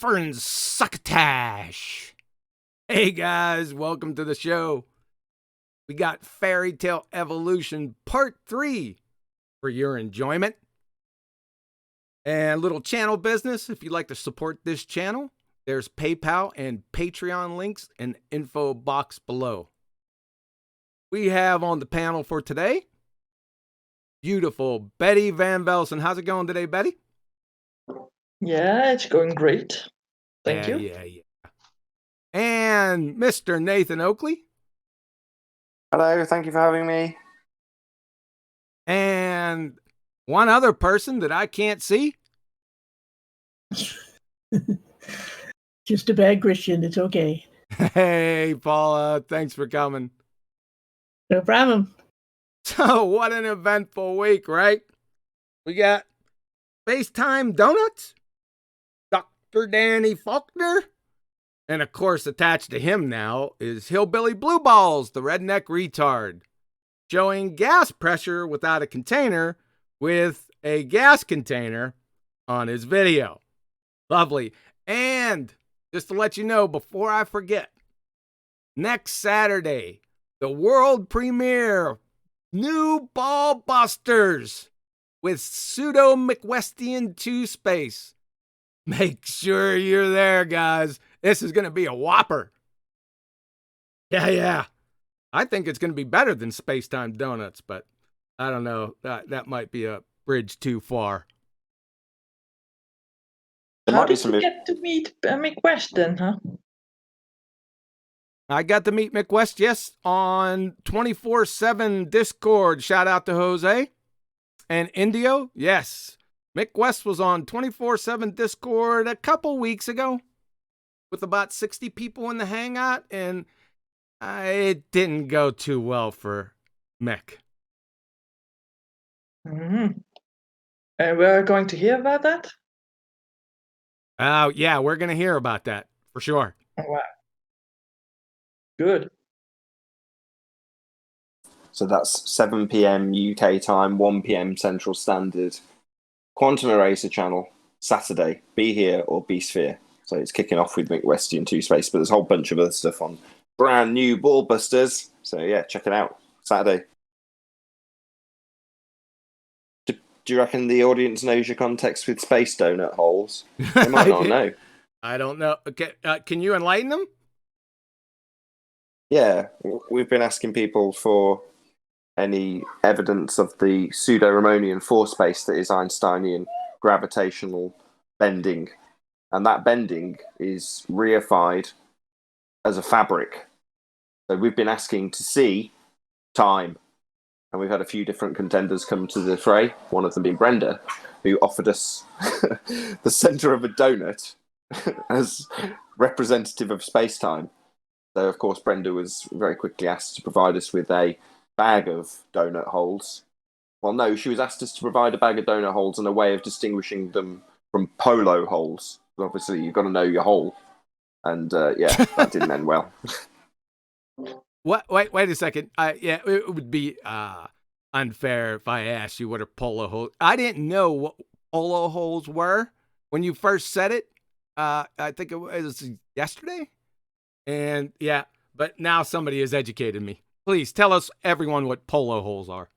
suffering succotash. Hey guys, welcome to the show. We got Fairytale Evolution Part 3 for your enjoyment. And little channel business, if you'd like to support this channel, there's PayPal and Patreon links in the info box below. We have on the panel for today, beautiful Betty Van Velsen. How's it going today, Betty? Yeah, it's going great. Thank you. Yeah. And Mr. Nathan Oakley. Hello, thank you for having me. And one other person that I can't see. Just a bad Christian. It's okay. Hey, Paula, thanks for coming. No problem. So, what an eventful week, right? We got Space-Time Donuts, Dr. Danny Faulkner, and of course, attached to him now is Hillbilly Blue Balls, the redneck retard, showing gas pressure without a container with a gas container on his video. Lovely. And just to let you know before I forget, next Saturday, the world premiere, New Ball Busters with Pseudo McWestian 2 Space. Make sure you're there, guys. This is going to be a whopper. Yeah. I think it's going to be better than Space-Time Donuts, but I don't know. That might be a bridge too far. How did you get to meet McWest then, huh? I got to meet McWest, yes, on 24/7 Discord. Shout out to Jose. And Indio, yes. McWest was on 24/7 Discord a couple weeks ago with about 60 people in the hangout, and it didn't go too well for Mick. Mm-hmm. And we're going to hear about that? Oh, yeah, we're going to hear about that for sure. Oh, wow. Good. So that's 7 p.m. UK time, 1 p.m. Central Standard. Quantum Eraser channel, Saturday. Be here or be sphere. So it's kicking off with McWestian 2 Space, but there's a whole bunch of other stuff on brand new Ball Busters. So yeah, check it out. Saturday. Do you reckon the audience knows your context with space donut holes? They might not know. I don't know. Okay, can you enlighten them? Yeah, we've been asking people for any evidence of the pseudo-Ramonian force space that is Einsteinian gravitational bending. And that bending is reified as a fabric. So we've been asking to see time. And we've had a few different contenders come to the fray, one of them being Brenda, who offered us the centre of a donut as representative of space-time. So, of course, Brenda was very quickly asked to provide us with a bag of donut holes. Well, no, she was asked us to provide a bag of donut holes and a way of distinguishing them from polo holes. Obviously, you've got to know your hole. And, yeah, that didn't end well. What? Wait a second. Yeah, it would be unfair if I asked you what a polo hole. I didn't know what polo holes were when you first said it. I think it was yesterday. And yeah, but now somebody has educated me. Please tell us, everyone, what polo holes are.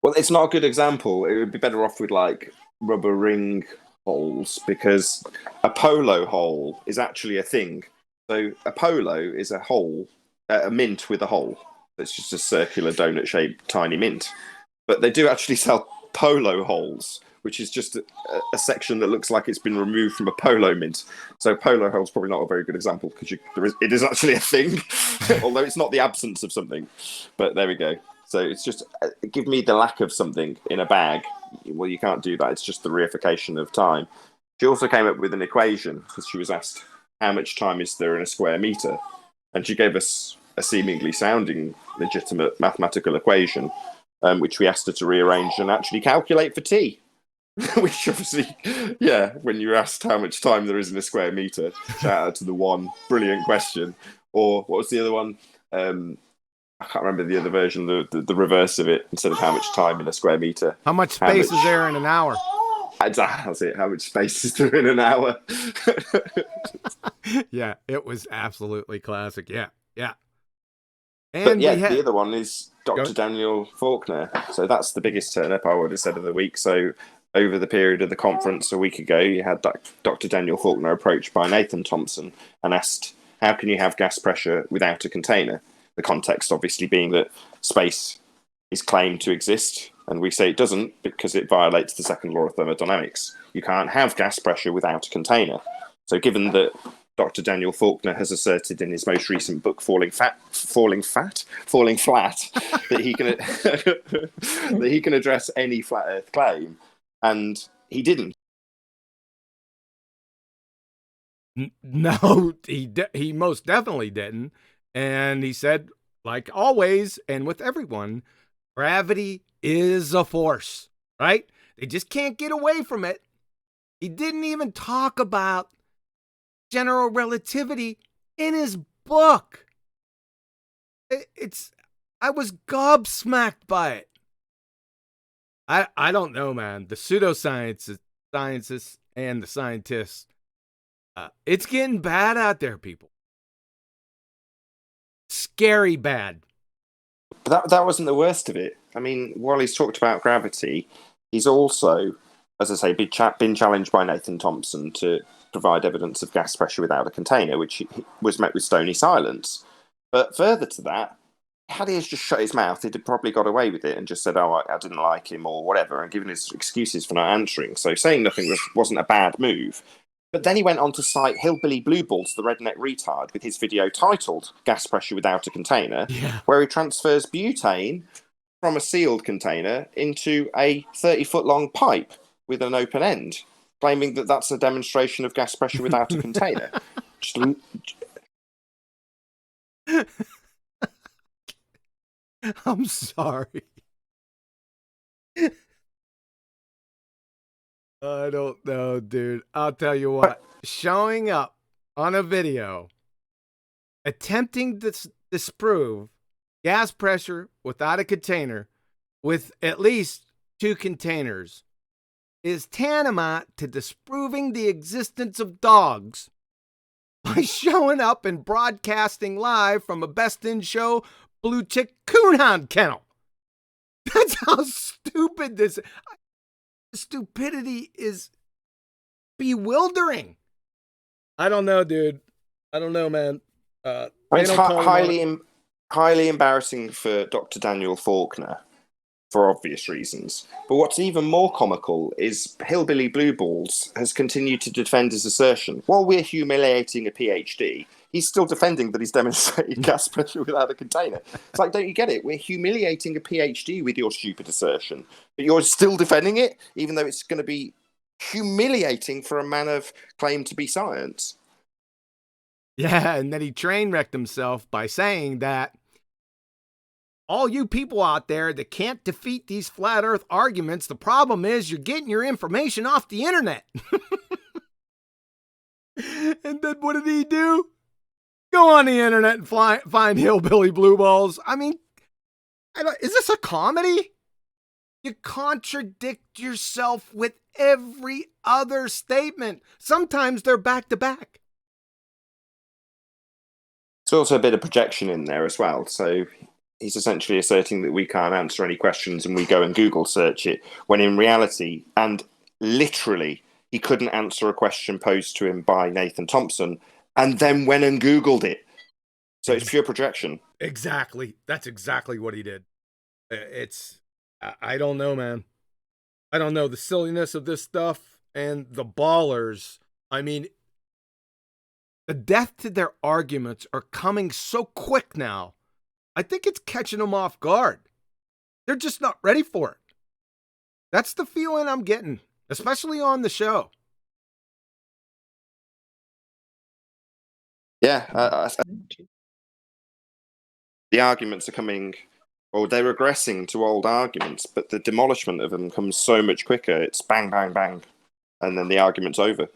Well, it's not a good example. It would be better off with like rubber ring holes, because a polo hole is actually a thing. So a polo is a hole. A mint with a hole. It's just a circular donut-shaped tiny mint. But they do actually sell polo holes, which is just a section that looks like it's been removed from a polo mint. So polo hole's probably not a very good example, because it is actually a thing, although it's not the absence of something. But there we go. So it's just, give me the lack of something in a bag. Well, you can't do that. It's just the reification of time. She also came up with an equation, because she was asked, how much time is there in a square metre? And she gave us a seemingly sounding legitimate mathematical equation, which we asked her to rearrange and actually calculate for t. Which obviously, yeah, when you're asked how much time there is in a square metre, shout out to the one brilliant question. Or what was the other one? I can't remember the other version, the reverse of it, instead of how much time in a square metre. How much space is there in an hour? That's it. How much space is there in an hour? Yeah, it was absolutely classic. Yeah, yeah. But And yeah, we had the other one is Dr. Daniel Faulkner. So that's the biggest turn up, I would have said, of the week. So over the period of the conference a week ago, you had Dr. Daniel Faulkner approached by Nathan Thompson and asked, how can you have gas pressure without a container? The context obviously being that space is claimed to exist, and we say it doesn't because it violates the second law of thermodynamics. You can't have gas pressure without a container. So given that Dr. Daniel Faulkner has asserted in his most recent book, Falling Flat, that he can that he can address any flat Earth claim, and he didn't. No, he most definitely didn't. And he said, like always, and with everyone, gravity is a force, right? They just can't get away from it. He didn't even talk about general relativity in his book. I was gobsmacked by it. I don't know, man. The pseudoscientists and the scientists, it's getting bad out there, people. Scary bad. But that wasn't the worst of it. I mean, while he's talked about gravity, he's also, as I say, been challenged by Nathan Thompson to provide evidence of gas pressure without a container, which was met with stony silence. But further to that, had he just shut his mouth, he'd have probably got away with it and just said, oh, I didn't like him or whatever, and given his excuses for not answering. So saying nothing wasn't a bad move. But then he went on to cite Hillbilly Blueballs, the redneck retard, with his video titled Gas Pressure Without a Container, where he transfers butane from a sealed container into a 30-foot-long pipe with an open end, claiming that that's a demonstration of gas pressure without a container. I'm sorry. I don't know, dude. I'll tell you what. Showing up on a video, attempting to disprove gas pressure without a container with at least 2 containers is tantamount to disproving the existence of dogs by showing up and broadcasting live from a best-in show Blue Chick Coonhound Kennel. That's how stupid this is. Stupidity is bewildering. I don't know, dude. I don't know, man. I mean, it's highly embarrassing for Dr. Daniel Faulkner for obvious reasons. But what's even more comical is Hillbilly Blueballs has continued to defend his assertion. While we're humiliating a PhD, he's still defending that he's demonstrated gas pressure without a container. It's like, don't you get it? We're humiliating a PhD with your stupid assertion, but you're still defending it, even though it's going to be humiliating for a man of claim to be science. Yeah, and then he train wrecked himself by saying that all you people out there that can't defeat these flat earth arguments, the problem is you're getting your information off the internet. And then what did he do? Go on the internet and find Hillbilly Blueballs. I mean, is this a comedy? You contradict yourself with every other statement. Sometimes they're back to back. There's also a bit of projection in there as well. So he's essentially asserting that we can't answer any questions and we go and Google search it, when in reality, and literally, he couldn't answer a question posed to him by Nathan Thompson and then went and Googled it. So it's pure projection. Exactly. That's exactly what he did. I don't know, man. I don't know the silliness of this stuff and the ballers. I mean, the death to their arguments are coming so quick now. I think it's catching them off guard. They're just not ready for it. That's the feeling I'm getting, especially on the show. Yeah, the arguments are coming, or they're regressing to old arguments, but the demolishment of them comes so much quicker. It's bang, bang, bang, and then the argument's over.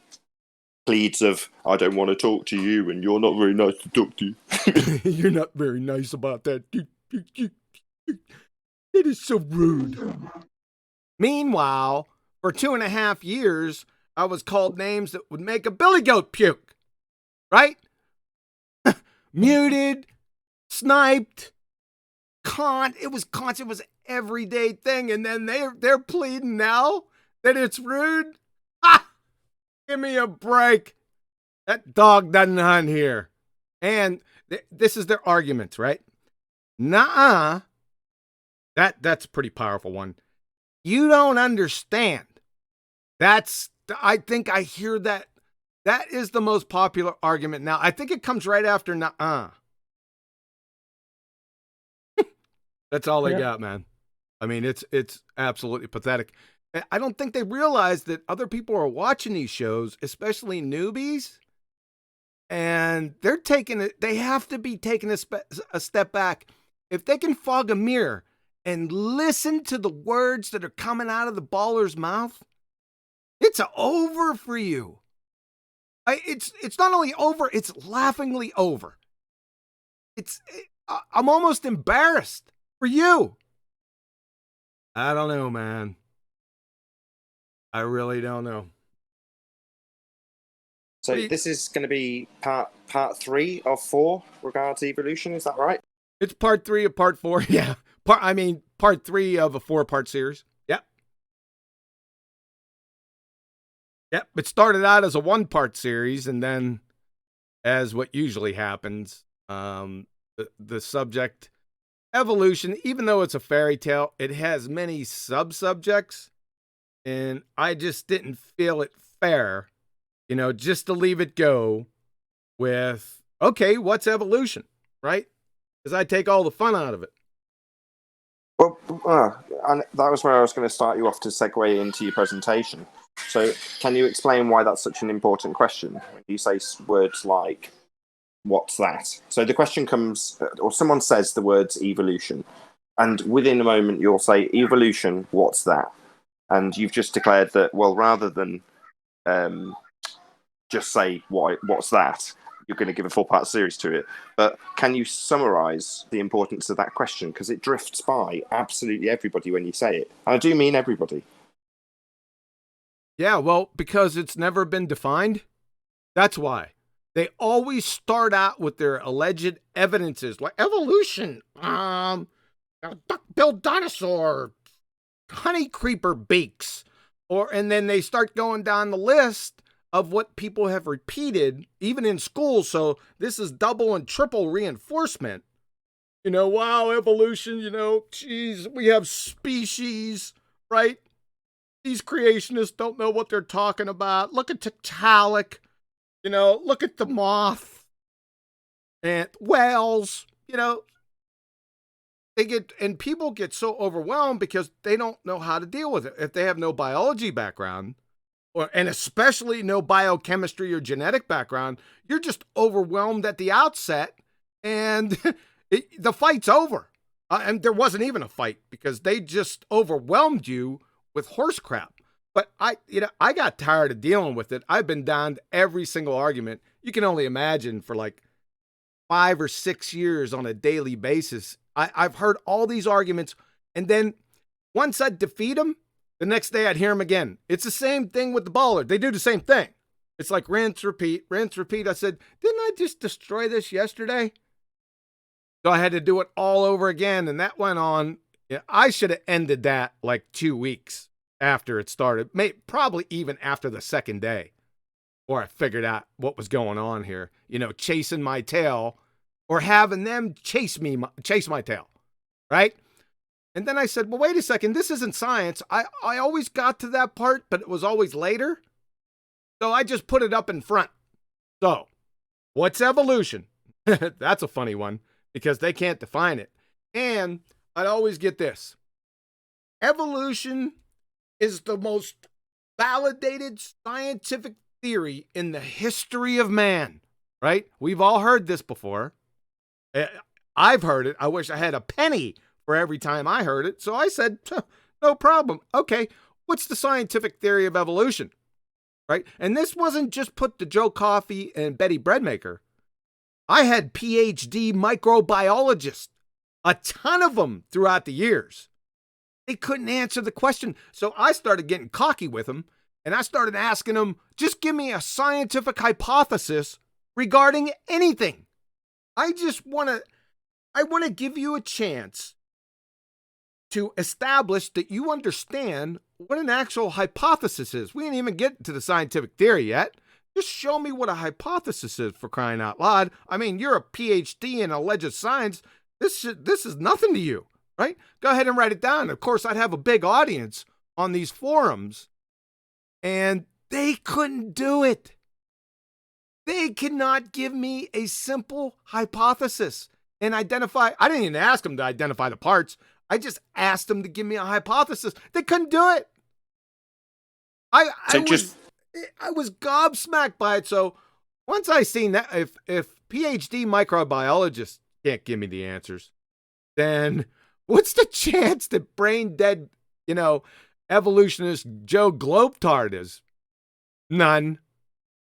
Pleads of, I don't want to talk to you, and you're not very nice to talk to. You're not very nice about that. It is so rude. Meanwhile, for 2.5 years, I was called names that would make a billy goat puke, right? Muted, sniped, it was constant, it was an everyday thing. And then they're pleading now that it's rude. Ah, give me a break. That dog doesn't hunt here. And this is their arguments, right? Nuh-uh. That's a pretty powerful one. You don't understand. I think I hear that. That is the most popular argument now. I think it comes right after nuh-uh. That's all they got, man. I mean, it's absolutely pathetic. I don't think they realize that other people are watching these shows, especially newbies, and they're taking it. They have to be taking a step back. If they can fog a mirror and listen to the words that are coming out of the baller's mouth, it's over for you. It's not only over, it's laughingly over. I'm almost embarrassed for you. I don't know, man. I really don't know. So this is going to be part 3 of 4 regards evolution. Is that right? It's part 3 of part 4. Yeah. Part 3 of a 4-part series. Yep. Yep. It started out as a 1-part series, and then, as what usually happens, the subject evolution, even though it's a fairy tale, it has many sub-subjects, and I just didn't feel it fair, just to leave it go with, okay, what's evolution, right? Because I take all the fun out of it. Well, and that was where I was going to start you off to segue into your presentation. So can you explain why that's such an important question? When you say words like, what's that? So the question comes, or someone says the words evolution, and within a moment you'll say, evolution, what's that? And you've just declared that, well, rather than just say, what's that? You're going to give a 4-part series to it. But can you summarize the importance of that question? Because it drifts by absolutely everybody when you say it. And I do mean everybody. Yeah, well, because it's never been defined. That's why. They always start out with their alleged evidences, like evolution, duck-billed dinosaur, honey creeper beaks. And then they start going down the list of what people have repeated, even in school. So this is double and triple reinforcement. Wow, evolution, geez, we have species, right? These creationists don't know what they're talking about. Look at Tiktaalik, look at the moth and whales, people get so overwhelmed because they don't know how to deal with it. If they have no biology background, and especially no biochemistry or genetic background, you're just overwhelmed at the outset, and the fight's over. And there wasn't even a fight because they just overwhelmed you with horse crap. But I got tired of dealing with it. I've been down to every single argument. You can only imagine for like 5 or 6 years on a daily basis. I've heard all these arguments, and then once I'd defeat them, the next day I'd hear them again. It's the same thing with the baller. They do the same thing. It's like rinse, repeat, rinse, repeat. I said, didn't I just destroy this yesterday? So I had to do it all over again, and that went on. I should have ended that like 2 weeks after it started, probably even after the second day, or I figured out what was going on here. Chasing my tail, or having them chase my tail, right? And then I said, well, wait a second, this isn't science. I always got to that part, but it was always later. So I just put it up in front. So, what's evolution? That's a funny one because they can't define it. And I'd always get this. Evolution is the most validated scientific theory in the history of man, right? We've all heard this before. I've heard it. I wish I had a penny for every time I heard it. So I said, no problem. Okay, what's the scientific theory of evolution? Right? And this wasn't just put to Joe Coffey and Betty Breadmaker. I had PhD microbiologists, a ton of them throughout the years. They couldn't answer the question. So I started getting cocky with them, and I started asking them, just give me a scientific hypothesis regarding anything. I want to give you a chance to establish that you understand what an actual hypothesis is. We didn't even get to the scientific theory yet. Just show me what a hypothesis is, for crying out loud. I mean, you're a PhD in alleged science. This is nothing to you, right? Go ahead and write it down. Of course, I'd have a big audience on these forums, and they couldn't do it. They cannot give me a simple hypothesis and identify. I didn't even ask them to identify the parts. I just asked them to give me a hypothesis. They couldn't do it. I was gobsmacked by it. So once I seen that, if PhD microbiologists can't give me the answers, then what's the chance that brain dead, evolutionist Joe Globetard is? None.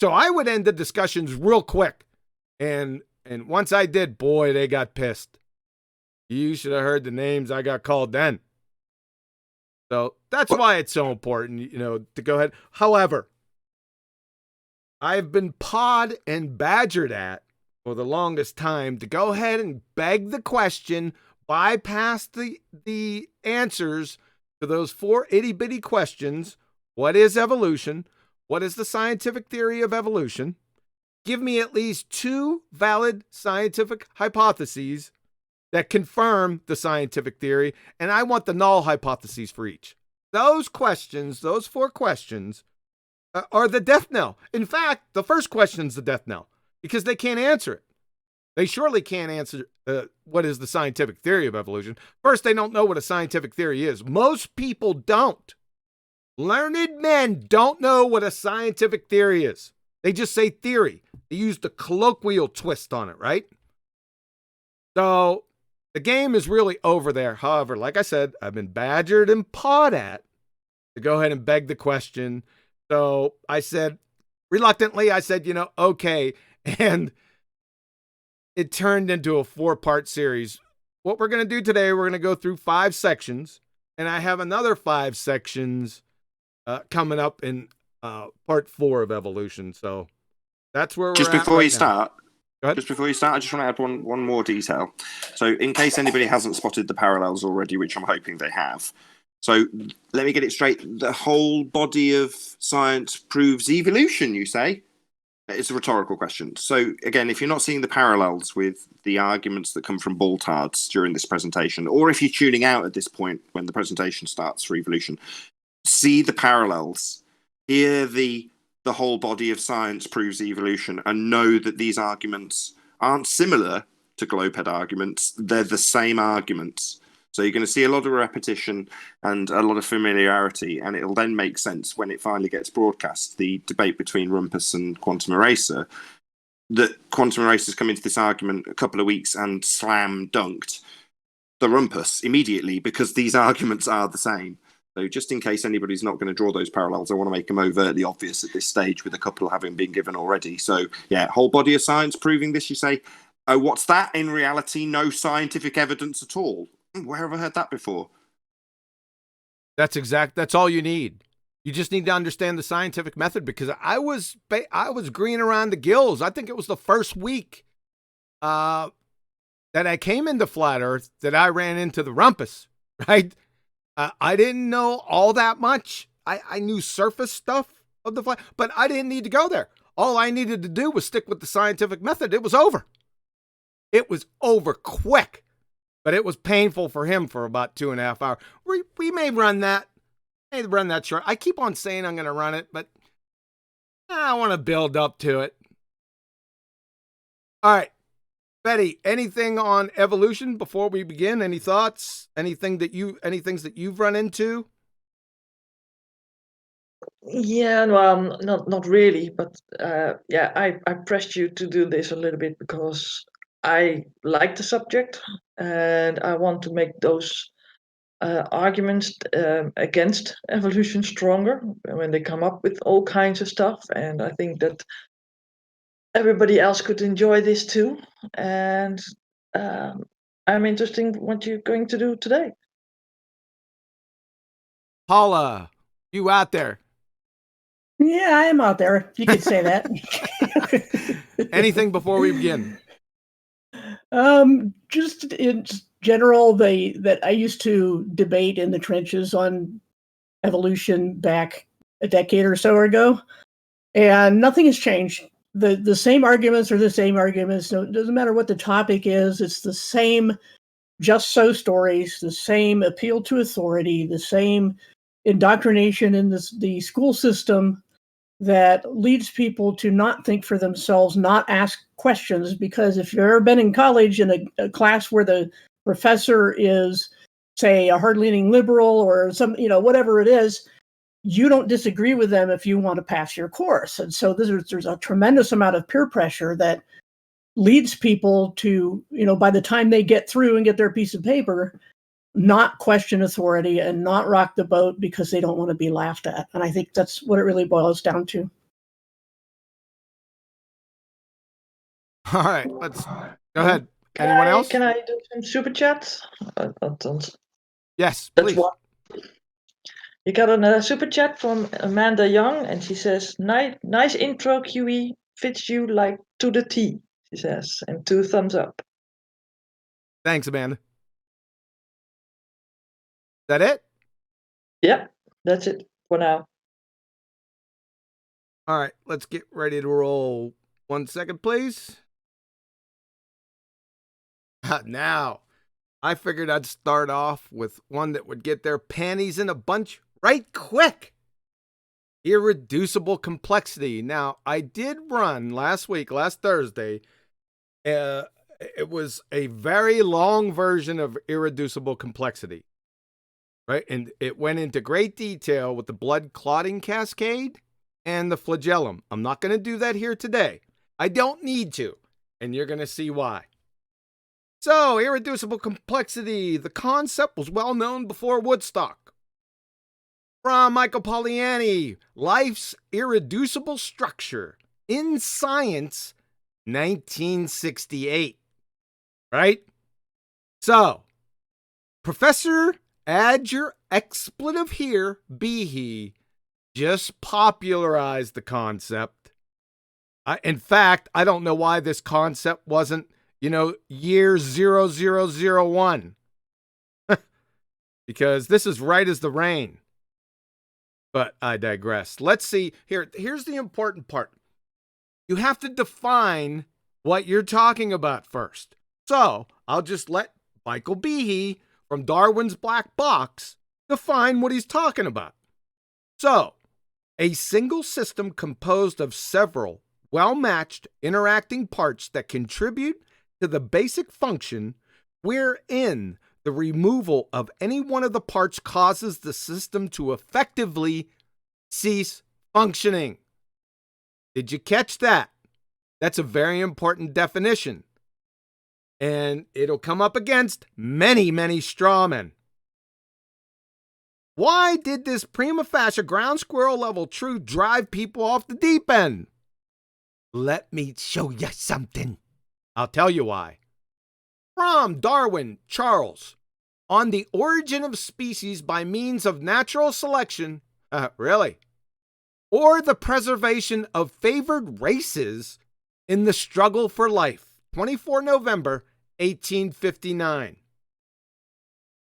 So I would end the discussions real quick. And once I did, boy, they got pissed. You should have heard the names I got called then. So that's why it's so important, to go ahead. However, I've been pawed and badgered at for the longest time to go ahead and beg the question, bypass the answers to those 4 itty-bitty questions. What is evolution? What is the scientific theory of evolution? Give me at least 2 valid scientific hypotheses that confirm the scientific theory, and I want the null hypotheses for each. Those questions, those 4 questions, are the death knell. In fact, the first question's the death knell because they can't answer it. They surely can't answer what is the scientific theory of evolution. First, they don't know what a scientific theory is. Most people don't. Learned men don't know what a scientific theory is. They just say theory. They use the colloquial twist on it, right? So the game is really over there. However, like I said, I've been badgered and pawed at to go ahead and beg the question. So I said, reluctantly, okay. And it turned into a 4-part series. What we're going to do today, we're going to go through 5 sections. And I have another 5 sections coming up in part 4 of evolution. So that's where we're just at before right you now. start. Go ahead. Just before you start, I just want to add one more detail. So in case anybody hasn't spotted the parallels already, which I'm hoping they have. So let me get it straight. The whole body of science proves evolution, you say? It's a rhetorical question. So again, if you're not seeing the parallels with the arguments that come from Baltards during this presentation, or if you're tuning out at this point when the presentation starts for evolution, see the parallels. Hear the whole body of science proves evolution, and know that these arguments aren't similar to Globhead arguments. They're the same arguments. So you're going to see a lot of repetition and a lot of familiarity, and it'll then make sense when it finally gets broadcast. The debate between Rumpus and Quantum Eraser, that Quantum Eraser's come into this argument a couple of weeks and slam dunked the Rumpus immediately because these arguments are the same. So just in case anybody's not going to draw those parallels, I want to make them overtly obvious at this stage, with a couple having been given already. So yeah, whole body of science proving this, you say? Oh, what's that? In reality, no scientific evidence at all. Where have I heard that before? That's all you need. You just need to understand the scientific method, because I was green around the gills. I think it was the first week that I came into Flat Earth that I ran into the Rumpus, right? I didn't know all that much. I knew surface stuff of the flat, but I didn't need to go there. All I needed to do was stick with the scientific method. It was over. It was over quick. But it was painful for him for about 2.5 hours. We may run that. Short. I keep on saying I'm going to run it, but I want to build up to it. All right. Betty, anything on evolution before we begin? Any thoughts? Any things that you've run into? Yeah, well, not really, but I pressed you to do this a little bit because I like the subject and I want to make those arguments against evolution stronger when they come up with all kinds of stuff. And I think that everybody else could enjoy this too. And I'm interested in what you're going to do today. Paula, you out there? Yeah, I am out there. You could say that. Anything before we begin? Just in general, that I used to debate in the trenches on evolution back a decade or so ago, and nothing has changed. The same arguments are the same arguments. So it doesn't matter what the topic is. It's the same just so stories, the same appeal to authority, the same indoctrination in the school system that leads people to not think for themselves, not ask questions. Because if you've ever been in college in a class where the professor is, say, a hard-leaning liberal or some, whatever it is, you don't disagree with them if you want to pass your course. And so there's a tremendous amount of peer pressure that leads people to, by the time they get through and get their piece of paper, not question authority and not rock the boat because they don't want to be laughed at. And I think that's what it really boils down to. All right, let's go ahead. Anyone else? Can I do some super chats? Yes, That's please. one. You got a super chat from Amanda Young, and she says, nice intro, QE, fits you like to the T, she says, and 2 thumbs up. Thanks, Amanda. Is that it? Yeah, that's it for now. All right, let's get ready to roll. 1 second, please. Now, I figured I'd start off with one that would get their panties in a bunch right quick. Irreducible complexity. Now, I did run last Thursday. It was a very long version of irreducible complexity, right? And it went into great detail with the blood clotting cascade and the flagellum. I'm not going to do that here today. I don't need to, and you're going to see why. So, irreducible complexity. The concept was well known before Woodstock. From Michael Polanyi, Life's Irreducible Structure in Science, 1968. Right? So, Professor, add your expletive here, Behe, just popularized the concept. In fact, I don't know why this concept wasn't, year 0001. Because this is right as the rain. But I digress. Let's see. Here's the important part. You have to define what you're talking about first. So I'll just let Michael Behe from Darwin's Black Box define what he's talking about. So, a single system composed of several well-matched interacting parts that contribute to the basic function wherein the removal of any one of the parts causes the system to effectively cease functioning. Did you catch that? That's a very important definition. And it'll come up against many, many strawmen. Why did this prima facie ground squirrel level truth drive people off the deep end? Let me show you something. I'll tell you why. From Darwin, Charles, on the origin of species by means of natural selection, really? Or the preservation of favored races in the struggle for life, 24 November, 1859.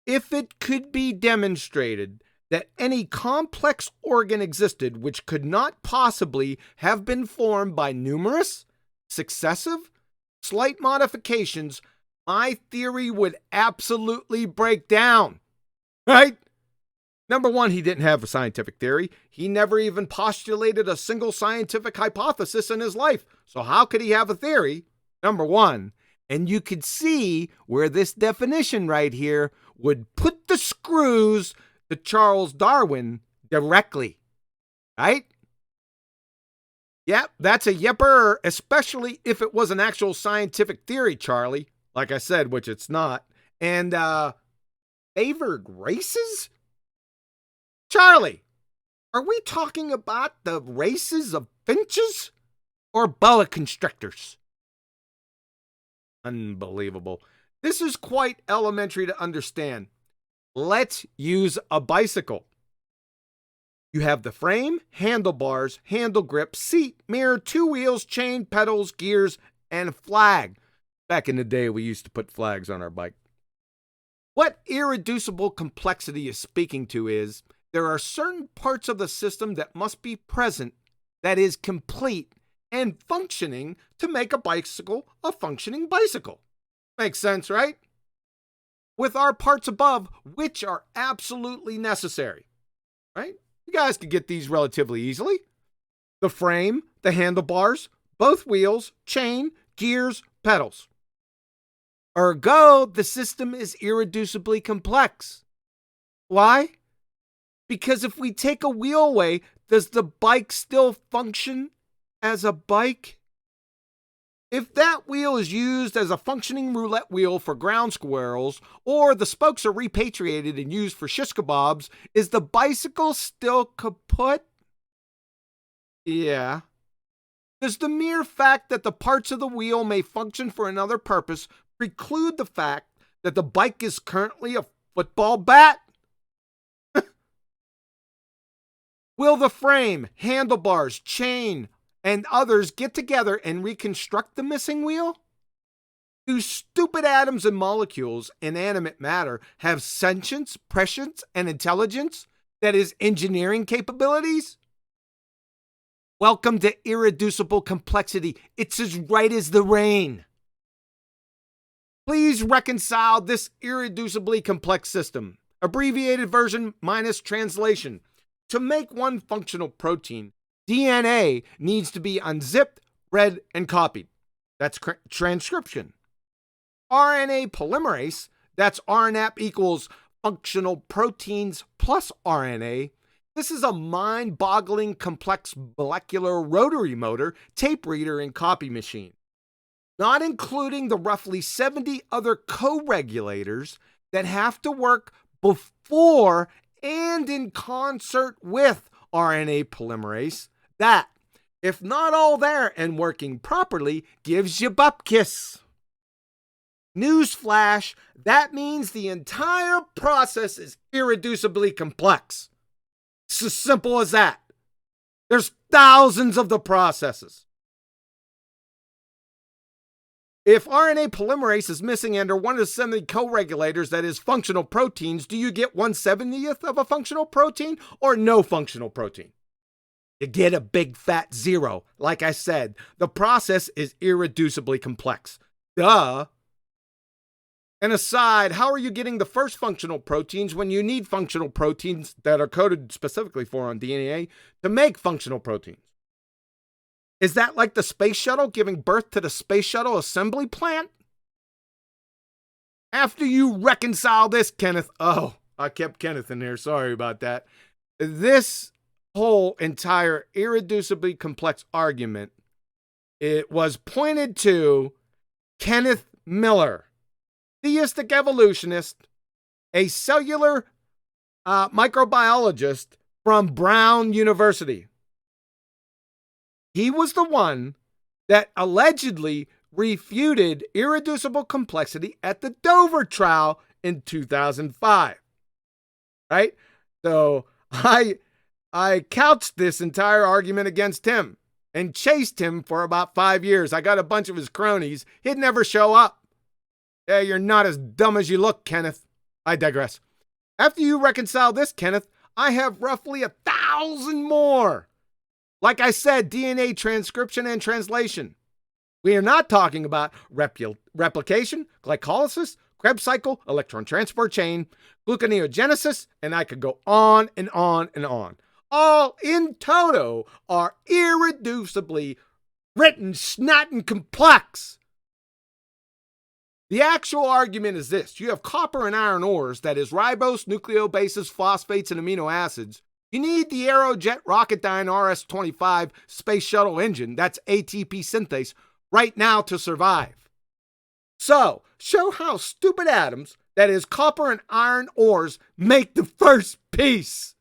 If it could be demonstrated that any complex organ existed which could not possibly have been formed by numerous, successive, slight modifications, my theory would absolutely break down, right? Number one, he didn't have a scientific theory. He never even postulated a single scientific hypothesis in his life. So how could he have a theory? Number one. And you could see where this definition right here would put the screws to Charles Darwin directly, right? Yep, that's a yepper, especially if it was an actual scientific theory, Charlie. Like I said, which it's not. And favored races? Charlie, are we talking about the races of finches or boa constrictors? Unbelievable. This is quite elementary to understand. Let's use a bicycle. You have the frame, handlebars, handle grip, seat, mirror, two wheels, chain, pedals, gears, and a flag. Back in the day, we used to put flags on our bike. What irreducible complexity is speaking to is there are certain parts of the system that must be present, that is complete and functioning to make a bicycle a functioning bicycle. Makes sense, right? With our parts above, which are absolutely necessary, right? You guys could get these relatively easily. The frame, the handlebars, both wheels, chain, gears, pedals. Ergo, the system is irreducibly complex. Why? Because if we take a wheel away, does the bike still function as a bike? If that wheel is used as a functioning roulette wheel for ground squirrels, or the spokes are repatriated and used for shish kebabs, is the bicycle still kaput? Yeah. Does the mere fact that the parts of the wheel may function for another purpose preclude the fact that the bike is currently a football bat? Will the frame, handlebars, chain, and others get together and reconstruct the missing wheel? Do stupid atoms and molecules, inanimate matter, have sentience, prescience, and intelligence? That is, engineering capabilities? Welcome to irreducible complexity. It's as right as the rain. Please reconcile this irreducibly complex system. Abbreviated version minus translation. To make one functional protein, DNA needs to be unzipped, read, and copied. That's transcription. RNA polymerase, that's RNAP equals functional proteins plus RNA. This is a mind-boggling complex molecular rotary motor, tape reader, and copy machine. Not including the roughly 70 other co-regulators that have to work before and in concert with RNA polymerase, that, if not all there and working properly, gives you bupkis. Newsflash, that means the entire process is irreducibly complex. It's as simple as that. There's thousands of the processes. If RNA polymerase is missing under one of the 70 co-regulators, that is functional proteins, do you get 1/70th of a functional protein or no functional protein? You get a big fat zero. Like I said, the process is irreducibly complex. Duh. And aside, how are you getting the first functional proteins when you need functional proteins that are coded specifically for on DNA to make functional proteins? Is that like the space shuttle giving birth to the space shuttle assembly plant? After you reconcile this, Kenneth, oh, I kept Kenneth in there, sorry about that. This whole entire irreducibly complex argument, it was pointed to Kenneth Miller, theistic evolutionist, a cellular microbiologist from Brown University. He was the one that allegedly refuted irreducible complexity at the Dover trial in 2005. Right? So I couched this entire argument against him and chased him for about 5 years. I got a bunch of his cronies. He'd never show up. Yeah, you're not as dumb as you look, Kenneth. I digress. After you reconcile this, Kenneth, I have roughly 1,000 more. Like I said, DNA transcription and translation. We are not talking about replication, glycolysis, Krebs cycle, electron transport chain, gluconeogenesis, and I could go on and on and on. All in toto are irreducibly written, snot, and complex. The actual argument is this. You have copper and iron ores, that is ribose, nucleobases, phosphates, and amino acids. You need the Aerojet Rocketdyne RS-25 space shuttle engine, that's ATP synthase, right now to survive. So, show how stupid atoms, that is copper and iron ores, make the first piece.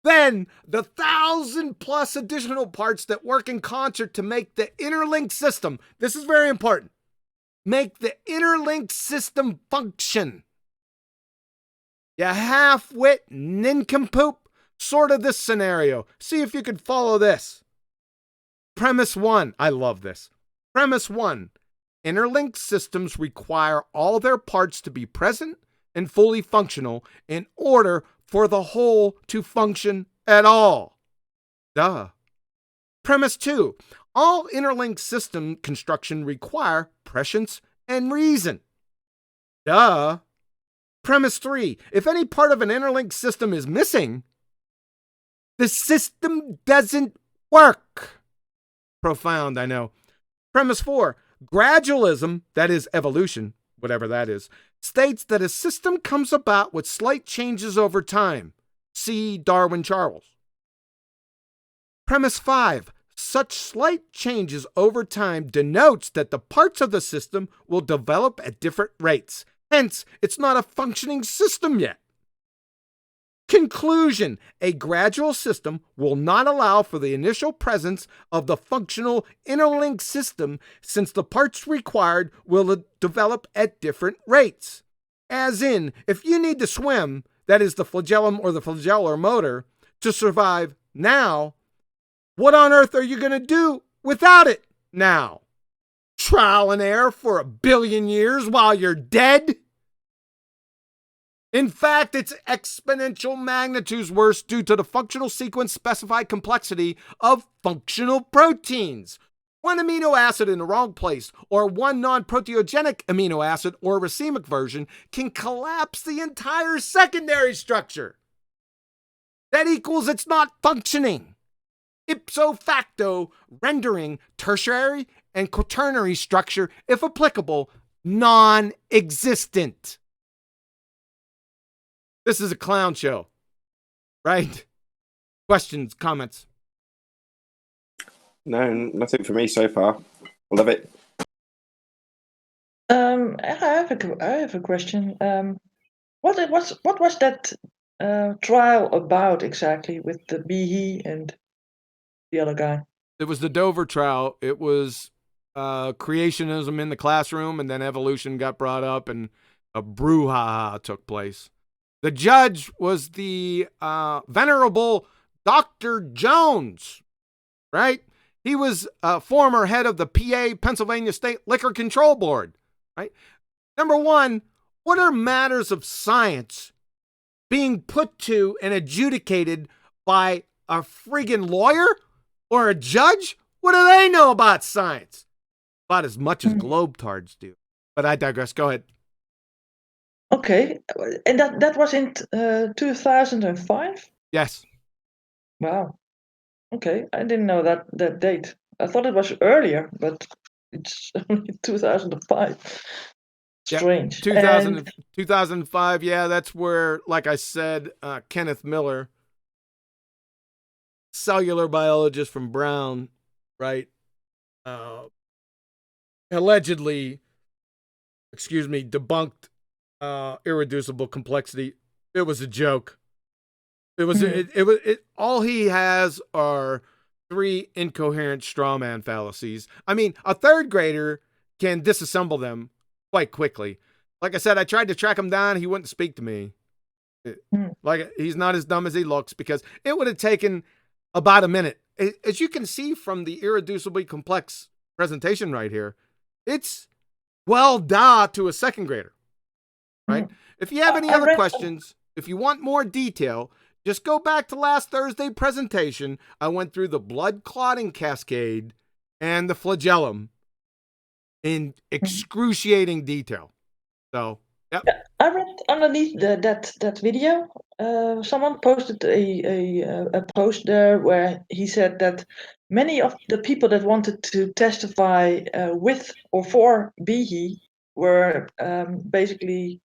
Then, the 1,000+ additional parts that work in concert to make the interlinked system, this is very important, make the interlinked system function. You half-wit nincompoop, sort of this scenario. See if you could follow this. Premise 1. I love this. Premise 1. Interlinked systems require all their parts to be present and fully functional in order for the whole to function at all. Duh. Premise 2. All interlinked system construction require prescience and reason. Duh. Premise 3. If any part of an interlinked system is missing, the system doesn't work. Profound, I know. Premise 4. Gradualism, that is evolution, whatever that is, states that a system comes about with slight changes over time. See Darwin Charles. Premise 5. Such slight changes over time denotes that the parts of the system will develop at different rates. Hence, it's not a functioning system yet. Conclusion. A gradual system will not allow for the initial presence of the functional interlinked system since the parts required will develop at different rates. As in, if you need to swim, that is the flagellum or the flagellar motor, to survive now, what on earth are you going to do without it now? Trial and error for 1 billion years while you're dead? In fact, it's exponential magnitudes worse due to the functional sequence specified complexity of functional proteins. One amino acid in the wrong place or one non-proteogenic amino acid or racemic version can collapse the entire secondary structure. That equals it's not functioning. Ipso facto, rendering tertiary and quaternary structure, if applicable, non-existent. This is a clown show, right? Questions, comments? No, nothing for me so far. Love it. I have a question. What was that trial about exactly with the Behe and the other guy? It was the Dover trial. It was creationism in the classroom, and then evolution got brought up, and a brouhaha took place. The judge was the venerable Dr. Jones, right? He was a former head of the PA, Pennsylvania State Liquor Control Board, right? Number one, what are matters of science being put to and adjudicated by a friggin' lawyer or a judge? What do they know about science? About as much as globetards do. But I digress. Go ahead. Okay, and that was in 2005? Yes. Wow. Okay, I didn't know that date. I thought it was earlier, but it's only 2005. Strange. 2005, yeah, that's where, like I said, Kenneth Miller, cellular biologist from Brown, right, allegedly, debunked irreducible complexity. It was a joke. It was all he has are 3 incoherent straw man fallacies. I mean, a third grader can disassemble them quite quickly. Like I said, I tried to track him down. He wouldn't speak to me. Like, he's not as dumb as he looks, because it would have taken about a minute. As you can see from the irreducibly complex presentation right here, it's well da to a second grader, right? If you have any other questions, if you want more detail, just go back to last Thursday presentation. I went through the blood clotting cascade and the flagellum in excruciating detail. So, yep. I read underneath that video, someone posted a post there where he said that many of the people that wanted to testify with or for Behe were basically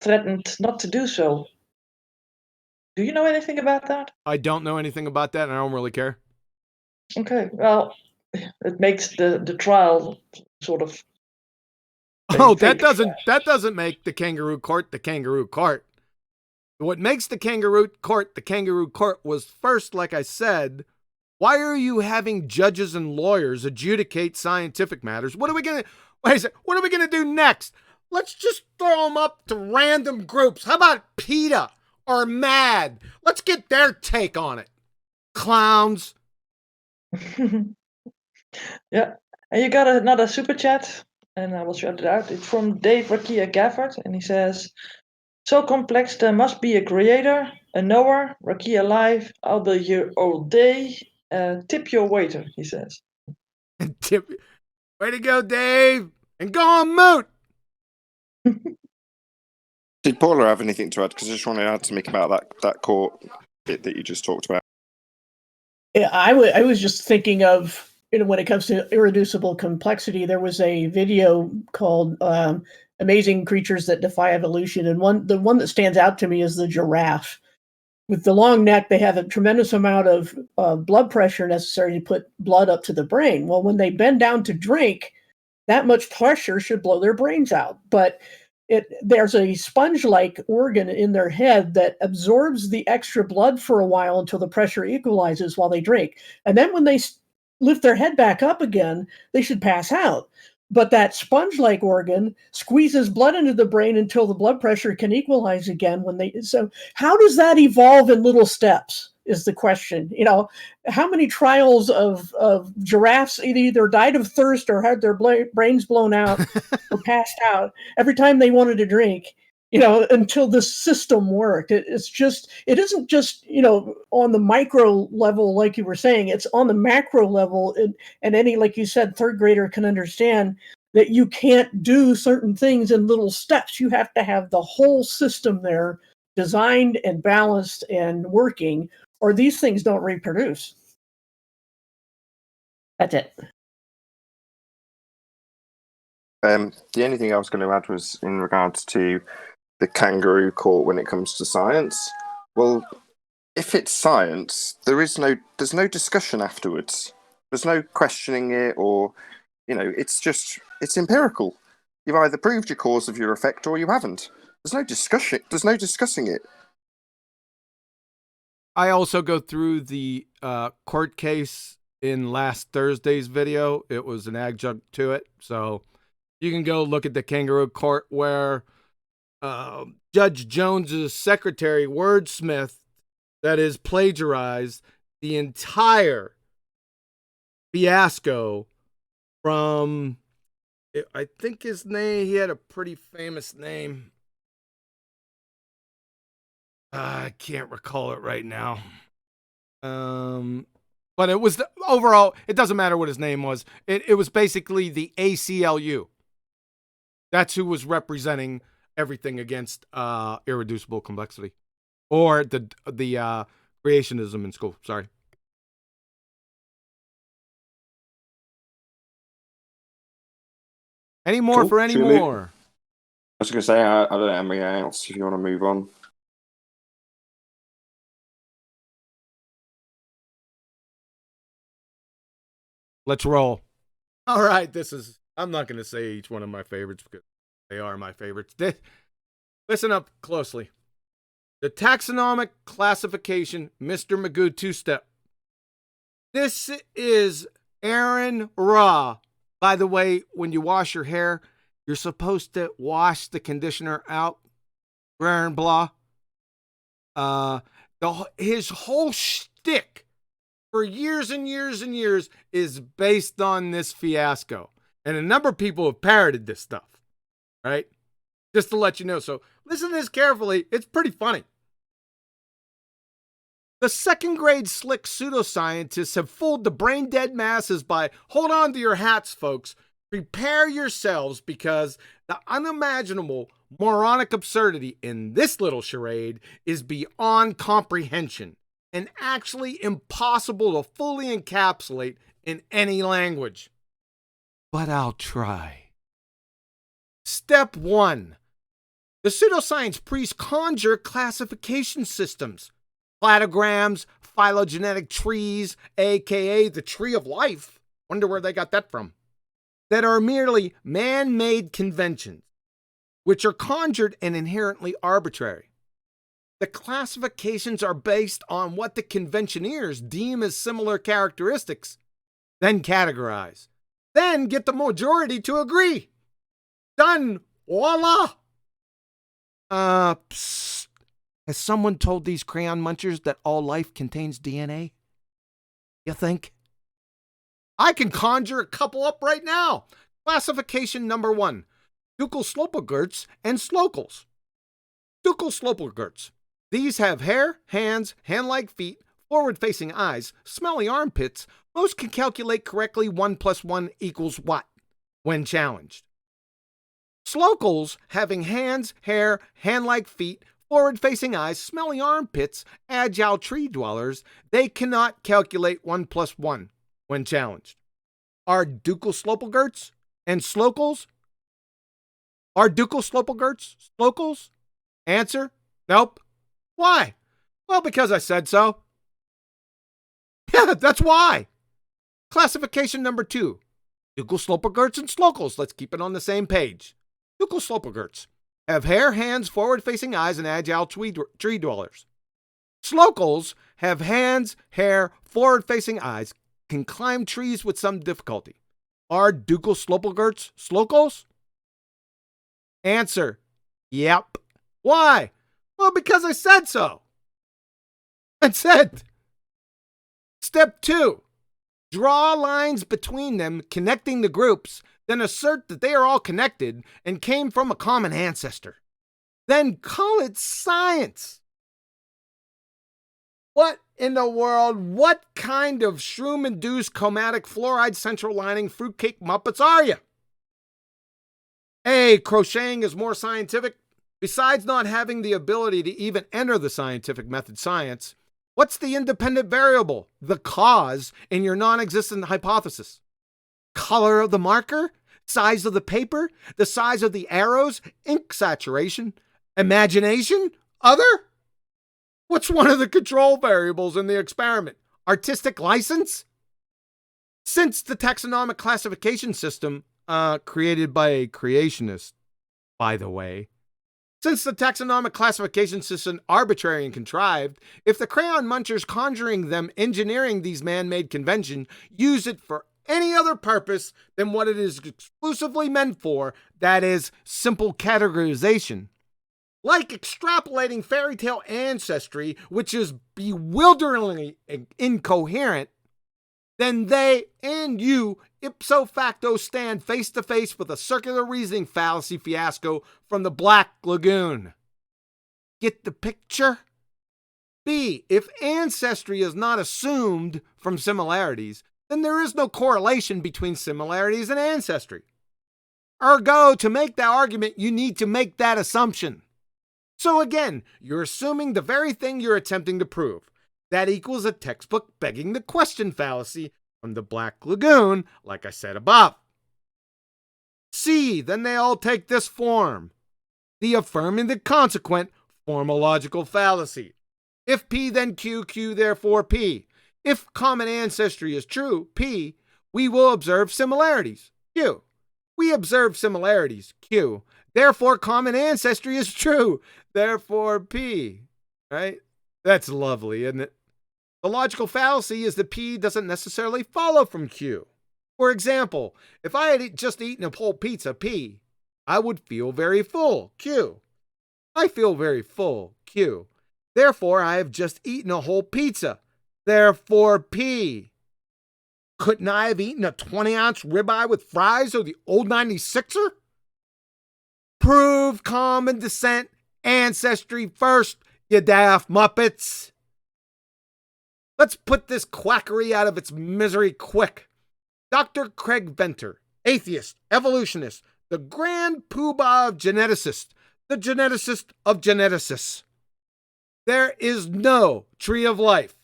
threatened not to do so. Do you know anything about that? I don't know anything about that, and I don't really care. Okay, well, it makes the trial sort of. Oh, that doesn't make the kangaroo court the kangaroo court. What makes the kangaroo court was, first, like I said, why are you having judges and lawyers adjudicate scientific matters? What are we gonna do next? Let's just throw them up to random groups. How about PETA are mad. Let's get their take on it. Clowns. Yeah. And you got another super chat, and I will shout it out. It's from Dave Rakia Gafford, and he says, so complex, there must be a creator, a knower. Rakia live, I'll be here all day. Tip your waiter, he says. Tip. Way to go, Dave. And go on mute. Did Paula have anything to add? Because I just want to add something about that court bit that you just talked about. Yeah, I was just thinking of, when it comes to irreducible complexity, there was a video called Amazing Creatures That Defy Evolution. And the one that stands out to me is the giraffe. With the long neck, they have a tremendous amount of blood pressure necessary to put blood up to the brain. Well, when they bend down to drink, that much pressure should blow their brains out. But there's a sponge-like organ in their head that absorbs the extra blood for a while until the pressure equalizes while they drink. And then when they lift their head back up again, they should pass out. But that sponge-like organ squeezes blood into the brain until the blood pressure can equalize again. So how does that evolve in little steps is the question. How many trials of giraffes either died of thirst or had their brains blown out or passed out every time they wanted to drink, until the system worked. It isn't just, on the micro level, like you were saying, it's on the macro level. And any, like you said, third grader can understand that you can't do certain things in little steps. You have to have the whole system there designed and balanced and working, or these things don't reproduce. That's it. The only thing I was going to add was in regards to the kangaroo court when it comes to science. Well, if it's science, there's no discussion afterwards. There's no questioning it, or it's empirical. You've either proved your cause of your effect or you haven't. There's no discussion. There's no discussing it. I also go through the court case in last Thursday's video. It was an adjunct to it. So you can go look at the kangaroo court where Judge Jones's secretary, wordsmith, that is plagiarized the entire fiasco from, I think his name, he had a pretty famous name. I can't recall it right now. But it was overall, it doesn't matter what his name was. It was basically the ACLU. That's who was representing everything against irreducible complexity, or the creationism in school. Sorry. Any more Cool. for any Should we more? I was going to say, I don't have anything else if you want to move on. Let's roll. All right, I'm not going to say each one of my favorites because they are my favorites. Listen up closely. The taxonomic classification, Mr. Magoo two-step. This is Aaron Ra. By the way, when you wash your hair, you're supposed to wash the conditioner out. Aaron blah. His whole shtick for years and years and years is based on this fiasco. And a number of people have parroted this stuff, right? Just to let you know. So listen to this carefully. It's pretty funny. The second grade slick pseudoscientists have fooled the brain dead masses by, hold on to your hats, folks. Prepare yourselves, because the unimaginable moronic absurdity in this little charade is beyond comprehension and actually impossible to fully encapsulate in any language. But I'll try. Step 1. The pseudoscience priests conjure classification systems, cladograms, phylogenetic trees, aka the tree of life. Wonder where they got that from. That are merely man-made conventions, which are conjured and inherently arbitrary. The classifications are based on what the conventioneers deem as similar characteristics, then categorize, then get the majority to agree. Done. Voila. Has someone told these crayon munchers that all life contains DNA? You think? I can conjure a couple up right now. Classification number 1. Ducal slopogerts and slocals. Ducal slopogerts. These have hair, hands, hand-like feet, forward-facing eyes, smelly armpits. Most can calculate correctly 1 + 1 = what when challenged. Slocals, having hands, hair, hand-like feet, forward-facing eyes, smelly armpits, agile tree dwellers, they cannot calculate 1 + 1 when challenged. Are ducal slopogerts and slocals? Are ducal slopogerts slocals? Answer, nope. Why? Well, because I said so. Yeah, that's why. Classification number 2. Ducal slopogerts and slocals. Let's keep it on the same page. Ducal slopogerts have hair, hands, forward-facing eyes, and agile tree dwellers. Slocals have hands, hair, forward-facing eyes, can climb trees with some difficulty. Are ducal slopogerts slocals? Answer, yep. Why? Well, because I said so. That's it. Step 2. Draw lines between them, connecting the groups, then assert that they are all connected and came from a common ancestor. Then call it science. What in the world, what kind of shroom-induced chromatic fluoride central lining fruitcake muppets are you? A, crocheting is more scientific. Besides not having the ability to even enter the scientific method science, what's the independent variable, the cause, in your non-existent hypothesis? Color of the marker? Size of the paper? The size of the arrows? Ink saturation? Imagination? Other? What's one of the control variables in the experiment? Artistic license? Since the taxonomic classification system, created by a creationist, by the way, since the taxonomic classification system arbitrary and contrived, if the crayon munchers conjuring them engineering these man-made convention use it for any other purpose than what it is exclusively meant for, that is, simple categorization, like extrapolating fairytale ancestry, which is bewilderingly incoherent, then they and you ipso facto stand face to face with a circular reasoning fallacy fiasco from the Black Lagoon. Get the picture? B, if ancestry is not assumed from similarities, then there is no correlation between similarities and ancestry. Ergo, to make that argument, you need to make that assumption. So again, you're assuming the very thing you're attempting to prove. That equals a textbook begging the question fallacy from the Black Lagoon, like I said above. C, then they all take this form. The affirming the consequent formological fallacy. If P, then Q, Q, therefore P. If common ancestry is true, P, we will observe similarities, Q. We observe similarities, Q. Therefore, common ancestry is true, therefore P. Right? That's lovely, isn't it? The logical fallacy is that P doesn't necessarily follow from Q. For example, if I had just eaten a whole pizza, P, I would feel very full, Q. I feel very full, Q. Therefore, I have just eaten a whole pizza, therefore P. Couldn't I have eaten a 20-ounce ribeye with fries or the old 96er? Prove common descent ancestry first, you daft muppets. Let's put this quackery out of its misery quick. Dr. Craig Venter, atheist, evolutionist, the grand poobah of geneticists, the geneticist of geneticists. There is no tree of life.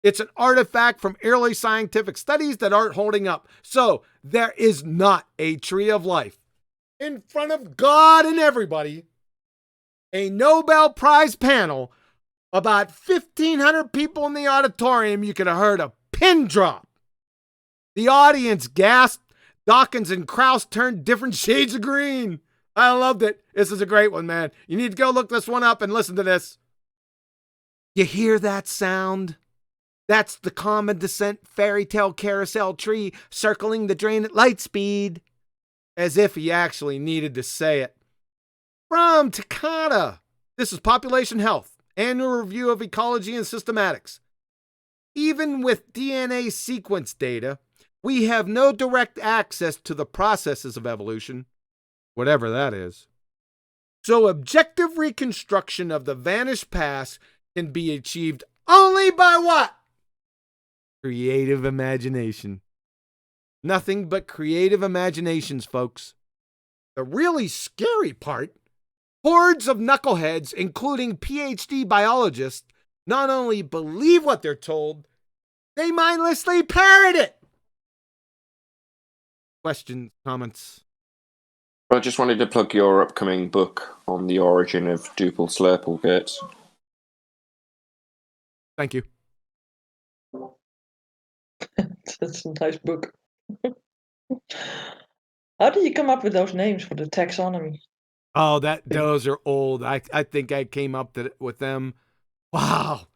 It's an artifact from early scientific studies that aren't holding up. So there is not a tree of life. In front of God and everybody, a Nobel Prize panel, about 1,500 people in the auditorium, you could have heard a pin drop. The audience gasped. Dawkins and Krauss turned different shades of green. I loved it. This is a great one, man. You need to go look this one up and listen to this. You hear that sound? That's the common descent fairytale carousel tree circling the drain at light speed. As if he actually needed to say it. From Takata. This is Population Health, Annual Review of Ecology and Systematics. Even with DNA sequence data, we have no direct access to the processes of evolution, whatever that is. So objective reconstruction of the vanished past can be achieved only by what? Creative imagination. Nothing but creative imaginations, folks. The really scary part, hordes of knuckleheads, including PhD biologists, not only believe what they're told, they mindlessly parrot it. Questions, comments? I just wanted to plug your upcoming book on the origin of Duple Slurple, Gert. Thank you. That's a nice book. How did you come up with those names for the taxonomy? Oh, those are old. I think I came up with them. Wow.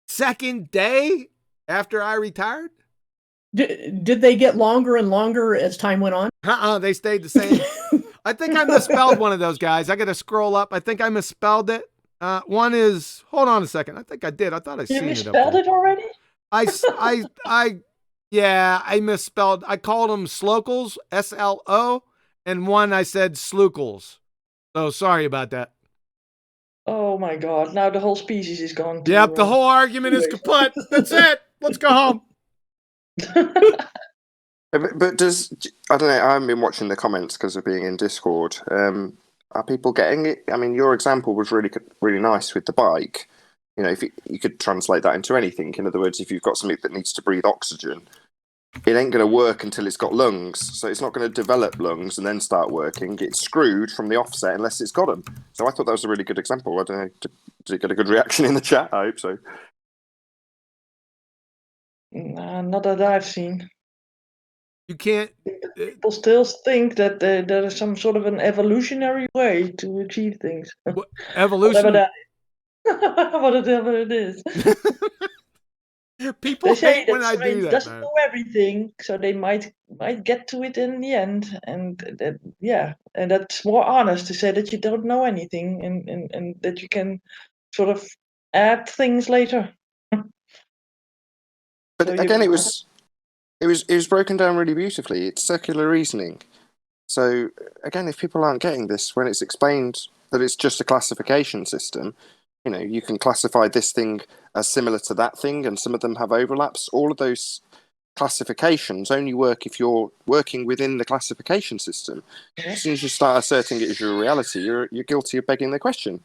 Second day after I retired? Did they get longer and longer as time went on? They stayed the same. I think I misspelled one of those guys. I got to scroll up. I think I misspelled it. One is, hold on a second. I think I did. I thought I seen it up there. You misspelled it already? Yeah, I misspelled. I called them slocals, SLO, and one I said slookles. So sorry about that. Oh my god, now the whole species is gone. Yep, the whole argument is kaput. That's it. Let's go home. But I don't know, I haven't been watching the comments because of being in Discord. Are people getting it? I mean, your example was really nice with the bike. You know, if you could translate that into anything. In other words, if you've got something that needs to breathe oxygen, it ain't going to work until it's got lungs. So it's not going to develop lungs and then start working. It's screwed from the offset unless it's got them. So I thought that was a really good example. I don't know, did it get a good reaction in the chat? I hope so. Not that I've seen. You can't. People still think that there is some sort of an evolutionary way to achieve things. Evolution. Whatever that is. Whatever it is. People They say hate when I do science that. doesn't Man. know everything, so they might get to it in the end, and and that's more honest to say that you don't know anything, and that you can sort of add things later. But So again, it was broken down really beautifully. It's circular reasoning. So again, if people aren't getting this when it's explained that it's just a classification system, you know, you can classify this thing as similar to that thing, and some of them have overlaps. All of those classifications only work if you're working within the classification system. Yeah. As soon as you start asserting it as your reality, you're guilty of begging the question.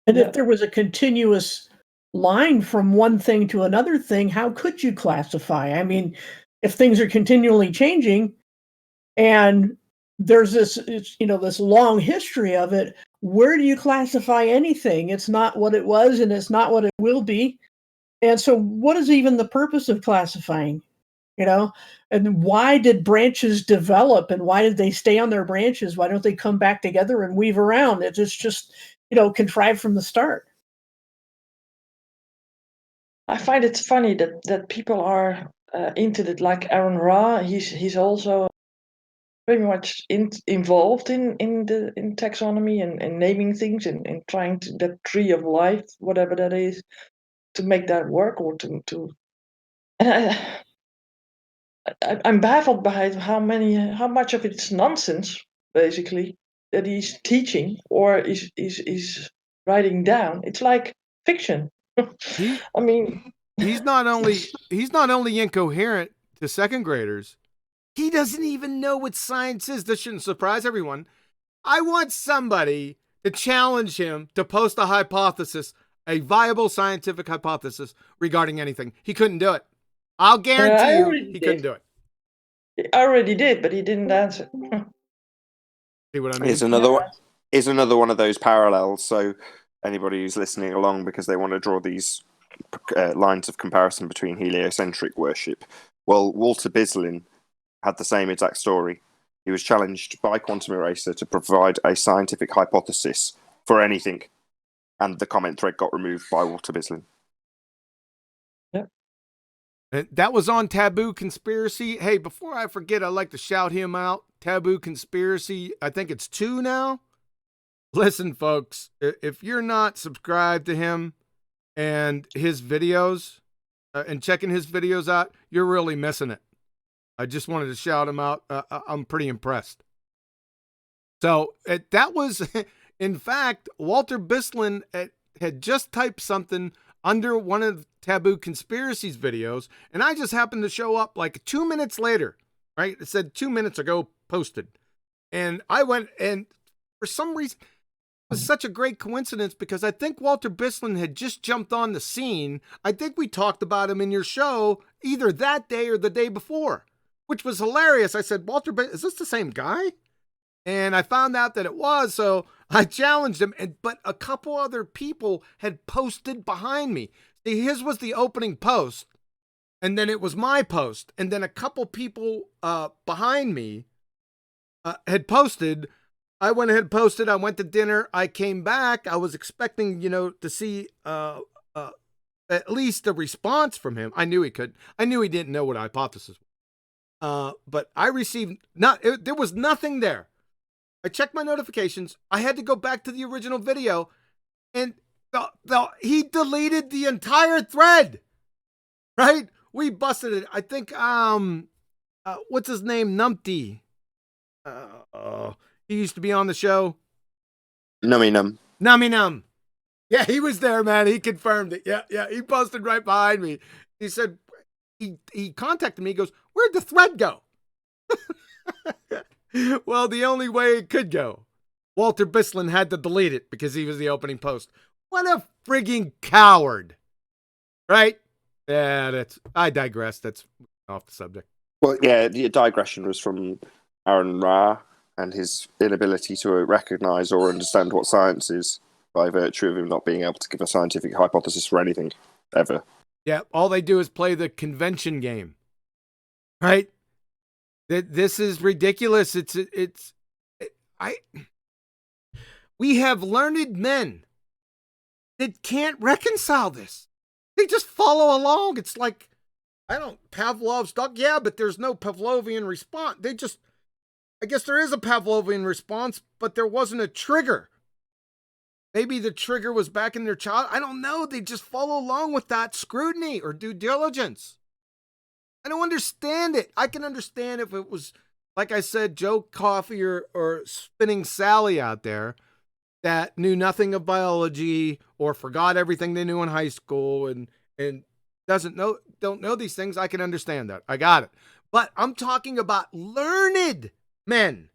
And if there was a continuous line from one thing to another thing, how could you classify? I mean, if things are continually changing and there's this long history of it, where do you classify anything? It's not what it was and it's not what it will be. And so what is even the purpose of classifying? You know, and why did branches develop and why did they stay on their branches? Why don't they come back together and weave around? It's just, contrived from the start. I find it funny that people are into it, like Aaron Ra. He's also very much involved in taxonomy and naming things and trying to that tree of life, whatever that is, to make that work or to. And I'm baffled by how much of it's nonsense, basically, that he's teaching or is writing down. It's like fiction. I mean, he's not only incoherent to second graders, he doesn't even know what science is. This shouldn't surprise everyone. I want somebody to challenge him to post a hypothesis, a viable scientific hypothesis regarding anything. He couldn't do it. I'll guarantee he couldn't do it. He already did, but he didn't answer. See what I mean? Is another one of those parallels. So anybody who's listening along because they want to draw these lines of comparison between heliocentric worship, well, Walter Bislin had the same exact story. He was challenged by Quantum Eraser to provide a scientific hypothesis for anything, and the comment thread got removed by Walter Bislin. Yep. And that was on Taboo Conspiracy. Hey, before I forget, I'd like to shout him out. Taboo Conspiracy, I think it's 2 now. Listen, folks, if you're not subscribed to him and his videos and checking his videos out, you're really missing it. I just wanted to shout him out. I'm pretty impressed. So that was, in fact, Walter Bislin had just typed something under one of Taboo Conspiracies videos, and I just happened to show up like 2 minutes later, right? It said 2 minutes ago posted. And I went, and for some reason, it was such a great coincidence because I think Walter Bislin had just jumped on the scene. I think we talked about him in your show either that day or the day before, which was hilarious. I said, Walter, is this the same guy? And I found out that it was, so I challenged him. But a couple other people had posted behind me. See, his was the opening post, and then it was my post. And then a couple people behind me had posted. I went ahead and posted. I went to dinner. I came back. I was expecting, to see at least a response from him. I knew he could. I knew he didn't know what hypothesis was. But I received there was nothing there. I checked my notifications. I had to go back to the original video, and he deleted the entire thread. Right? We busted it. I think what's his name? Numpty. He used to be on the show. Nummy Num. Nummy Num. Yeah, he was there, man. He confirmed it. Yeah. He posted right behind me. He said he contacted me. He goes, "Where'd the thread go?" Well, the only way it could go, Walter Bislin had to delete it because he was the opening post. What a frigging coward. Right? Yeah, I digress. That's off the subject. Well, yeah, the digression was from Aaron Ra and his inability to recognize or understand what science is by virtue of him not being able to give a scientific hypothesis for anything, ever. Yeah, all they do is play the convention game. Right? This is ridiculous. We have learned men that can't reconcile this. They just follow along. It's like, Pavlov's dog. Yeah, but there's no Pavlovian response. I guess there is a Pavlovian response, but there wasn't a trigger. Maybe the trigger was back in their child. I don't know. They just follow along with that scrutiny or due diligence. I don't understand it. I can understand if it was, like I said, Joe Coffey or Spinning Sally out there that knew nothing of biology or forgot everything they knew in high school and don't know these things. I can understand that. I got it. But I'm talking about learned men.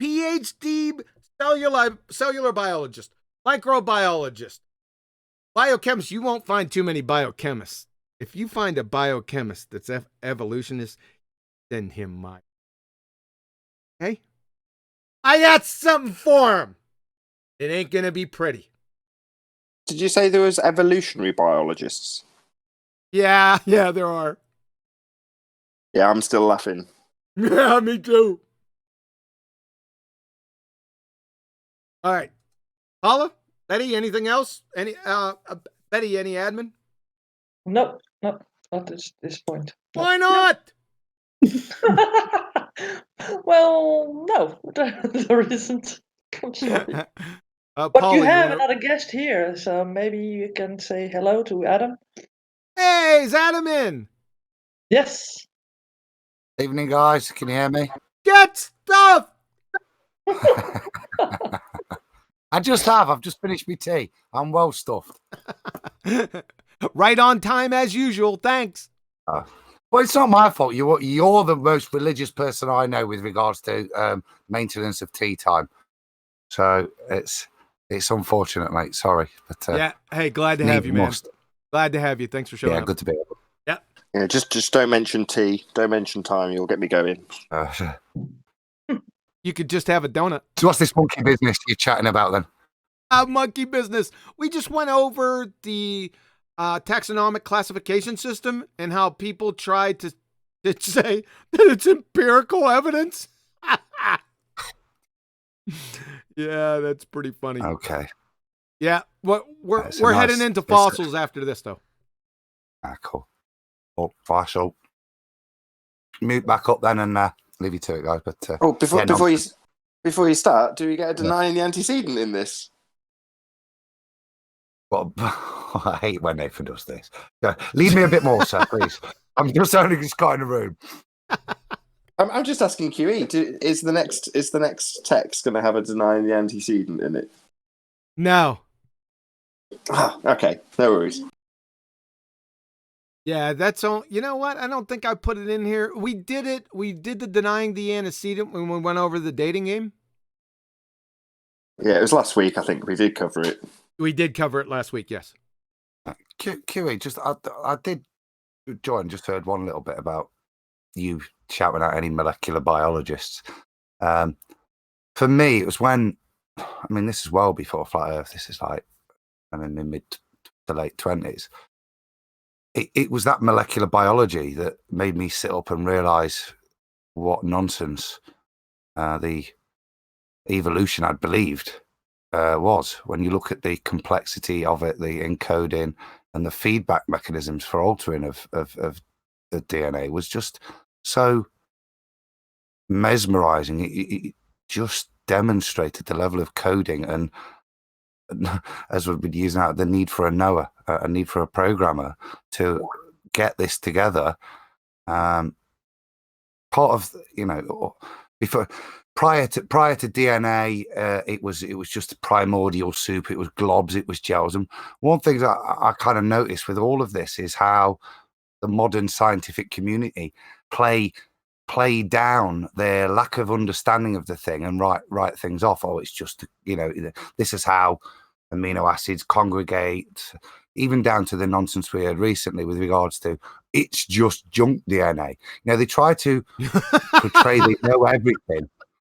PhD cellular biologist, microbiologist, biochemist. You won't find too many biochemists. If you find a biochemist that's evolutionist, send him my. Okay? I got something for him. It ain't going to be pretty. Did you say there was evolutionary biologists? Yeah, there are. Yeah, I'm still laughing. Yeah, me too. All right. Paula, Betty, anything else? Betty, any admin? No, not at this point. No. Why not? Well, no, there isn't. I'm sorry. But Paula, you have another guest here, so maybe you can say hello to Adam. Hey, is Adam in? Yes. Evening, guys. Can you hear me? Get stuff! I've just finished my tea. I'm well stuffed. Right on time as usual. Thanks. Well, it's not my fault. You're the most religious person I know with regards to maintenance of tea time. So it's unfortunate, mate. Sorry, but yeah. Hey, glad to have you, man. Glad to have you. Thanks for showing up. Yeah, good to be here. Yeah. Yeah, just don't mention tea. Don't mention time. You'll get me going. You could just have a donut. So what's this monkey business you're chatting about then? Monkey business. We just went over the taxonomic classification system and how people try to say that it's empirical evidence. Yeah, that's pretty funny. Okay. Yeah, we're heading into fossils after this, though. Cool. Oh, fossil. Mute back up then and leave you to it, guys. But before Before you start, do we get a denying the antecedent in this? Well, I hate when Nathan does this. Yeah, leave me a bit more, sir, please. I'm just only just got in the room. I'm just asking QE. Is the next text going to have a denying the antecedent in it? No. Ah, okay, no worries. Yeah, that's all. You know what? I don't think I put it in here. We did it. We did the denying the antecedent when we went over the dating game. Yeah, it was last week. I think we did cover it. We did cover it last week. Yes. QE, just I did join. Just heard one little bit about you shouting out any molecular biologists. For me, it was when, I mean, this is well before Flat Earth. This is like, I'm in my mid to late 20s. It was that molecular biology that made me sit up and realize what nonsense the evolution I'd believed was. When you look at the complexity of it, the encoding and the feedback mechanisms for altering of the DNA was just so mesmerizing. It just demonstrated the level of coding and, as we've been using out, the need for a knower, a need for a programmer to get this together. Part of, before, prior to DNA, it was just primordial soup. It was globs, it was gels. And one thing that I kind of noticed with all of this is how the modern scientific community play down their lack of understanding of the thing and write things off. Oh, it's just, this is how amino acids congregate, even down to the nonsense we heard recently with regards to it's just junk DNA. They try to portray they know everything.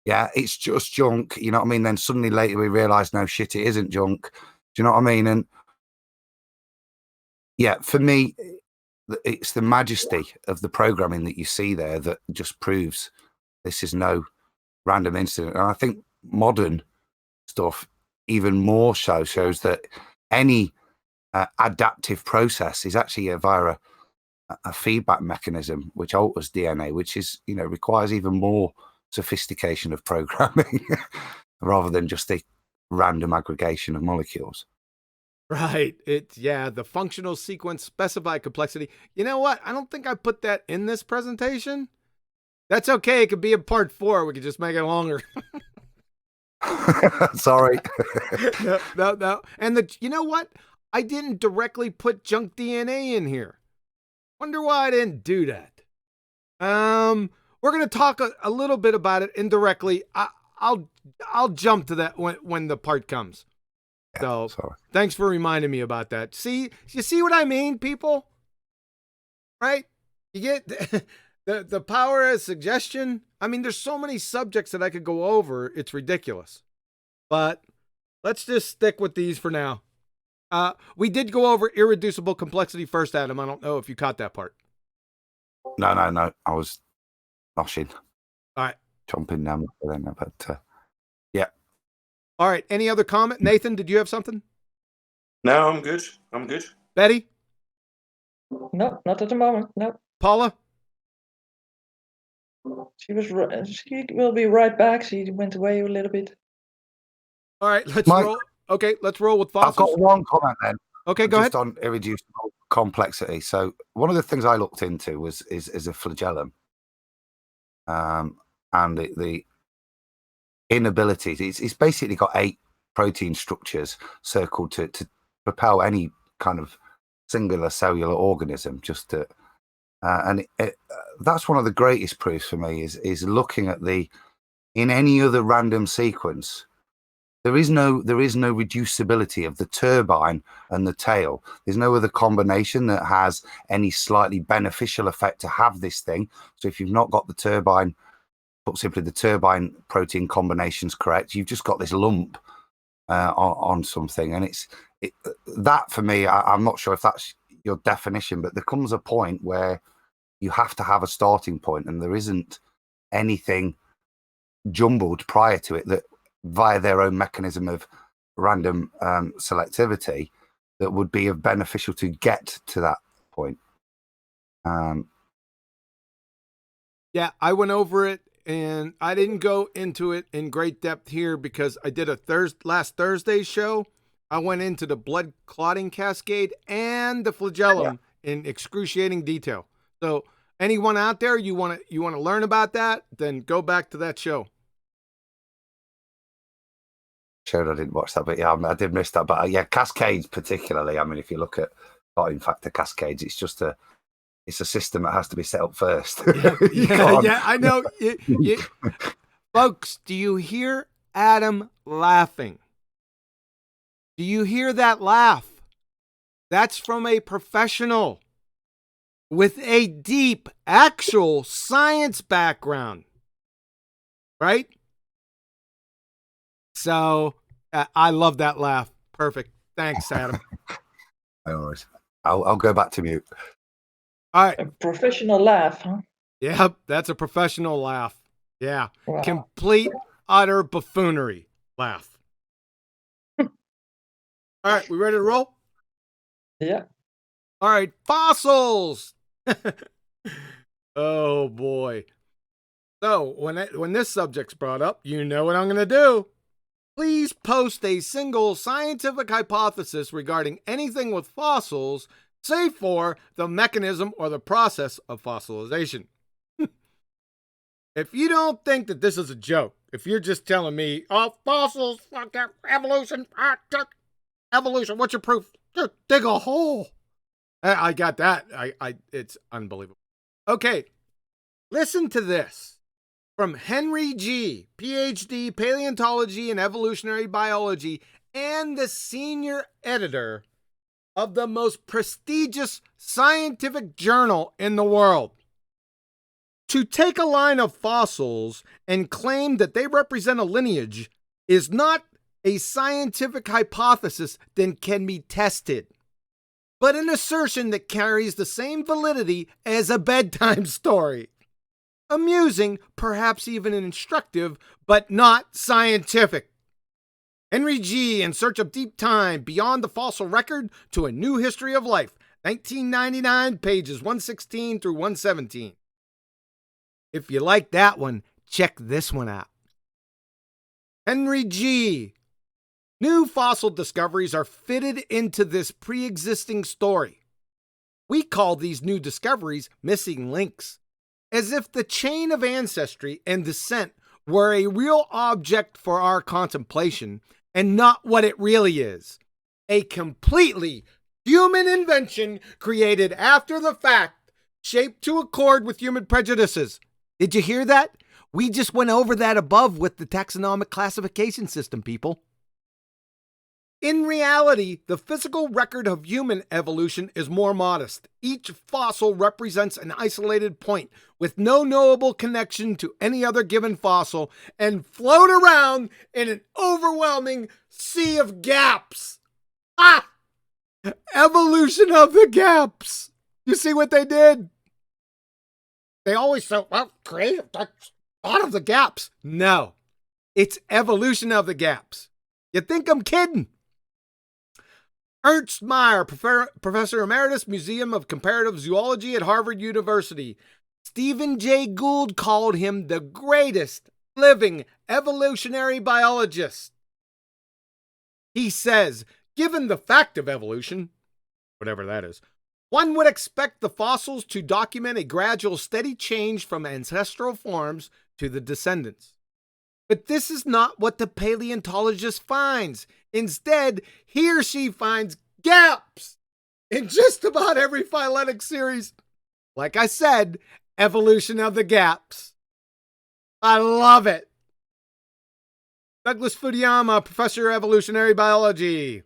Yeah, it's just junk. You know what I mean? Then suddenly later we realize, no shit, it isn't junk. Do you know what I mean? And yeah, for me, it's the majesty of the programming that you see there that just proves this is no random incident. And I think modern stuff even more so shows that any adaptive process is actually via a feedback mechanism which alters DNA, which is, requires even more sophistication of programming rather than just a random aggregation of molecules. Right. The functional sequence specified complexity. You know what? I don't think I put that in this presentation. That's okay. It could be a part 4. We could just make it longer. Sorry. No. And you know what? I didn't directly put junk DNA in here. Wonder why I didn't do that. We're going to talk a little bit about it indirectly. I'll jump to that when the part comes. So thanks for reminding me about that. You see what I mean, people? Right? You get the power of suggestion. I mean, there's so many subjects that I could go over. It's ridiculous. But let's just stick with these for now. We did go over irreducible complexity first, Adam. I don't know if you caught that part. No. I was noshing. All right. Jumping down then, but yeah. All right. Any other comment? Nathan, did you have something? No, I'm good. Betty? No, not at the moment. No. Paula? She will be right back. She went away a little bit. All right, let's roll. Okay, let's roll with fossils. I've got one comment then. Okay, go ahead. Just on irreducible complexity. So one of the things I looked into is a flagellum, and the inability. It's basically got 8 protein structures circled to propel any kind of singular cellular organism. That's one of the greatest proofs for me is looking at in any other random sequence. There is no reducibility of the turbine and the tail. There's no other combination that has any slightly beneficial effect to have this thing. So if you've not got the turbine, put simply, the turbine protein combinations correct, you've just got this lump on something. And that for me, I'm not sure if that's your definition, but there comes a point where you have to have a starting point, and there isn't anything jumbled prior to it that, via their own mechanism of random selectivity, that would be beneficial to get to that point. Yeah, I went over it and I didn't go into it in great depth here because I did a last Thursday's show. I went into the blood clotting cascade and the flagellum in excruciating detail. So anyone out there, you want to learn about that, then go back to that show. Sure, I didn't watch that, but yeah, I did miss that. But yeah, cascades particularly. I mean, if you look at clotting factor cascades, it's just a system that has to be set up first. Yeah, I know. Folks, do you hear Adam laughing? Do you hear that laugh? That's from a professional with a deep, actual science background, right? So I love that laugh. Perfect. Thanks, Adam. No worries. I'll go back to mute. All right. A professional laugh, huh? Yep, that's a professional laugh. Yeah. Wow. Complete, utter buffoonery laugh. All right, we ready to roll? Yeah. All right, fossils. Oh boy. So when this subject's brought up, you know what I'm going to do. Please post a single scientific hypothesis regarding anything with fossils, save for the mechanism or the process of fossilization. If you don't think that this is a joke, if you're just telling me, oh, fossils, fuck that, evolution, evolution, what's your proof? Just dig a hole. I got that. It's unbelievable. Okay, listen to this. From Henry G., PhD, Paleontology and Evolutionary Biology, and the senior editor of the most prestigious scientific journal in the world. To take a line of fossils and claim that they represent a lineage is not a scientific hypothesis that can be tested, but an assertion that carries the same validity as a bedtime story. Amusing, perhaps even instructive, but not scientific. Henry G. In Search of Deep Time, Beyond the Fossil Record to a New History of Life, 1999, pages 116 through 117. If you like that one, check this one out. Henry G. New fossil discoveries are fitted into this pre-existing story. We call these new discoveries missing links, as if the chain of ancestry and descent were a real object for our contemplation and not what it really is. A completely human invention created after the fact, shaped to accord with human prejudices. Did you hear that? We just went over that above with the taxonomic classification system, people. In reality, the physical record of human evolution is more modest. Each fossil represents an isolated point with no knowable connection to any other given fossil and float around in an overwhelming sea of gaps. Ah! Evolution of the gaps. You see what they did? They always say, well, creative, that's out of the gaps. No, it's evolution of the gaps. You think I'm kidding? Ernst Mayr, Professor Emeritus, Museum of Comparative Zoology at Harvard University. Stephen Jay Gould called him the greatest living evolutionary biologist. He says, given the fact of evolution, whatever that is, one would expect the fossils to document a gradual, steady change from ancestral forms to the descendants. But this is not what the paleontologist finds. Instead, he or she finds gaps in just about every phyletic series. Like I said, evolution of the gaps. I love it. Douglas Fudiyama, Professor of Evolutionary Biology.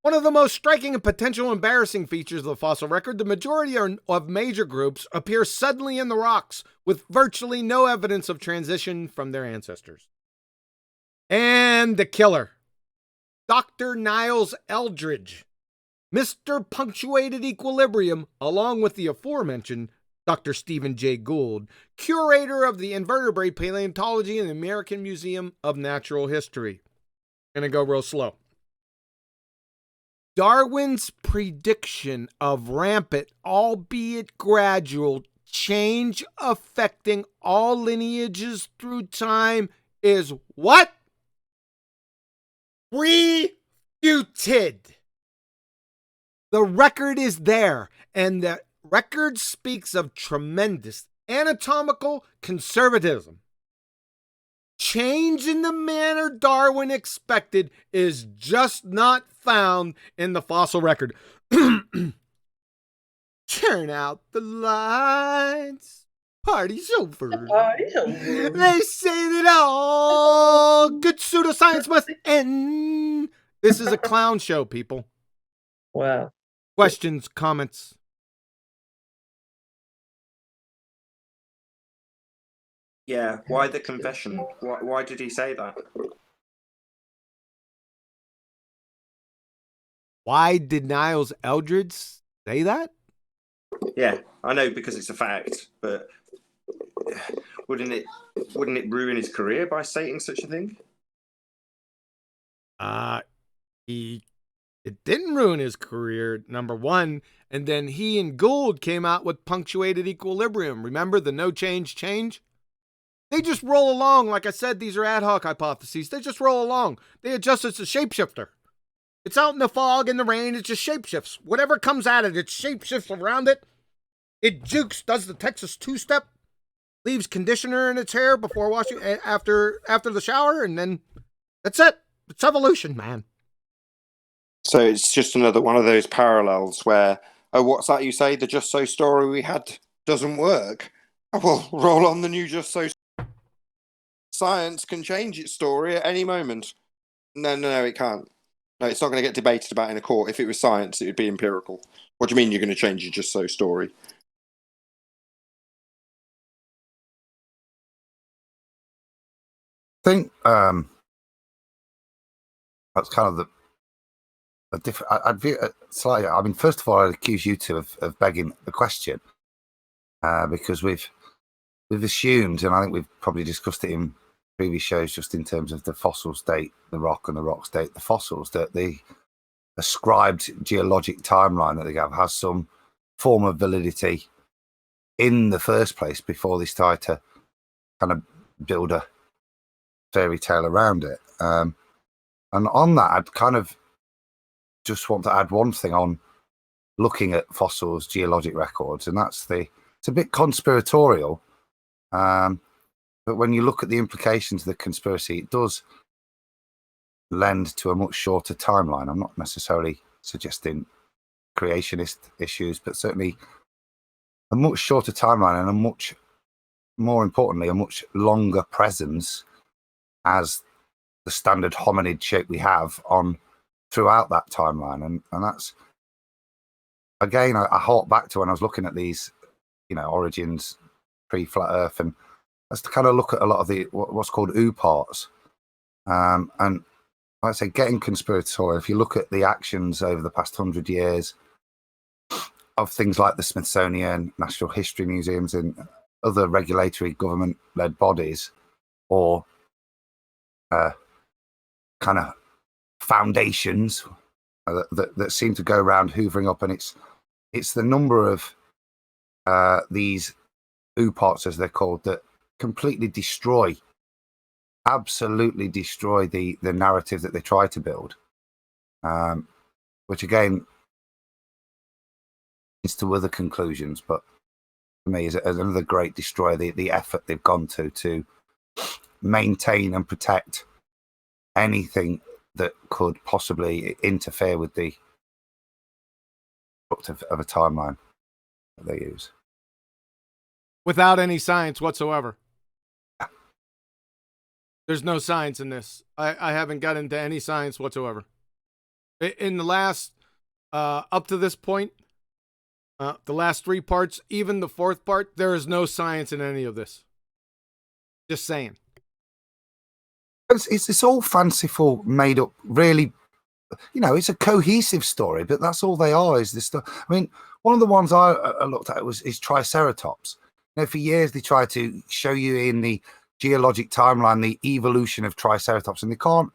One of the most striking and potential embarrassing features of the fossil record, the majority of major groups appear suddenly in the rocks with virtually no evidence of transition from their ancestors. And the killer, Dr. Niles Eldridge, Mr. Punctuated Equilibrium, along with the aforementioned Dr. Stephen Jay Gould, curator of the invertebrate paleontology in the American Museum of Natural History. Gonna go real slow. Darwin's prediction of rampant, albeit gradual, change affecting all lineages through time is what? Refuted. The record is there, and the record speaks of tremendous anatomical conservatism. Change in the manner Darwin expected is just not found in the fossil record. Turn out the lights. Party's over. Party's over. They say that all good pseudoscience must end. This is a clown show, people. Wow. Questions, comments? Yeah, why the confession? Why did he say that? Why did Niles Eldredge say that? Yeah, I know because it's a fact, but wouldn't it ruin his career by stating such a thing? It didn't ruin his career, number one, and then he and Gould came out with punctuated equilibrium. Remember the no change change? They just roll along. Like I said, these are ad hoc hypotheses. They just roll along. They adjust. It's a shapeshifter. It's out in the fog, in the rain. It just shapeshifts. Whatever comes at it, it shapeshifts around it. It jukes, does the Texas two-step, leaves conditioner in its hair before washing, after the shower, and then that's it. It's evolution, man. So it's just another one of those parallels where, oh, what's that you say? The Just So story we had doesn't work. Oh, well, roll on the new Just So. Science can change its story at any moment. No, it can't. No, it's not going to get debated about in a court. If it was science, it would be empirical. What do you mean you're going to change your Just So story? I think that's kind of a different. I'd view it slightly. I mean, first of all, I'd accuse you two of begging the question because we've assumed, and I think we've probably discussed it in previous shows, just in terms of the fossil state, the rock, and the rock state, the fossils, that the ascribed geologic timeline that they have has some form of validity in the first place before they started to kind of build a fairy tale around it. And on that, I'd kind of just want to add one thing on looking at fossils, geologic records, and that's it's a bit conspiratorial. But when you look at the implications of the conspiracy, it does lend to a much shorter timeline. I'm not necessarily suggesting creationist issues, but certainly a much shorter timeline and a much, more importantly, a much longer presence as the standard hominid shape we have on throughout that timeline. And that's, again, I hark back to when I was looking at these, origins, pre-flat Earth, and that's to kind of look at a lot of the what's called OO parts. And like I say, getting conspiratorial, if you look at the actions over the past 100 years of things like the Smithsonian, Natural History Museums, and other regulatory government-led bodies, or kind of foundations that seem to go around hoovering up, and it's the number of these OO parts, as they're called, that completely absolutely destroy the narrative that they try to build, which again leads to other conclusions, but for me is another great destroyer, the effort they've gone to maintain and protect anything that could possibly interfere with the of a timeline that they use. Without any science whatsoever. There's no science in this. I haven't got into any science whatsoever. In the last, up to this point, the last three parts, even the fourth part, there is no science in any of this. Just saying. It's all fanciful, made up, really, it's a cohesive story, but that's all they are, is this stuff. I mean, one of the ones I looked at is Triceratops. For years, they tried to show you in the geologic timeline the evolution of Triceratops, and they can't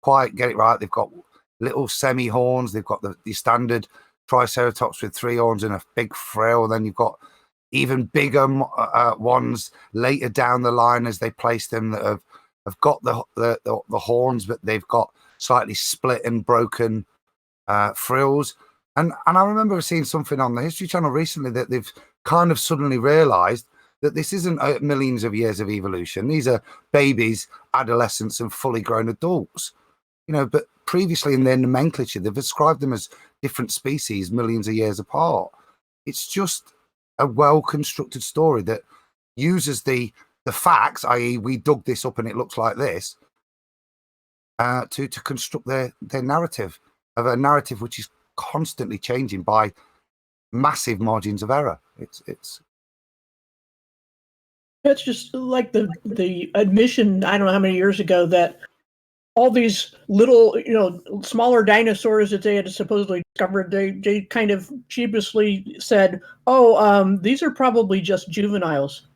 quite get it right. They've got little semi-horns. They've got the standard Triceratops with 3 horns and a big frill. Then you've got even bigger ones later down the line as they place them that have got the horns, but they've got slightly split and broken frills. And I remember seeing something on the History Channel recently that they've kind of suddenly realised that this isn't millions of years of evolution. These are babies, adolescents, and fully grown adults. But previously in their nomenclature, they've described them as different species millions of years apart. It's just a well-constructed story that uses the facts, i.e. we dug this up and it looks like this, to construct their narrative, of a narrative which is constantly changing by massive margins of error. It's just like the admission, I don't know how many years ago, that all these little, smaller dinosaurs that they had supposedly discovered, they kind of sheepishly said, these are probably just juveniles.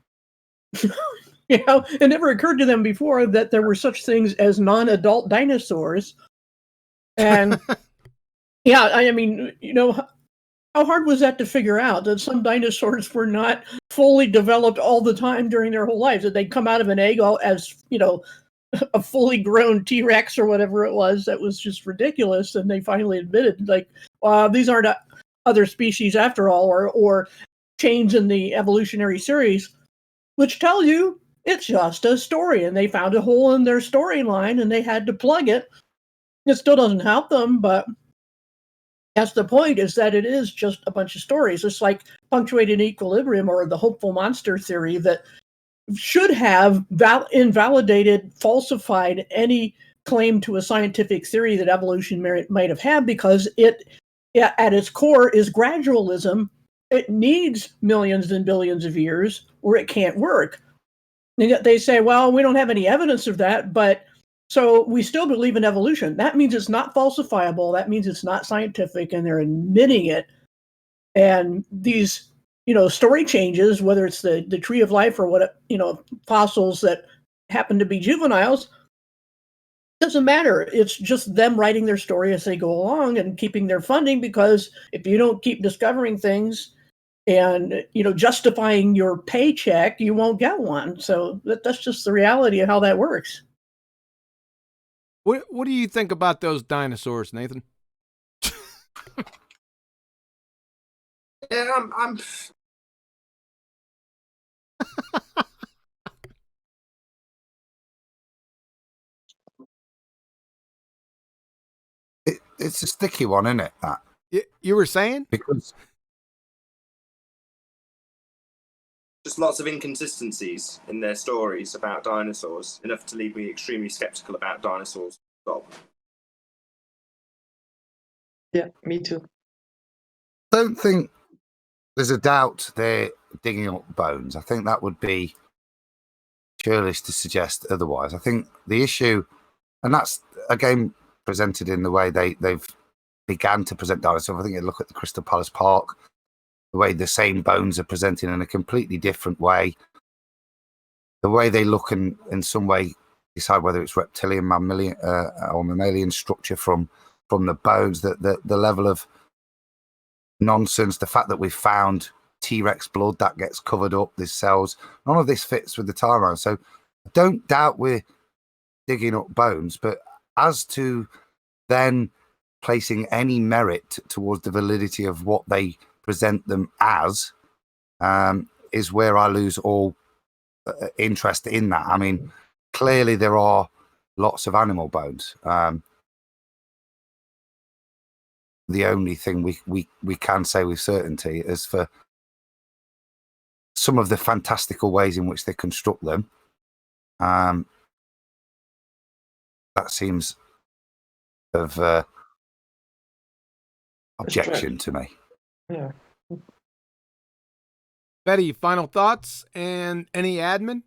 It never occurred to them before that there were such things as non-adult dinosaurs. And yeah, I mean, how hard was that to figure out that some dinosaurs were not fully developed all the time during their whole lives, that they'd come out of an egg as, a fully grown T-Rex or whatever it was? That was just ridiculous. And they finally admitted, these aren't other species after all, or chains in the evolutionary series, which tell you it's just a story. And they found a hole in their storyline and they had to plug it. It still doesn't help them, but that's the point, is that it is just a bunch of stories. It's like punctuated equilibrium or the hopeful monster theory that should have invalidated, falsified any claim to a scientific theory that evolution might have had, because it, at its core, is gradualism. It needs millions and billions of years or it can't work. And yet they say, well, we don't have any evidence of that, but so we still believe in evolution. That means it's not falsifiable. That means it's not scientific, and they're admitting it. And these, story changes, whether it's the tree of life or what, fossils that happen to be juveniles, doesn't matter. It's just them writing their story as they go along and keeping their funding, because if you don't keep discovering things and, justifying your paycheck, you won't get one. So that's just the reality of how that works. What do you think about those dinosaurs, Nathan? Yeah, I'm it's a sticky one, isn't it? That you were saying? Because just lots of inconsistencies in their stories about dinosaurs, enough to leave me extremely skeptical about dinosaurs. Yeah, me too. don't think there's a doubt they're digging up bones. I think that would be churlish to suggest otherwise. I think the issue, and that's again presented in the way they've began to present dinosaurs. I think you look at the Crystal Palace Park, the way the same bones are presented in a completely different way. The way they look and in some way decide whether it's reptilian, mammalian, or mammalian structure from the bones, the level of nonsense, the fact that we've found T-Rex blood that gets covered up, these cells, none of this fits with the timeline. So I don't doubt we're digging up bones, but as to then placing any merit towards the validity of what they present them as, is where I lose all interest in that. I mean, clearly there are lots of animal bones. The only thing we can say with certainty is for some of the fantastical ways in which they construct them, that seems of objection to me. Yeah. Betty, final thoughts and any admin?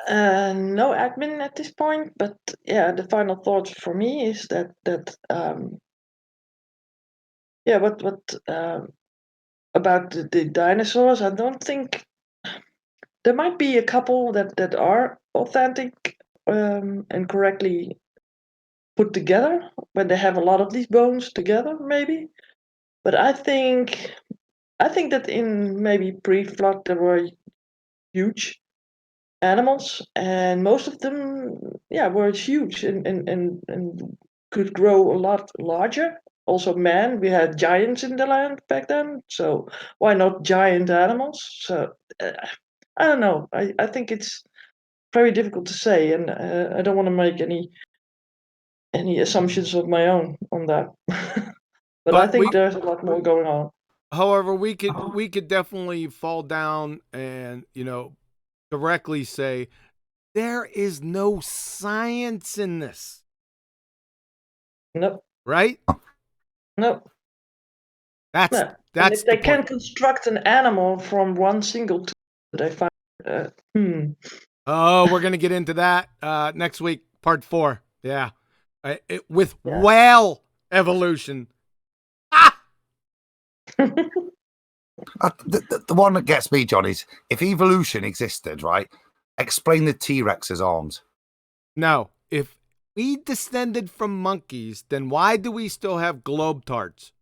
No admin at this point, but yeah, the final thought for me is that about the dinosaurs, I don't think there might be a couple that are authentic and correctly put together when they have a lot of these bones together, maybe. But I think I think that in maybe pre-flood there were huge animals, and most of them, were huge and could grow a lot larger. Also, man, we had giants in the land back then, so why not giant animals? So I don't know. I think it's very difficult to say, and I don't want to make any assumptions of my own on that. But I But think we, there's a lot more going on. however, we could definitely fall down and directly say there is no science in this, No, right? no, That's no. And that's if they the can point. construct an animal from one single tool, they find, Oh, we're gonna get into that next week, part 4. Yeah, with Yeah. whale evolution. Ah! The one that gets me, John, is if evolution existed, right? Explain the T-Rex's arms. No, if we descended from monkeys, then why do we still have globe tarts?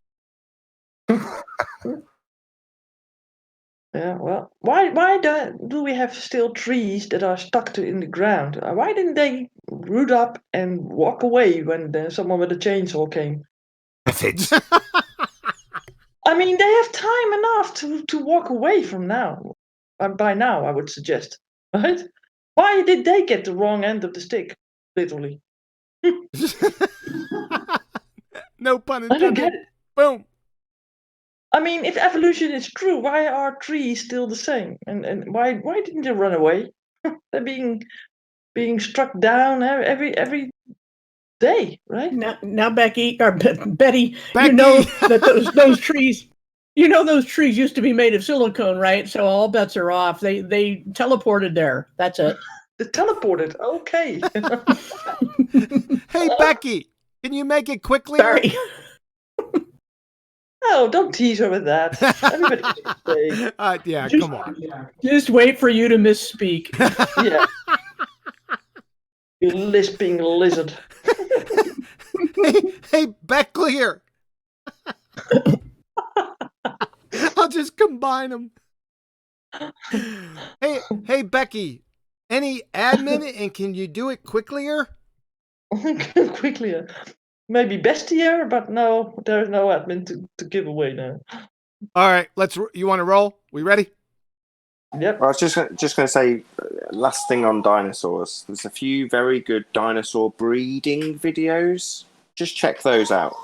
Yeah, well, why do we have still trees that are stuck to in the ground? Why didn't they root up and walk away when someone with a chainsaw came? Methods. I mean, they have time enough to walk away from now. By now, I would suggest, right? Why did they get the wrong end of the stick, literally? No pun I don't intended. get it. Boom. I mean, if evolution is true, why are trees still the same? And why didn't they run away? They're being struck down every day, right? Now Becky or Betty, Becky. you know that those trees, those trees used to be made of silicone, right? So all bets are off. They teleported there. That's it. They teleported. Okay. Hey, Becky, can you make it quickly? Sorry. Oh, don't tease her with that. Everybody gets a mistake. Yeah, Just- come on. Just wait for you to misspeak. Yeah. You lisping lizard. hey, Becklier. I'll just combine them. Hey, Becky. Any admin, and can you do it quicklier? Quickly. Maybe bestier, but no, there's no admin to give away now. All right, you want to roll? We ready? Yep. I was just going to say, last thing on dinosaurs. There's a few very good dinosaur breeding videos. Just check those out.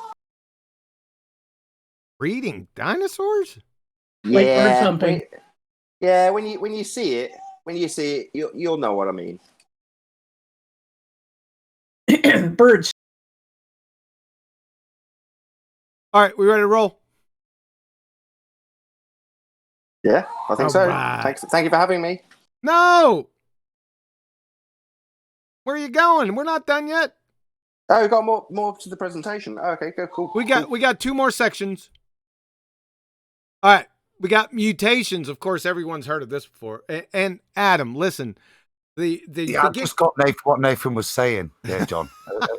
Breeding dinosaurs? Like bird thumping. When you see it, you'll know what I mean. Birds. All right, we ready to roll? Yeah, I think All so. right. Thank you for having me. No. Where are you going? We're not done yet. Oh, we got more to the presentation. Oh, okay, cool. We got 2 more sections. All right, we got mutations. Of course, everyone's heard of this before. And Adam, listen, I just got what Nathan was saying there, John.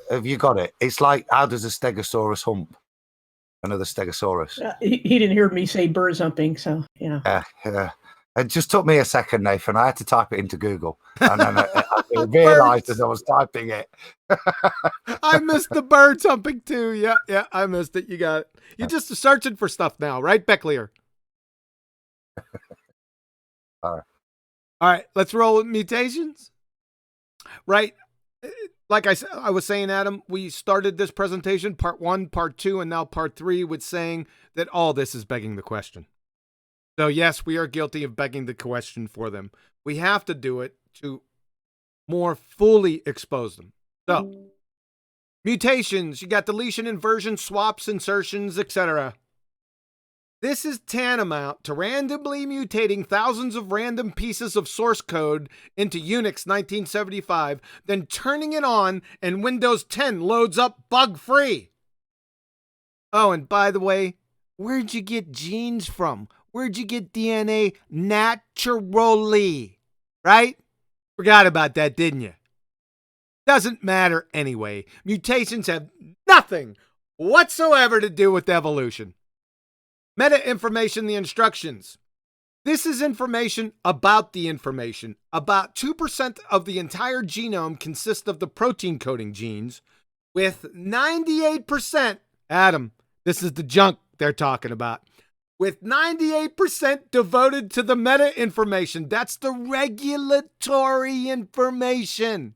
Have you got it? It's like, how does a stegosaurus hump another stegosaurus? He didn't hear me say bird thumping, so Yeah. It just took me a second, Nathan. I had to type it into Google, and then I realised as I was typing it. I missed the bird thumping too. Yeah, I missed it. You got it. You're just searching for stuff now, right, Becklier? All right, let's roll with mutations. Right. Like I was saying, Adam, we started this presentation, part 1, part 2, and now part 3, with saying that all this is begging the question. So yes, we are guilty of begging the question for them. We have to do it to more fully expose them. So, mutations, you got deletion, inversion, swaps, insertions, etc. This is tantamount to randomly mutating thousands of random pieces of source code into Unix 1975, then turning it on and Windows 10 loads up bug-free. Oh, and by the way, where'd you get genes from? Where'd you get DNA naturally? Right? Forgot about that, didn't you? Doesn't matter anyway. Mutations have nothing whatsoever to do with evolution. Meta information, the instructions. This is information about the information. About 2% of the entire genome consists of the protein coding genes, with 98%, Adam, this is the junk they're talking about, with 98% devoted to the meta information. That's the regulatory information.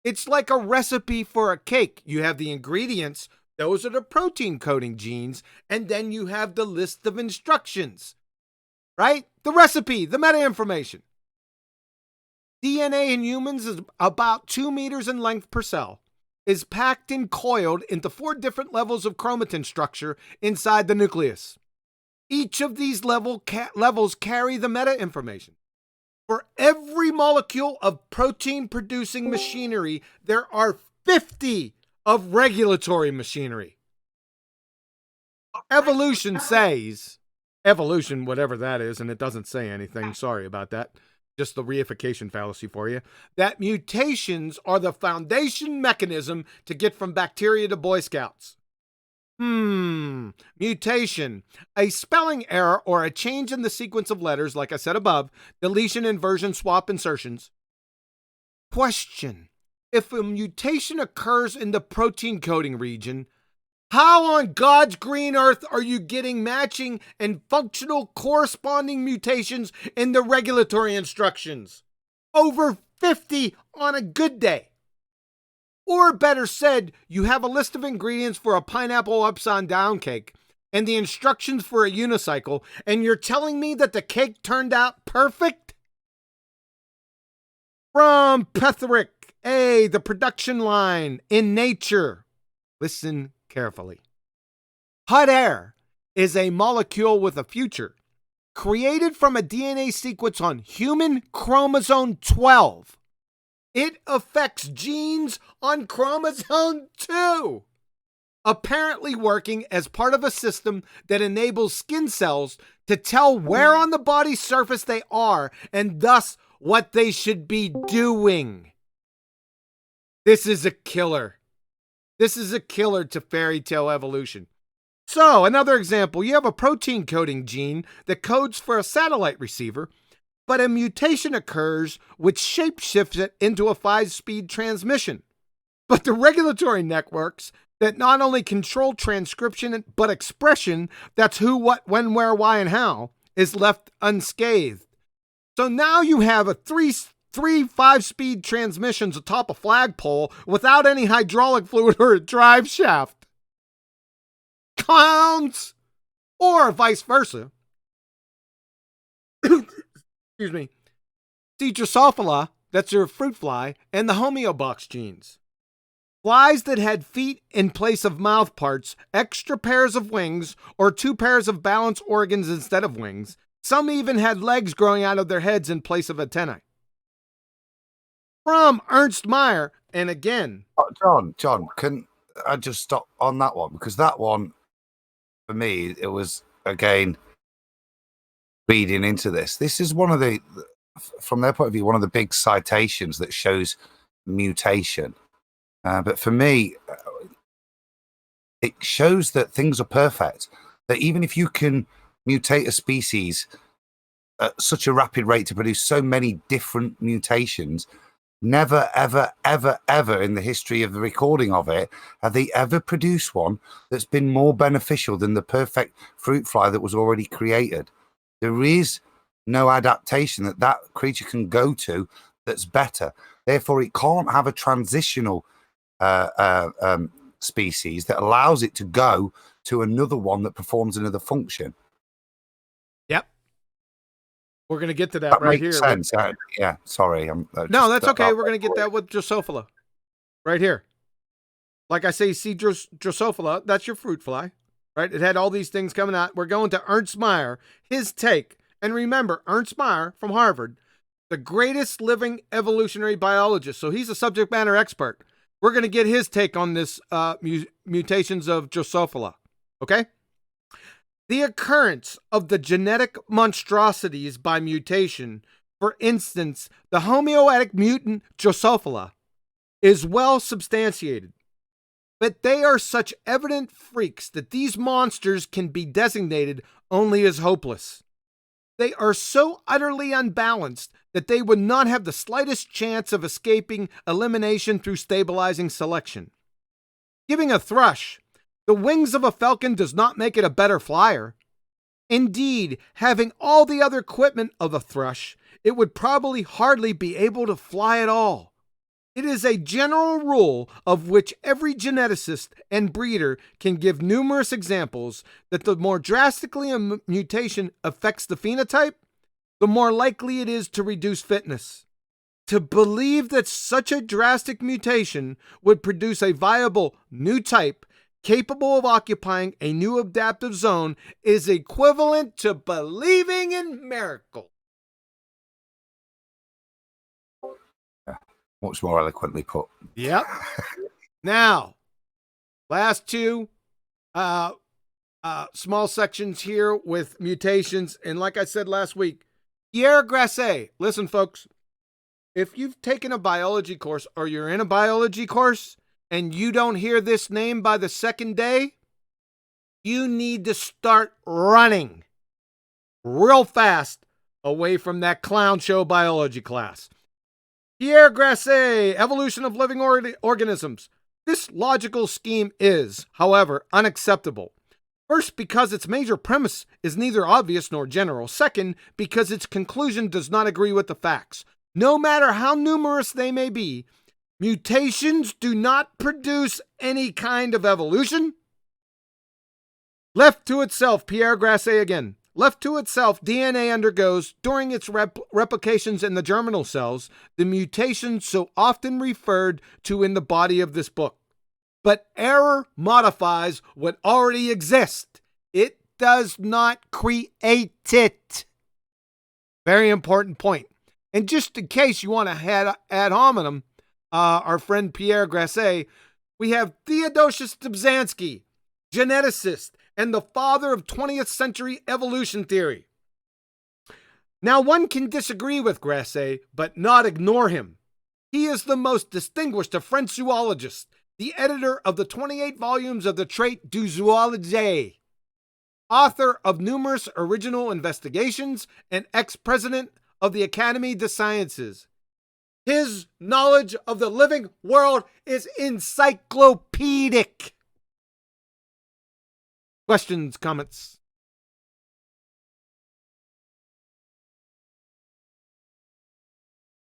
It's like a recipe for a cake. You have the ingredients, those are the protein coding genes, and then you have the list of instructions, right? The recipe, the meta information. DNA in humans is about 2 meters in length per cell, is packed and coiled into 4 different levels of chromatin structure inside the nucleus. Each of these levels carry the meta information. For every molecule of protein-producing machinery, there are 50 of regulatory machinery. Evolution says, evolution, whatever that is, and it doesn't say anything, sorry about that, just the reification fallacy for you, that mutations are the foundation mechanism to get from bacteria to Boy Scouts. Mutation, a spelling error or a change in the sequence of letters, like I said above, deletion, inversion, swap, insertions. Question, if a mutation occurs in the protein coding region, how on God's green earth are you getting matching and functional corresponding mutations in the regulatory instructions? Over 50 on a good day. Or better said, you have a list of ingredients for a pineapple upside down cake and the instructions for a unicycle, and you're telling me that the cake turned out perfect? From Petherick, the production line in nature. Listen carefully. Hot air is a molecule with a future, created from a DNA sequence on human chromosome 12. It affects genes on chromosome 2, apparently working as part of a system that enables skin cells to tell where on the body's surface they are and thus what they should be doing. This is a killer. This is a killer to fairytale evolution. So, another example, you have a protein coding gene that codes for a satellite receiver, but a mutation occurs which shapeshifts it into a 5-speed transmission. But the regulatory networks that not only control transcription but expression, that's who, what, when, where, why, and how, is left unscathed. So now you have a three 5-speed transmissions atop a flagpole without any hydraulic fluid or a drive shaft. Clowns! Or vice versa. Excuse me. See Drosophila, that's your fruit fly, and the homeobox genes. Flies that had feet in place of mouth parts, extra pairs of wings, or 2 pairs of balance organs instead of wings. Some even had legs growing out of their heads in place of antennae. From Ernst Mayr, and again... John, can I just stop on that one? Because that one, for me, it was, again, reading into this. This is one of the, from their point of view, one of the big citations that shows mutation. But for me, it shows that things are perfect. That even if you can mutate a species at such a rapid rate to produce so many different mutations, never, ever, ever, ever in the history of the recording of it have they ever produced one that's been more beneficial than the perfect fruit fly that was already created. There is no adaptation that creature can go to that's better. Therefore, it can't have a transitional species that allows it to go to another one that performs another function. Yep. We're going to get to that right makes here. Sense. Yeah, sorry. No, that's okay. We're going to get that with Drosophila. Right here. Like I say, you see Drosophila, that's your fruit fly. Right? It had all these things coming out. We're going to Ernst Mayr, his take. And remember, Ernst Mayr from Harvard, the greatest living evolutionary biologist. So he's a subject matter expert. We're going to get his take on this mutations of Drosophila. Okay? The occurrence of the genetic monstrosities by mutation, for instance, the homeoetic mutant Drosophila, is well substantiated. but they are such evident freaks that these monsters can be designated only as hopeless. They are so utterly unbalanced that they would not have the slightest chance of escaping elimination through stabilizing selection. Giving a thrush the wings of a falcon does not make it a better flyer. Indeed, having all the other equipment of a thrush, it would probably hardly be able to fly at all. It is a general rule of which every geneticist and breeder can give numerous examples that the more drastically a mutation affects the phenotype, the more likely it is to reduce fitness. To believe that such a drastic mutation would produce a viable new type capable of occupying a new adaptive zone is equivalent to believing in miracles. Much more eloquently put. Yep. Now, last two small sections here with mutations. And like I said last week, Pierre Grasset. Listen, folks, if you've taken a biology course or you're in a biology course and you don't hear this name by the second day, you need to start running real fast away from that clown show biology class. Pierre Grasset, Evolution of Living Organisms. This logical scheme is, however, unacceptable. First, because its major premise is neither obvious nor general. Second, because its conclusion does not agree with the facts. No matter how numerous they may be, mutations do not produce any kind of evolution. Left to itself, Pierre Grasset again. Left to itself, DNA undergoes, during its replications in the germinal cells, the mutations so often referred to in the body of this book. But error modifies what already exists. It does not create it. Very important point. And just in case you want to ad hominem, our friend Pierre Grasset, we have Theodosius Dobzhansky, geneticist, and the father of 20th century evolution theory. Now, one can disagree with Grasset, but not ignore him. He is the most distinguished of French zoologists, the editor of the 28 volumes of the Traité du Zoologie, author of numerous original investigations, and ex-president of the Académie des Sciences. His knowledge of the living world is encyclopedic. Questions, comments?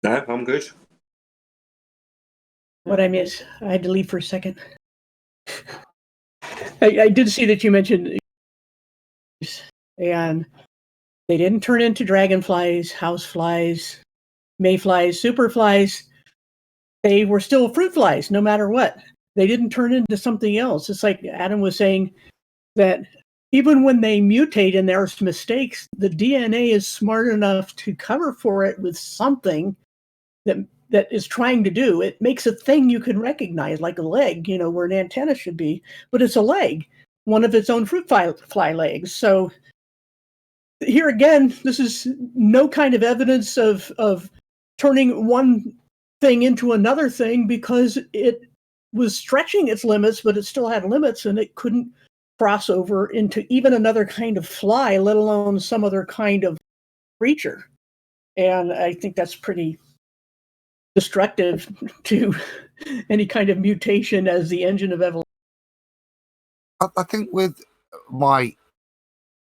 No, I'm good. What I miss? I had to leave for a second. I did see that you mentioned, and they didn't turn into dragonflies, houseflies, mayflies, superflies. They were still fruit flies, no matter what. They didn't turn into something else. It's like Adam was saying, that even when they mutate and there's mistakes, the DNA is smart enough to cover for it with something that is trying to do. It makes a thing you can recognize, like a leg, where an antenna should be, but it's a leg, one of its own fruit fly legs. So here again, this is no kind of evidence of turning one thing into another thing, because it was stretching its limits, but it still had limits, and it couldn't cross over into even another kind of fly, let alone some other kind of creature. And I think that's pretty destructive to any kind of mutation as the engine of evolution. I think with my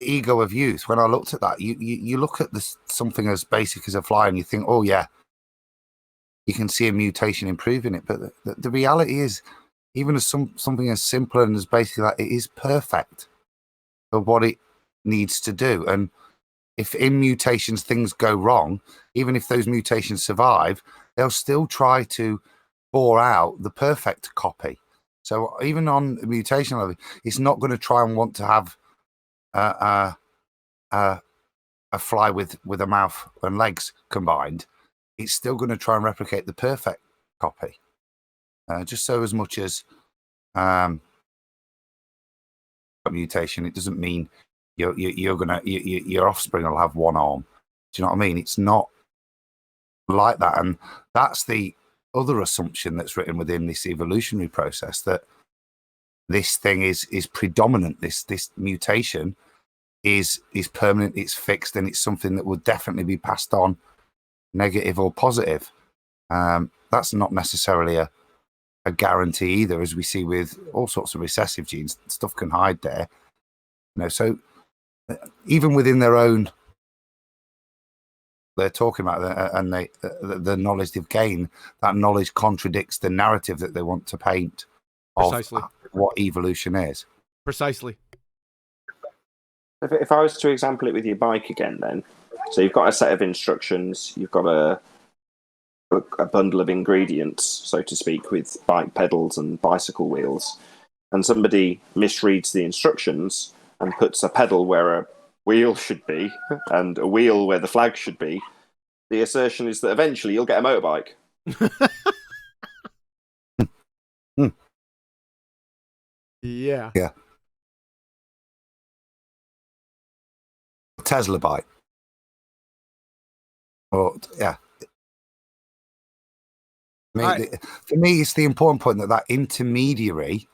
ego of youth, when I looked at that, you look at this something as basic as a fly and you think, oh yeah, you can see a mutation improving it. But the reality is, even as something as simple and as basic as that, it is perfect for what it needs to do. And if in mutations things go wrong, even if those mutations survive, they'll still try to bore out the perfect copy. So even on a mutation level, it's not going to try and want to have a fly with a mouth and legs combined. It's still going to try and replicate the perfect copy. Just so as much as a mutation, it doesn't mean your offspring will have one arm. Do you know what I mean? It's not like that, and that's the other assumption that's written within this evolutionary process, that this thing is predominant. This mutation is permanent, it's fixed, and it's something that will definitely be passed on, negative or positive. That's not necessarily a guarantee either, as we see with all sorts of recessive genes. Stuff can hide there. So even within their own, they're talking about that, and the knowledge they've gained, that knowledge contradicts the narrative that they want to paint of Precisely. What evolution is. Precisely. If I was to example it with your bike again, then, so you've got a set of instructions, you've got a bundle of ingredients, so to speak, with bike pedals and bicycle wheels, and somebody misreads the instructions and puts a pedal where a wheel should be and a wheel where the flag should be, the assertion is that eventually you'll get a motorbike. Yeah. Yeah. Tesla bike. Or yeah. For me, it's the important point that intermediary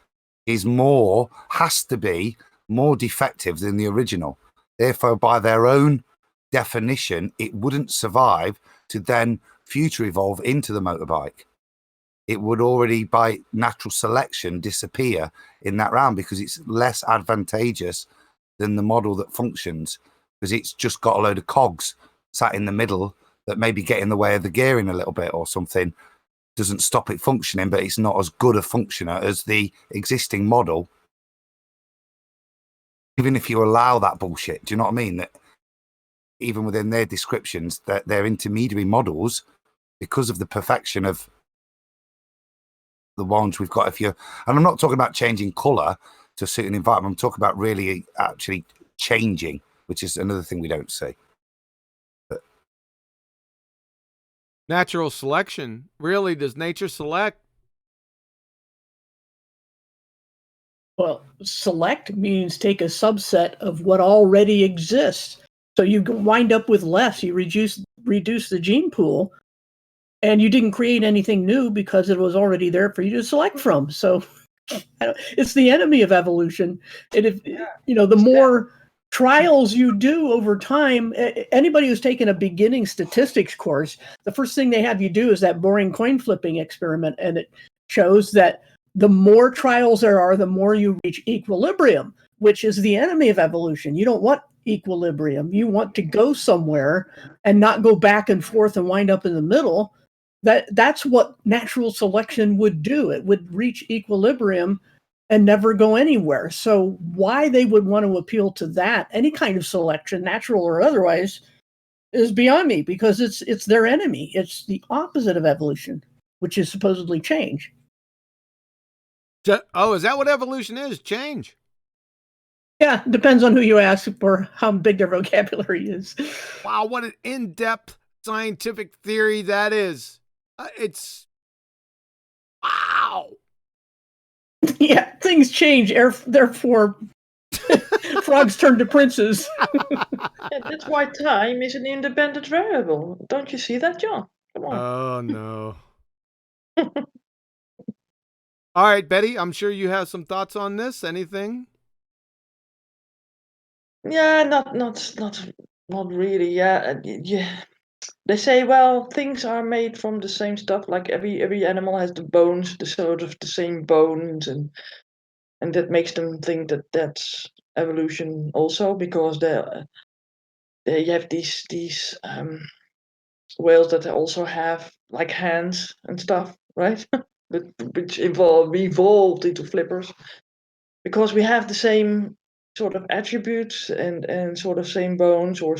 has to be more defective than the original. Therefore, by their own definition, it wouldn't survive to then future evolve into the motorbike. It would already, by natural selection, disappear in that round because it's less advantageous than the model that functions, because it's just got a load of cogs sat in the middle that maybe get in the way of the gearing a little bit or something. Doesn't stop it functioning, but it's not as good a functioner as the existing model. Even if you allow that bullshit, do you know what I mean? That even within their descriptions, that their intermediary models, because of the perfection of the ones we've got, and I'm not talking about changing colour to suit an environment, I'm talking about really actually changing, which is another thing we don't see. Natural selection. Really, does nature select? Well, select means take a subset of what already exists. So you wind up with less. You reduce the gene pool, and you didn't create anything new because it was already there for you to select from. So it's the enemy of evolution. And if the more trials you do over time, anybody who's taken a beginning statistics course, the first thing they have you do is that boring coin flipping experiment, and it shows that the more trials there are, the more you reach equilibrium, which is the enemy of evolution. You don't want equilibrium. You want to go somewhere and not go back and forth and wind up in the middle. That's what natural selection would do. It would reach equilibrium and never go anywhere. So why they would want to appeal to that, any kind of selection, natural or otherwise, is beyond me, because it's their enemy. It's the opposite of evolution, which is supposedly change. Oh, is that what evolution is? Change? Yeah, depends on who you ask or how big their vocabulary is. Wow, what an in-depth scientific theory that is. It's... Wow! Yeah, things change, therefore frogs turn to princes. Yeah, that's why time is an independent variable. Don't you see that, John? Come on. Oh, no. All right, Betty, I'm sure you have some thoughts on this. Anything? Yeah, not really. Yeah, yeah. They say, well, things are made from the same stuff. Like every animal has the bones, the sort of the same bones, and that makes them think that that's evolution also, because they have these whales that also have like hands and stuff, right? which evolved into flippers, because we have the same sort of attributes and sort of same bones or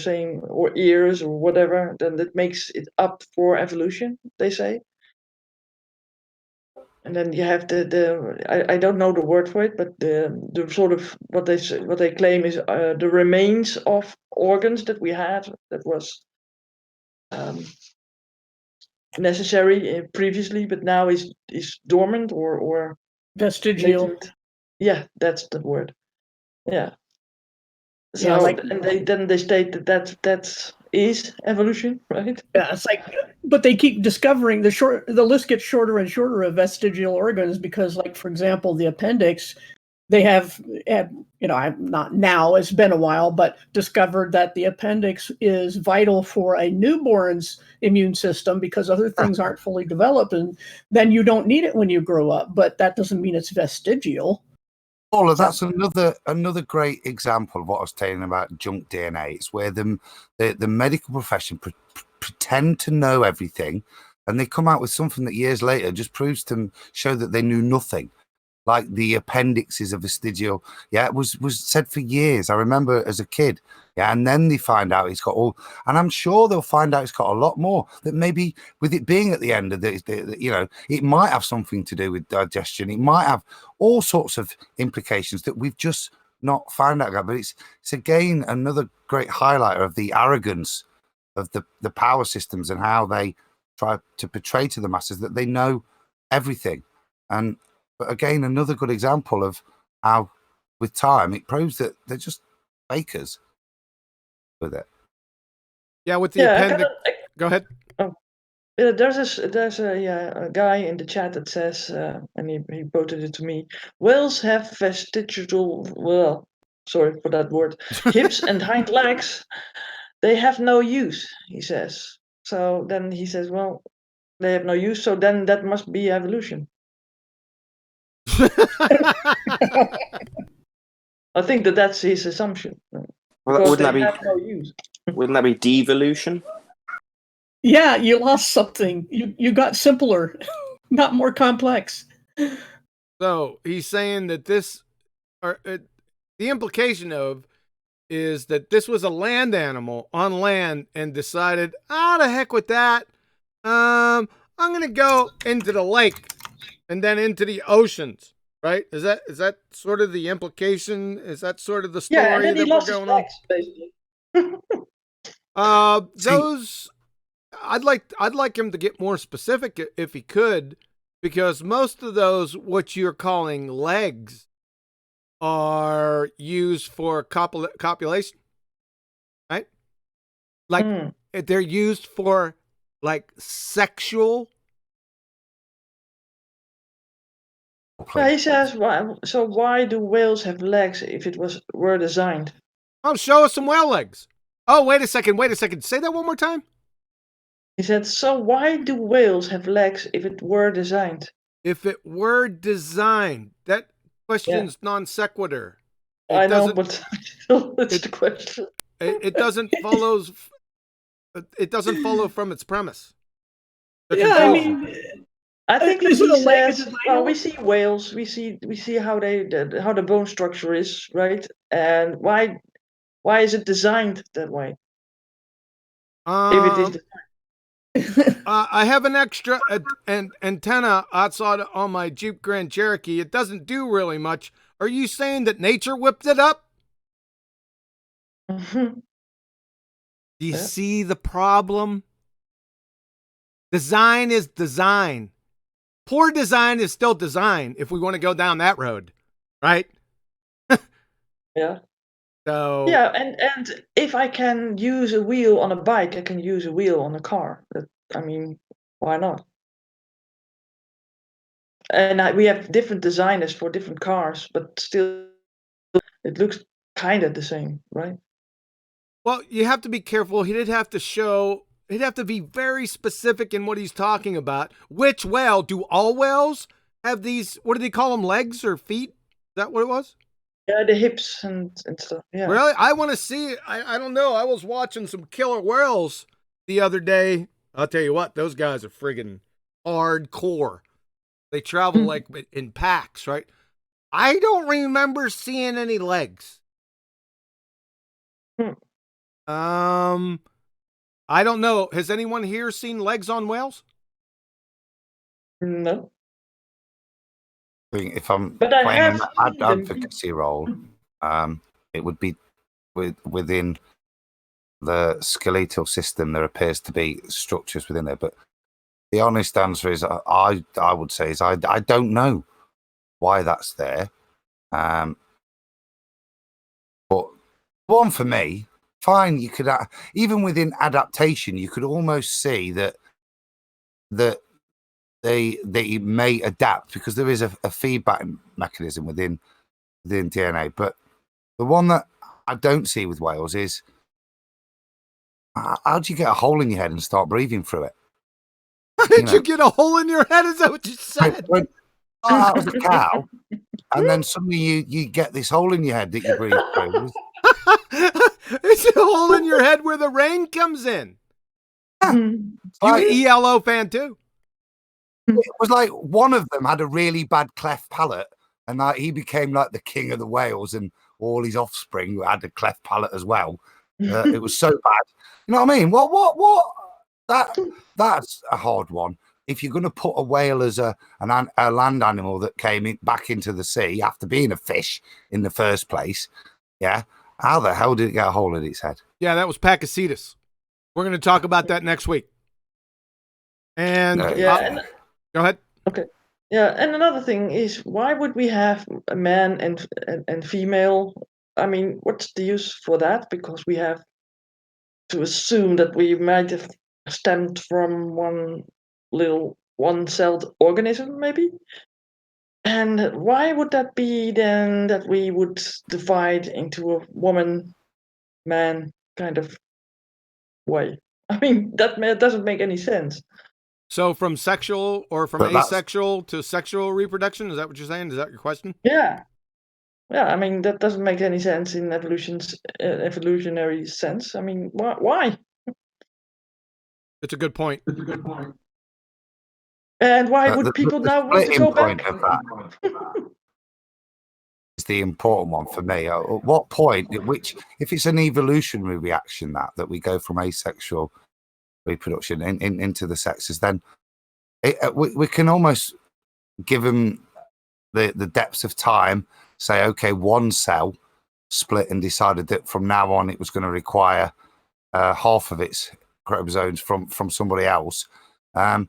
ears or whatever. Then that makes it up for evolution, they say. And then you have I don't know the word for it, but the sort of what they claim is the remains of organs that we had that was necessary previously, but now is dormant or Vestigial. latent. Yeah, that's the word. Yeah. So Yeah, then they state that is evolution, right? Yeah, it's like, but they keep discovering the list gets shorter and shorter of vestigial organs, because, like, for example, the appendix they have, I'm not now, it's been a while, but discovered that the appendix is vital for a newborn's immune system because other things aren't fully developed, and then you don't need it when you grow up. But that doesn't mean it's vestigial. Paula, that's another great example of what I was telling about junk DNA. It's where the medical profession pretend to know everything, and they come out with something that years later just proves to show that they knew nothing. Like the appendix is a vestigial. Yeah, it was said for years. I remember as a kid. Yeah, and then they find out it's got all, and I'm sure they'll find out it's got a lot more. That maybe with it being at the end of it might have something to do with digestion. It might have all sorts of implications that we've just not found out about. But it's again another great highlighter of the arrogance of the power systems and how they try to portray to the masses that they know everything. And but again, another good example of how, with time, it proves that they're just fakers with it. Yeah, with the appendix. Go ahead. There's a guy in the chat that says, and he quoted it to me, whales have vestigial, well, sorry for that word, hips and hind legs. They have no use, he says. So then he says, well, they have no use, so then that must be evolution. I think that's his assumption. Well, wouldn't that be devolution? Yeah, you lost something. You got simpler, not more complex. So he's saying that this, or the implication of, is that this was a land animal on land and decided, the heck with that. I'm gonna go into the lake and then into the oceans. Right? Is that sort of the implication? Is that sort of the story and then that we're going on? Basically. Those I'd like him to get more specific if he could, because most of those what you're calling legs are used for copulation, right? Like they're used for like sexual. Yeah, he says, why do whales have legs if it were designed? Oh, show us some whale legs. Oh, wait a second. Say that one more time. He said, so why do whales have legs if it were designed? If it were designed, that question's non sequitur. I know, but still, it's the question. It doesn't follow. It doesn't follow from its premise. I think he says, we see whales, we see how how the bone structure is, right? And why is it designed that way? If it is designed. I have an extra antenna outside on my Jeep Grand Cherokee. It doesn't do really much. Are you saying that nature whipped it up? Mm-hmm. Do you see the problem? Design is design. Poor design is still design if we want to go down that road, right? Yeah. So yeah, and if I can use a wheel on a bike, I can use a wheel on a car. Why not? And we have different designers for different cars, but still, it looks kind of the same, right? Well, you have to be careful. He'd have to be very specific in what he's talking about. Which whale? Do all whales have these, what do they call them, legs or feet? Is that what it was? Yeah, the hips and stuff. Yeah. Really? I want to see it. I don't know. I was watching some killer whales the other day. I'll tell you what, those guys are friggin' hardcore. They travel like in packs, right? I don't remember seeing any legs. I don't know. Has anyone here seen legs on whales? No. If I'm but playing an advocacy role, it would be within the skeletal system. There appears to be structures within there, but the honest answer is, I would say, is I don't know why that's there. But one for me, fine. You could even within adaptation, you could almost see that they may adapt because there is a feedback mechanism within within DNA. But the one that I don't see with whales is how do you get a hole in your head and start breathing through it? How did you get a hole in your head? Is that what you said? When out as a cow, and then suddenly you get this hole in your head that you breathe through. It's a hole in your head where the rain comes in. You Like, an ELO fan too? it was like one of them had a really bad cleft palate, and like he became like the king of the whales, and all his offspring had a cleft palate as well. It was so bad. You know what I mean? What? That's a hard one. If you're going to put a whale as a land animal that came back into the sea after being a fish in the first place, yeah, how the hell did it get a hole in its head? Yeah, that was Pakicetus. We're going to talk about that next week. And Yeah. go ahead. Okay. Yeah, and another thing is, why would we have a man and female? I mean, what's the use for that? Because we have to assume that we might have stemmed from one little one-celled organism, maybe. And why would that be then that we would divide into a woman-man kind of way? I mean, that doesn't make any sense. So from sexual or from asexual to sexual reproduction, is that what you're saying? Is that your question? Yeah. Yeah, I mean, that doesn't make any sense in evolutionary sense. I mean, why? It's a good point. And why would people now want to go back? Of that is the important one for me. At what point, at which, if it's an evolutionary reaction that we go from asexual reproduction into the sexes, then we can almost give them the depths of time. Say, okay, one cell split and decided that from now on it was going to require half of its chromosomes from somebody else. The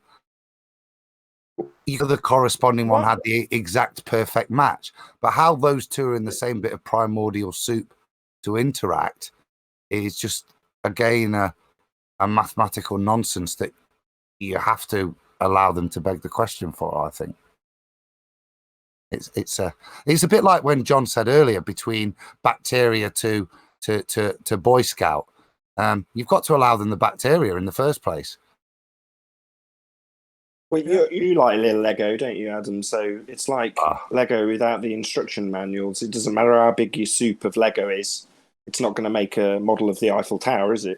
corresponding one had the exact perfect match, but how those two are in the same bit of primordial soup to interact is just again a mathematical nonsense that you have to allow them to beg the question for. I think it's a bit like when John said earlier between bacteria to Boy Scout. You've got to allow them the bacteria in the first place. Well, you like a little Lego, don't you, Adam? So it's like Lego without the instruction manuals. It doesn't matter how big your soup of Lego is. It's not going to make a model of the Eiffel Tower, is it?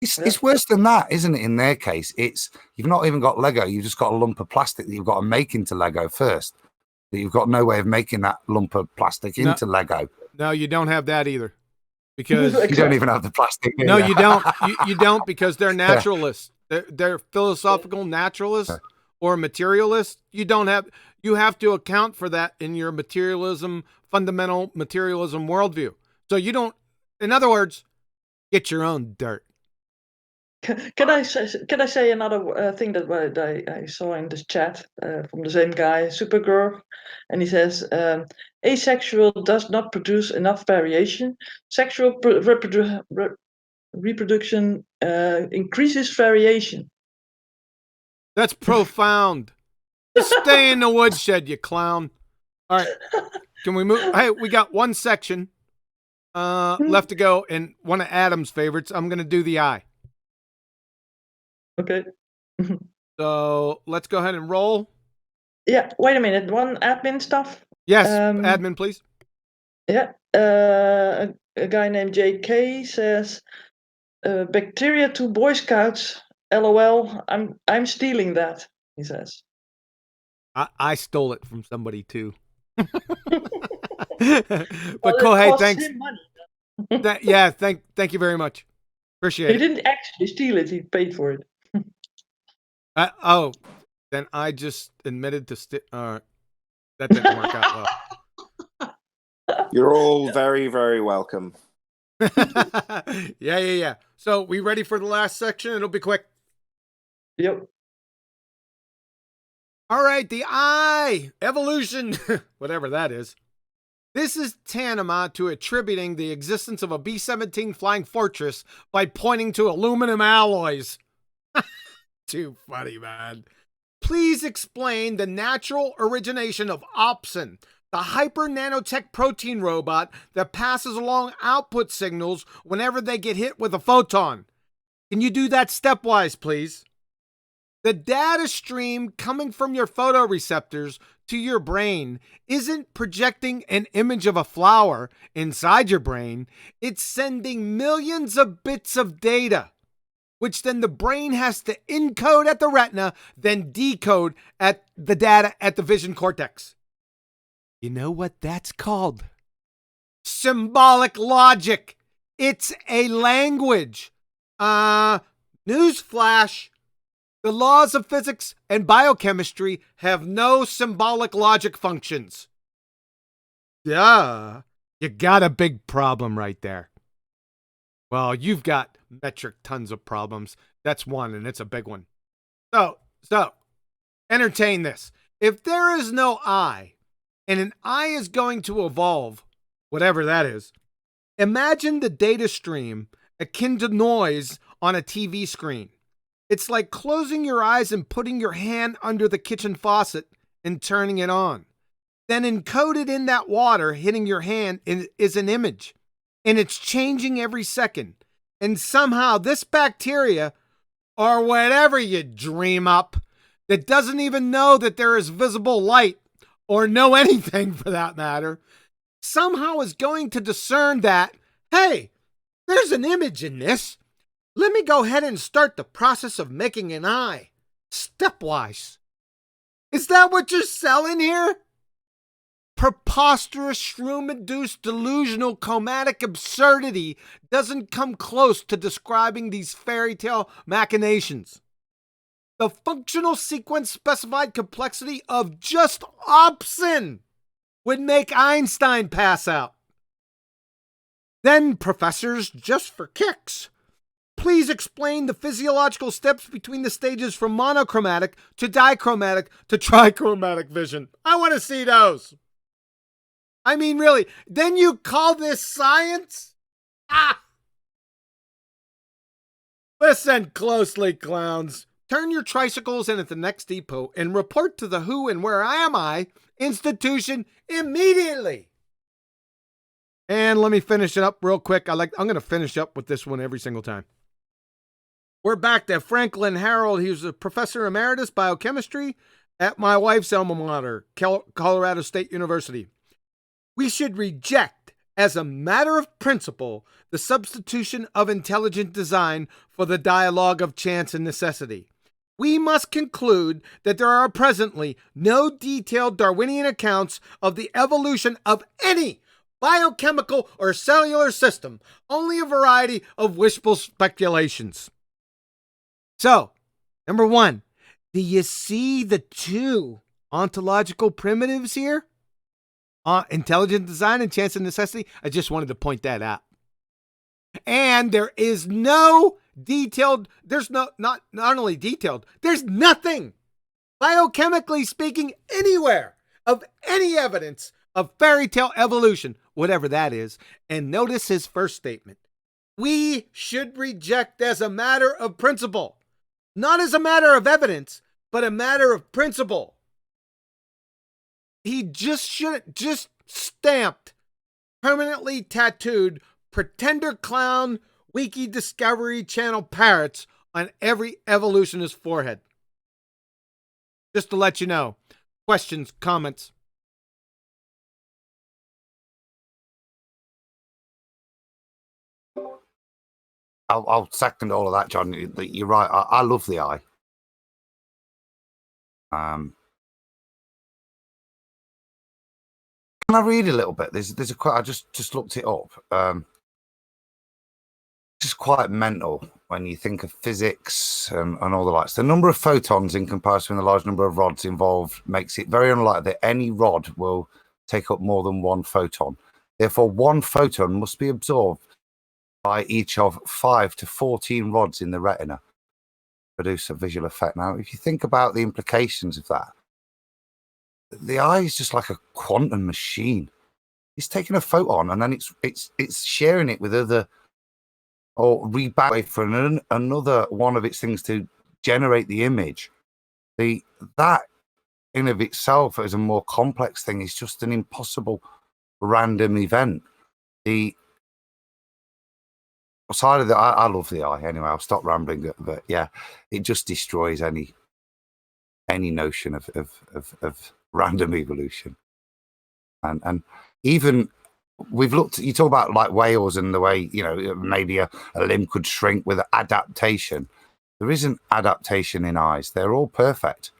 It's worse than that, isn't it? In their case, you've not even got Lego. You've just got a lump of plastic that you've got to make into Lego first. That you've got no way of making that lump of plastic into Lego. No, you don't have that either. Because you don't even have the plastic. No, you don't. You don't, because they're naturalists. They're philosophical naturalists or materialists. You have to account for that in your fundamental materialism worldview. So you don't, in other words, get your own dirt. Can I say another thing that I saw in this chat from the same guy, Supergirl, and he says, asexual does not produce enough variation. Sexual reproduction increases variation. That's profound. Just stay in the woodshed, you clown. All right, can we move? Hey, we got one section left to go, and one of Adam's favorites. I'm going to do the eye. Okay. So let's go ahead and roll. Yeah, wait a minute. One admin stuff. Yes, admin, please. Yeah. A guy named JK says, bacteria to Boy Scouts. LOL. I'm stealing that, he says. I stole it from somebody too. But Kohei, thanks. Thank you very much. Appreciate it. He didn't actually steal it. He paid for it. Then I just admitted to that didn't work out well. You're all very, very welcome. Yeah. So we ready for the last section? It'll be quick. Yep. All right, the eye, evolution, whatever that is. This is tantamount to attributing the existence of a B-17 flying fortress by pointing to aluminum alloys. Too funny, man. Please explain the natural origination of opsin, the hyper nanotech protein robot that passes along output signals whenever they get hit with a photon. Can you do that stepwise, please? The data stream coming from your photoreceptors to your brain isn't projecting an image of a flower inside your brain. It's sending millions of bits of data, which then the brain has to encode at the retina, then decode at the data at the vision cortex. You know what that's called? Symbolic logic. It's a language. Newsflash. The laws of physics and biochemistry have no symbolic logic functions. Duh. You got a big problem right there. Well, you've got metric tons of problems. That's one, and it's a big one. So, entertain this. If there is no I, and an I is going to evolve, whatever that is, imagine the data stream akin to noise on a TV screen. It's like closing your eyes and putting your hand under the kitchen faucet and turning it on. Then encoded in that water hitting your hand is an image, and it's changing every second. And somehow this bacteria, or whatever you dream up, that doesn't even know that there is visible light, or know anything for that matter, somehow is going to discern that, hey, there's an image in this. Let me go ahead and start the process of making an eye, stepwise. Is that what you're selling here? Preposterous, shroom-induced, delusional, chromatic absurdity doesn't come close to describing these fairy tale machinations. The functional sequence specified complexity of just opsin would make Einstein pass out. Then, professors, just for kicks, please explain the physiological steps between the stages from monochromatic to dichromatic to trichromatic vision. I want to see those. I mean, really, then you call this science? Listen closely, clowns. Turn your tricycles in at the next depot and report to the Who and Where Am I institution immediately. And let me finish it up real quick. I'm going to finish up with this one every single time. We're back to Franklin Harold. He was a professor emeritus biochemistry at my wife's alma mater, Colorado State University. We should reject, as a matter of principle, the substitution of intelligent design for the dialogue of chance and necessity. We must conclude that there are presently no detailed Darwinian accounts of the evolution of any biochemical or cellular system, only a variety of wishful speculations. So, number one, do you see the two ontological primitives here? Intelligent design and chance and necessity. I just wanted to point that out. And there is no detailed, there's no, not only detailed, there's nothing, biochemically speaking, anywhere of any evidence of fairy tale evolution, whatever that is. And notice his first statement. We should reject as a matter of principle, not as a matter of evidence, but a matter of principle. He just stamped, permanently tattooed, pretender clown, wiki Discovery Channel parrots on every evolutionist forehead. Just to let you know. Questions, comments? I'll second all of that, John. You're right. I love the eye. Can I read a little bit? There's a quote. I just looked it up. Just quite mental when you think of physics and all the likes. The number of photons in comparison to the large number of rods involved makes it very unlikely that any rod will take up more than one photon. Therefore, one photon must be absorbed by each of 5 to 14 rods in the retina to produce a visual effect. Now, if you think about the implications of that, the eye is just like a quantum machine. It's taking a photon and then it's sharing it with other, or reback for another one of its things to generate the image. That in of itself as a more complex thing is just an impossible random event. The side of I love the eye anyway. I'll stop rambling, but yeah, it just destroys any notion of random evolution. And even we've looked. You talk about like whales and the way maybe a limb could shrink with adaptation. There isn't adaptation in eyes. They're all perfect.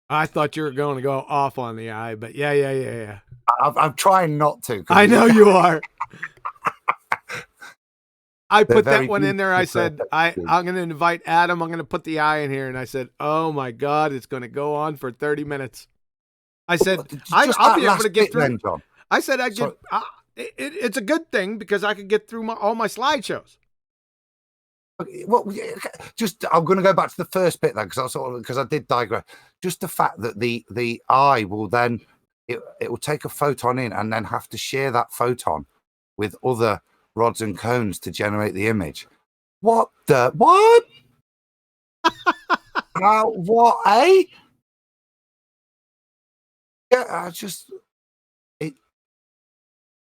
I thought you were going to go off on the eye, but yeah. I'm trying not to. I know you are. I put that very one in there. I said, perfect. I'm going to invite Adam. I'm going to put the eye in here. And I said, oh my God, it's going to go on for 30 minutes. I said, I'll be able to get through. Then, John. I said, it's a good thing because I could get through all my slideshows. Well, I'm going to go back to the first bit then, because I did digress. Just the fact that the eye will then it will take a photon in and then have to share that photon with other rods and cones to generate the image. What? What? Eh? Yeah,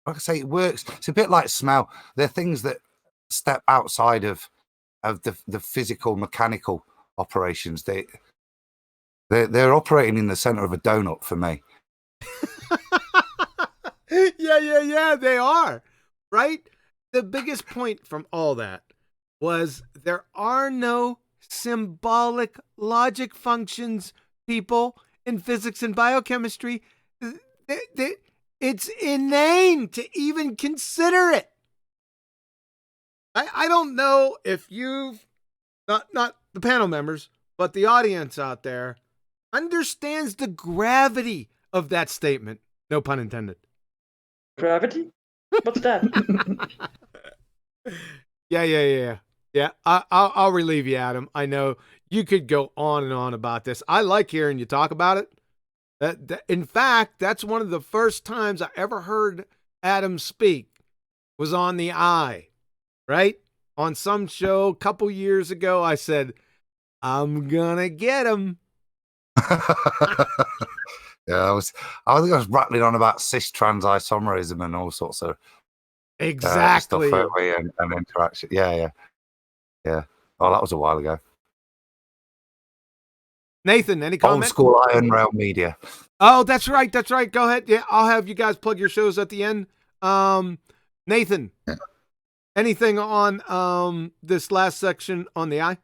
like I say, it works. It's a bit like smell. They're things that step outside of the physical mechanical operations. They're operating in the center of a donut for me. Yeah, they are. Right? The biggest point from all that was there are no symbolic logic functions, people, in physics and biochemistry. It's inane to even consider it. I don't know if you've, not the panel members, but the audience out there understands the gravity of that statement. No pun intended. Gravity? What's that? Yeah. I'll relieve you, Adam. I know you could go on and on about this. I like hearing you talk about it. In fact, that's one of the first times I ever heard Adam speak was on the eye. Right? On some show a couple years ago, I said, I'm gonna get him. Yeah, I think I was rattling on about cis-trans isomerism and all sorts of exactly stuff and interaction. Yeah. Oh, that was a while ago. Nathan, any comment? Old school Iron Rail media. Oh, that's right. Go ahead. Yeah, I'll have you guys plug your shows at the end. Nathan. Yeah. Anything on this last section on the eye?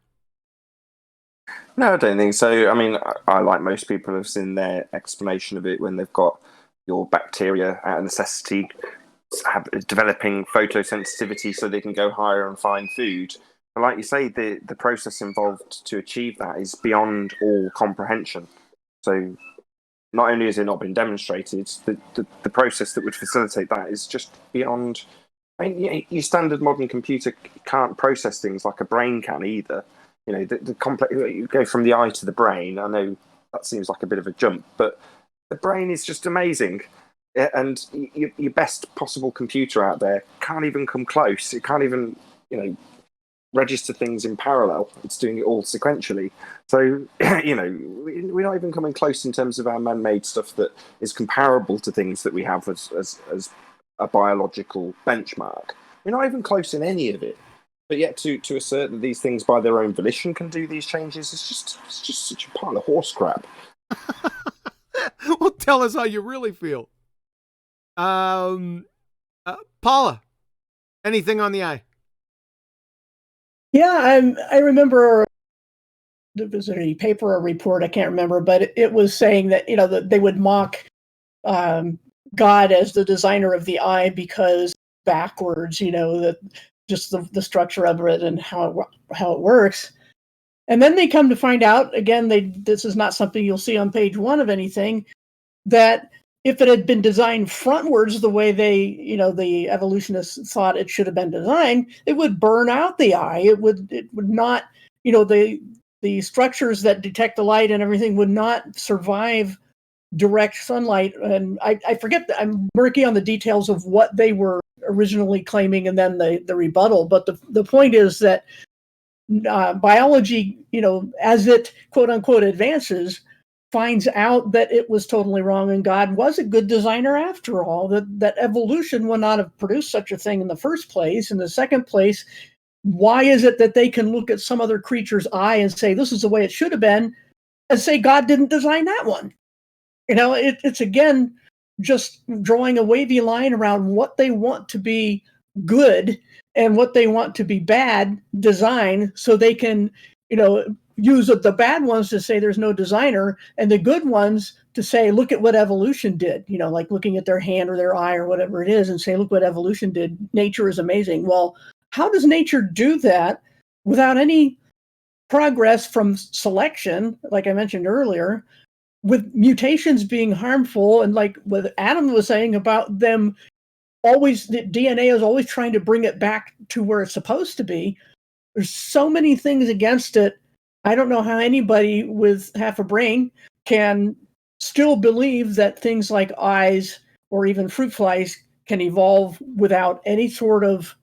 No, I don't think so. I mean, I like most people have seen their explanation of it when they've got your bacteria out of necessity developing photosensitivity so they can go higher and find food. But like you say, the process involved to achieve that is beyond all comprehension. So not only has it not been demonstrated, the process that would facilitate that is just beyond. I mean, your standard modern computer can't process things like a brain can either. You know, the complex. You go from the eye to the brain. I know that seems like a bit of a jump, but the brain is just amazing. And your best possible computer out there can't even come close. It can't even, register things in parallel. It's doing it all sequentially. So, we're not even coming close in terms of our man-made stuff that is comparable to things that we have as a biological benchmark. We're not even close in any of it. But yet to assert that these things by their own volition can do these changes, it's just such a pile of horse crap. Well, tell us how you really feel. Paula, anything on the eye? Yeah, I remember there was a paper or report, I can't remember, but it was saying that, that they would mock God as the designer of the eye because backwards, that just the structure of it and how it works. And then they come to find out, again, this is not something you'll see on page 1 of anything, that if it had been designed frontwards the way the evolutionists thought it should have been designed, it would burn out the eye. It would not, the structures that detect the light and everything would not survive direct sunlight. And I forget, I'm murky on the details of what they were originally claiming and then the rebuttal. But the point is that biology, as it quote unquote advances, finds out that it was totally wrong and God was a good designer after all, that evolution would not have produced such a thing in the first place. In the second place, why is it that they can look at some other creature's eye and say, this is the way it should have been, and say God didn't design that one? It's again, just drawing a wavy line around what they want to be good and what they want to be bad design, so they can, use the bad ones to say there's no designer, and the good ones to say, look at what evolution did, like looking at their hand or their eye or whatever it is and say, look what evolution did. Nature is amazing. Well, how does nature do that without any progress from selection, like I mentioned earlier, with mutations being harmful? And like what Adam was saying about them always, the DNA is always trying to bring it back to where it's supposed to be. There's so many things against it. I don't know how anybody with half a brain can still believe that things like eyes or even fruit flies can evolve without any sort of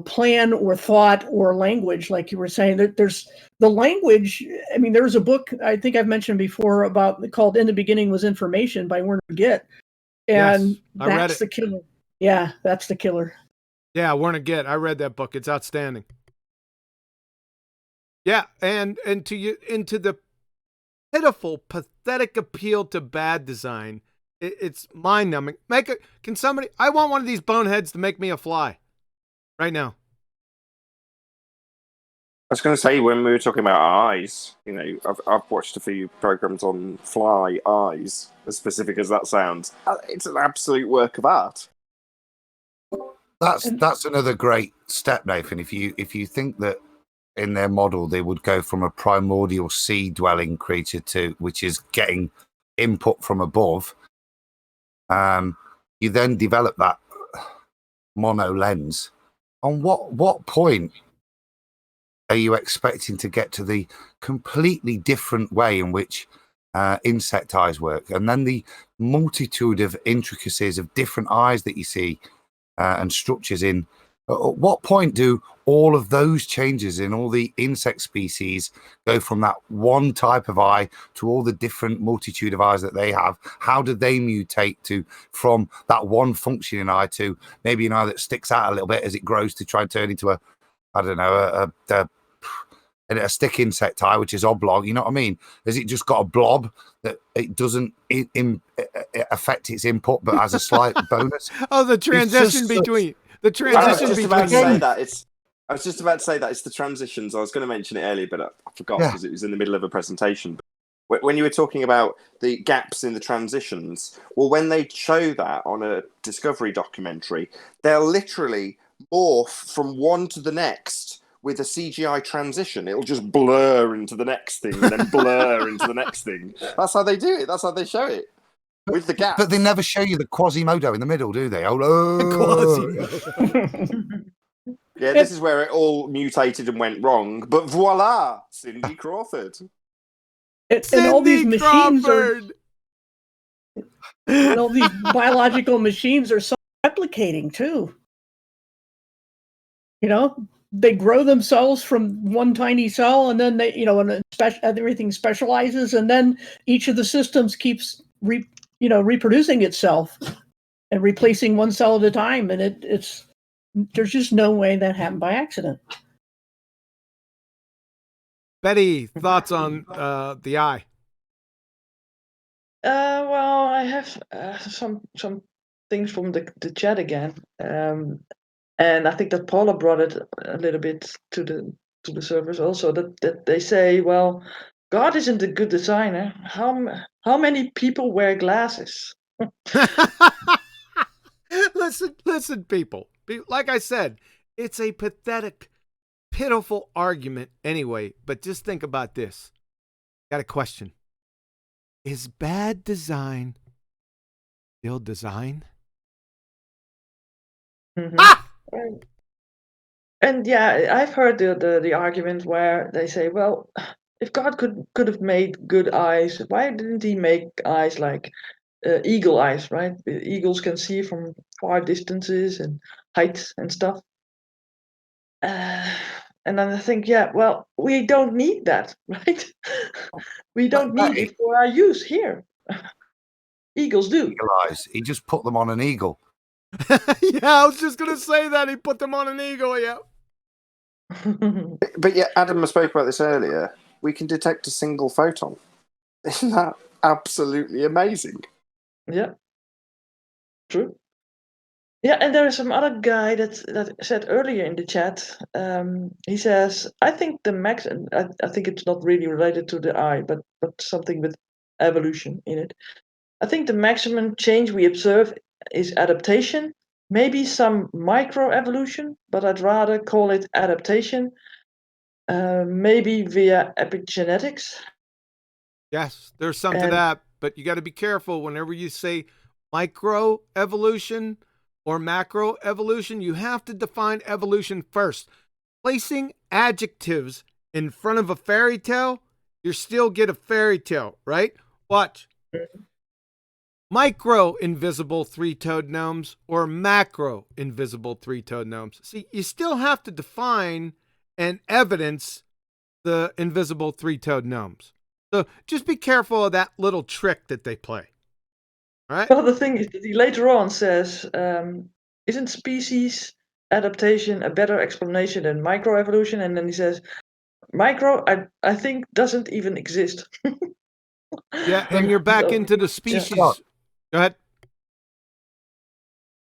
plan or thought or language, like you were saying. That there's the language. I mean, there was a book I think I've mentioned before called "In the Beginning Was Information" by Werner Gitt, and Yes, I read that's it. the killer. Yeah, that's the killer. Yeah, Werner Gitt. I read that book. It's outstanding. Yeah, and into the pitiful, pathetic appeal to bad design. It's mind-numbing. I want one of these boneheads to make me a fly right now. I was going to say, when we were talking about eyes, I've watched a few programs on fly eyes, as specific as that sounds. It's an absolute work of art. That's another great step, Nathan. If you think that in their model they would go from a primordial sea-dwelling creature to which is getting input from above, you then develop that mono lens. On what point are you expecting to get to the completely different way in which insect eyes work, and then the multitude of intricacies of different eyes that you see and structures in? At what point do all of those changes in all the insect species go from that one type of eye to all the different multitude of eyes that they have? How do they mutate from that one functioning eye to maybe an eye that sticks out a little bit as it grows to try and turn into a stick insect eye, which is oblong? You know what I mean? Has it just got a blob that it doesn't affect its input, but has a slight bonus? Oh, the transition between. The transition I was just about to between. say that. I was just about to say that it's the transitions. I was going to mention it earlier, but I forgot because it was in the middle of a presentation. But when you were talking about the gaps in the transitions, well, when they show that on a Discovery documentary, they'll literally morph from one to the next with a CGI transition. It'll just blur into the next thing and then blur into the next thing. That's how they do it. That's how they show it. With the gaps. But they never show you the Quasimodo in the middle, do they? Yeah, this is where it all mutated and went wrong. But voila, Cindy Crawford. And all these machines and all these biological machines are self-replicating too. They grow themselves from one tiny cell, and then they, everything specializes, and then each of the systems keeps reproducing itself and replacing one cell at a time, and there's just no way that happened by accident. Betty, thoughts on the eye? Well, I have some things from the chat again, and I think that Paula brought it a little bit to the surface also. That they say, well, God isn't a good designer. How many people wear glasses? Listen, people. Like I said, it's a pathetic, pitiful argument anyway. But just think about this. Got a question. Is bad design still design? Mm-hmm. Ah! And yeah, I've heard the argument where they say, well, if God could have made good eyes, why didn't he make eyes like eagle eyes, right? Eagles can see from far distances and heights and stuff. And then I think, yeah, well, we don't need that, right? We don't need it for our use here. Eagles do. Eagle eyes. He just put them on an eagle. Yeah, I was just going to say that. He put them on an eagle, yeah. But yeah, Adam spoke about this earlier. We can detect a single photon. Isn't that absolutely amazing? Yeah, true. Yeah, and there is some other guy that said earlier in the chat. He says, "I think the max, and I think it's not really related to the eye, but something with evolution in it. I think the maximum change we observe is adaptation, maybe some microevolution, but I'd rather call it adaptation, maybe via epigenetics." Yes, there's some to And- that, but you got to be careful whenever you say microevolution or macroevolution. You have to define evolution first. Placing adjectives in front of a fairy tale, you still get a fairy tale, right? Watch. Micro invisible three-toed gnomes or macro invisible three-toed gnomes. See, you still have to define and evidence the invisible three-toed gnomes. So just be careful of that little trick that they play. All right? Well, the thing is that he later on says, isn't species adaptation a better explanation than microevolution? And then he says, micro, I think, doesn't even exist. Yeah, and you're back So, into the species. Yeah. Go ahead.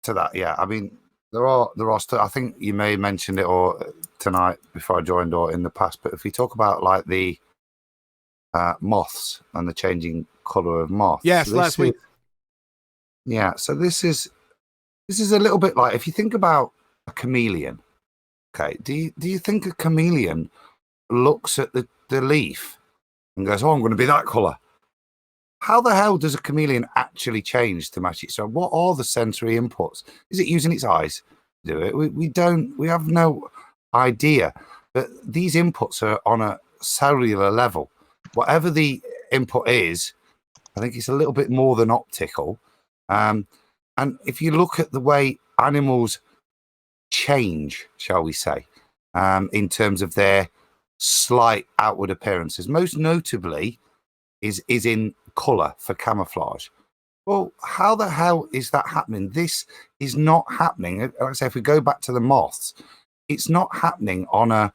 To that, yeah. I mean, there are I think you may have mentioned it or tonight before I joined or in the past, but if we talk about like the moths and the changing color of moths. Yes, last week. Yeah, so this is a little bit like if you think about a chameleon. Okay, do you think a chameleon looks at the leaf and goes, "Oh, I'm going to be that color"? How the hell does a chameleon actually change to match it? So, what are the sensory inputs? Is it using its eyes to do it? We have no idea. But these inputs are on a cellular level. Whatever the input is, I think it's a little bit more than optical. And if you look at the way animals change, shall we say, in terms of their slight outward appearances, most notably is in colour for camouflage. Well, how the hell is that happening? This is not happening. Like I say, if we go back to the moths, it's not happening on a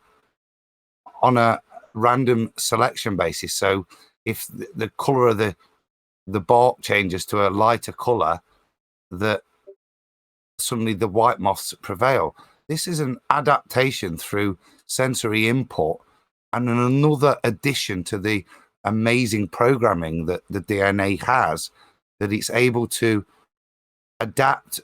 random selection basis. So if the colour of the bark changes to a lighter colour, that suddenly the white moths prevail. This is an adaptation through sensory input and another addition to the amazing programming that the DNA has, that it's able to adapt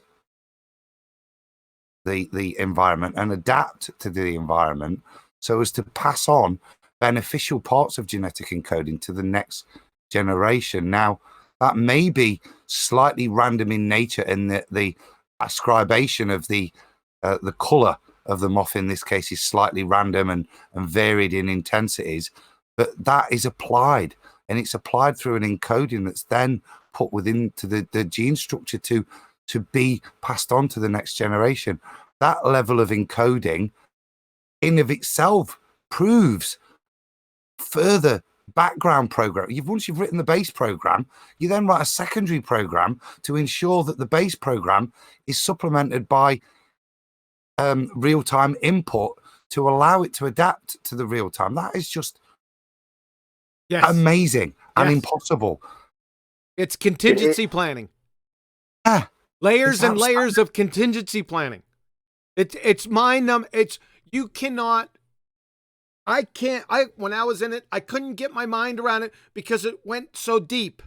the environment and adapt to the environment so as to pass on beneficial parts of genetic encoding to the next generation. Now, that may be slightly random in nature in the ascribation of the colour of the moth in this case is slightly random and varied in intensities, but that is applied, and it's applied through an encoding that's then put within to the gene structure to be passed on to the next generation. That level of encoding in of itself proves further background program. Once you've written the base program, you then write a secondary program to ensure that the base program is supplemented by real-time input to allow it to adapt to the real time. That is just amazing and impossible. It's contingency planning. Yeah, layers and layers of contingency planning. It's mind-numbing. It's you cannot. When I was in it, I couldn't get my mind around it because it went so deep,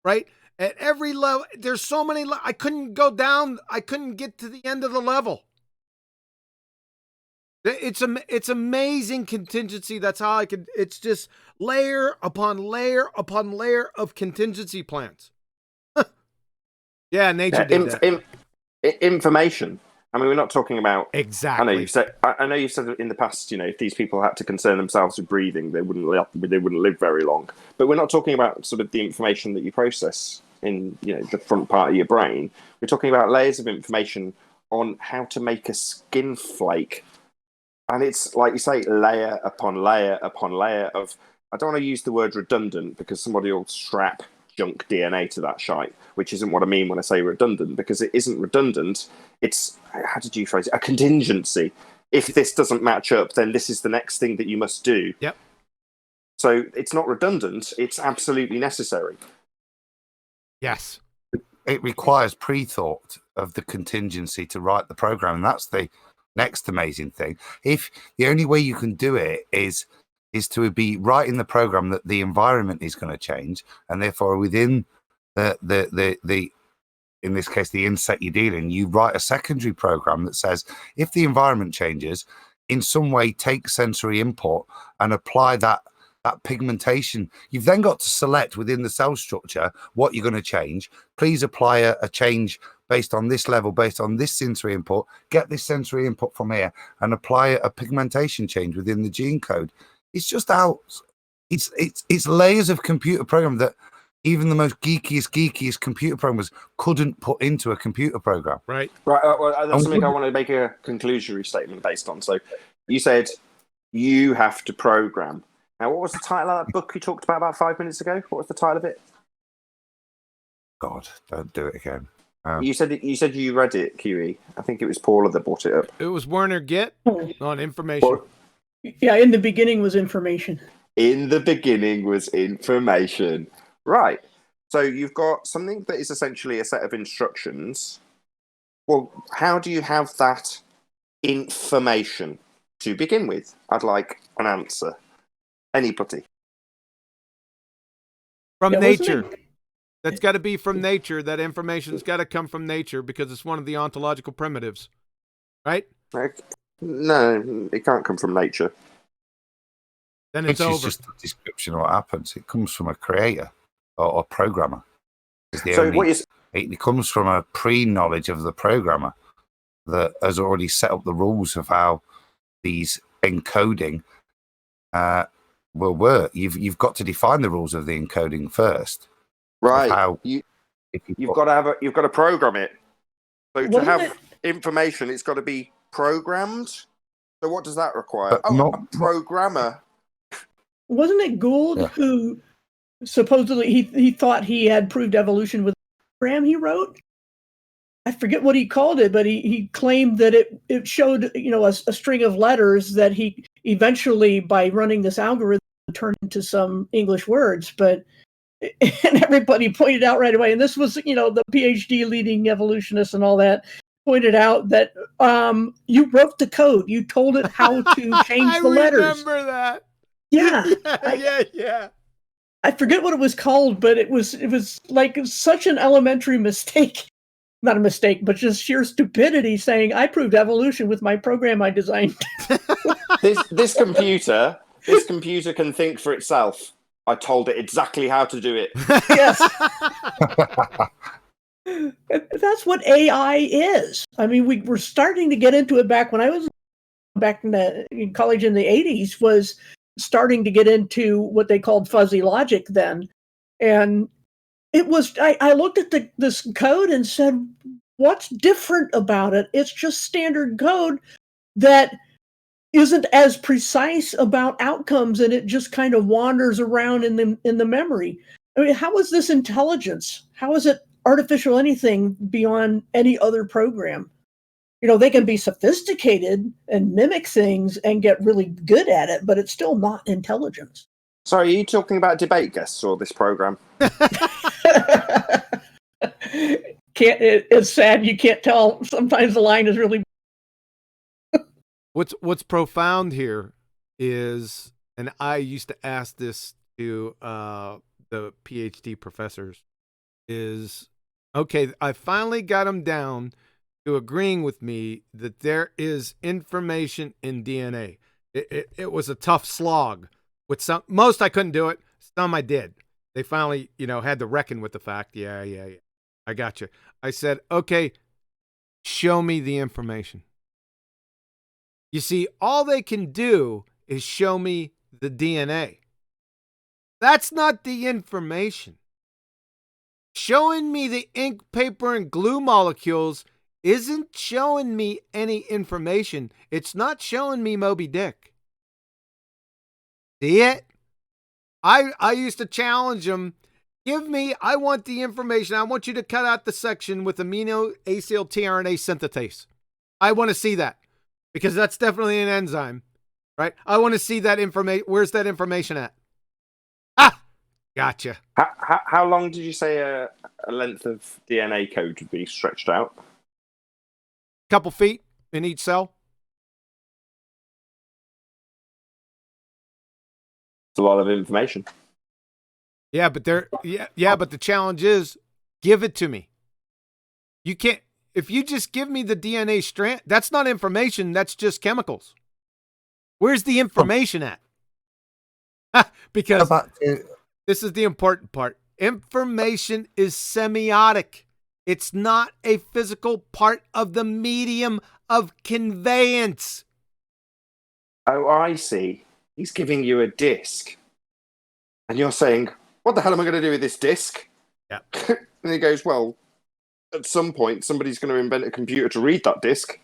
right? At every level, there's so many. I couldn't go down. I couldn't get to the end of the level. It's amazing contingency. That's how I could. It's just layer upon layer upon layer of contingency plans. Yeah, nature did that. Information. I mean, we're not talking about exactly. I know you've said in the past. You know, if these people had to concern themselves with breathing, they wouldn't live very long. But we're not talking about sort of the information that you process in the front part of your brain. We're talking about layers of information on how to make a skin flake And it's like you say, layer upon layer upon layer of. I don't want to use the word redundant because somebody will strap junk DNA to that shite, which isn't what I mean when I say redundant, because it isn't redundant. It's, how did you phrase it? A contingency. If this doesn't match up, then this is the next thing that you must do. Yep. So it's not redundant. It's absolutely necessary. Yes. It requires pre-thought of the contingency to write the program, and that's the next amazing thing. If the only way you can do it is to be writing the program that the environment is going to change, and therefore within the in this case the insect you're dealing, you write a secondary program that says if the environment changes in some way, take sensory input and apply that pigmentation. You've then got to select within the cell structure what you're going to change. Please apply a change based on this level, based on this sensory input. Get this sensory input from here and apply a pigmentation change within the gene code. It's just out. It's layers of computer program that even the most geekiest computer programmers couldn't put into a computer program. Right. Right. Well, that's something I want to make a conclusory statement based on. So you said you have to program. Now, what was the title of that book you talked about 5 minutes ago? What was the title of it? God, don't do it again. You said you read it, QE. I think it was Paula that brought it up. It was Werner Gitt on information. Yeah, in the beginning was information. In the beginning was information. Right. So you've got something that is essentially a set of instructions. Well, how do you have that information to begin with? I'd like an answer. Anybody? From Yeah, nature. wasn't it- That's got to be from nature. That information's got to come from nature because it's one of the ontological primitives. Right? No, it can't come from nature. Then it's It's over. just a description of what happens. It comes from a creator or programmer. It comes from a pre-knowledge of the programmer that has already set up the rules of how these encoding will work. You've got to define the rules of the encoding first. Right. You've got to program it. So to Wasn't have it- information, it's got to be programmed. So what does that require? But a programmer. Wasn't it Gould who supposedly he thought he had proved evolution with the program he wrote? I forget what he called it, but he claimed that it showed, a string of letters that he eventually, by running this algorithm, turned into some English words. But and everybody pointed out right away, and this was, the PhD leading evolutionists and all that pointed out that you wrote the code, you told it how to change the letters. I remember that. Yeah. Yeah. I forget what it was called, but it was like such an elementary mistake. Not a mistake, but just sheer stupidity saying, I proved evolution with my program I designed. This computer can think for itself. I told it exactly how to do it. Yes. That's what AI is. I mean, we were starting to get into it back when I was back in college in the 80s, was starting to get into what they called fuzzy logic then. And it was, I looked at this code and said, what's different about it? It's just standard code that isn't as precise about outcomes, and it just kind of wanders around in the memory. I mean, how is this intelligence? How is it artificial anything beyond any other program? They can be sophisticated and mimic things and get really good at it, but it's still not intelligence. Sorry, are you talking about debate guests or this program? It's sad you can't tell. Sometimes the line is really. What's profound here is, and I used to ask this to the PhD professors, is, okay, I finally got them down to agreeing with me that there is information in DNA. It was a tough slog. With most I couldn't do it. Some I did. They finally, had to reckon with the fact. Yeah. I got you. I said, okay, show me the information. You see, all they can do is show me the DNA. That's not the information. Showing me the ink, paper, and glue molecules isn't showing me any information. It's not showing me Moby Dick. See it? I used to challenge them. I want the information. I want you to cut out the section with amino acyl tRNA synthetase. I want to see that because that's definitely an enzyme, right? I want to see that information. Where's that information at? Ah, gotcha. How long did you say a length of DNA code would be stretched out? Couple feet in each cell. It's a lot of information. Yeah, but but the challenge is give it to me. You can't, if you just give me the DNA strand, that's not information, that's just chemicals. Where's the information at? Because this is the important part. Information is semiotic. It's not a physical part of the medium of conveyance. Oh, I see. He's giving you a disc. And you're saying, what the hell am I going to do with this disc? Yeah. And he goes, well, at some point, somebody's going to invent a computer to read that disc.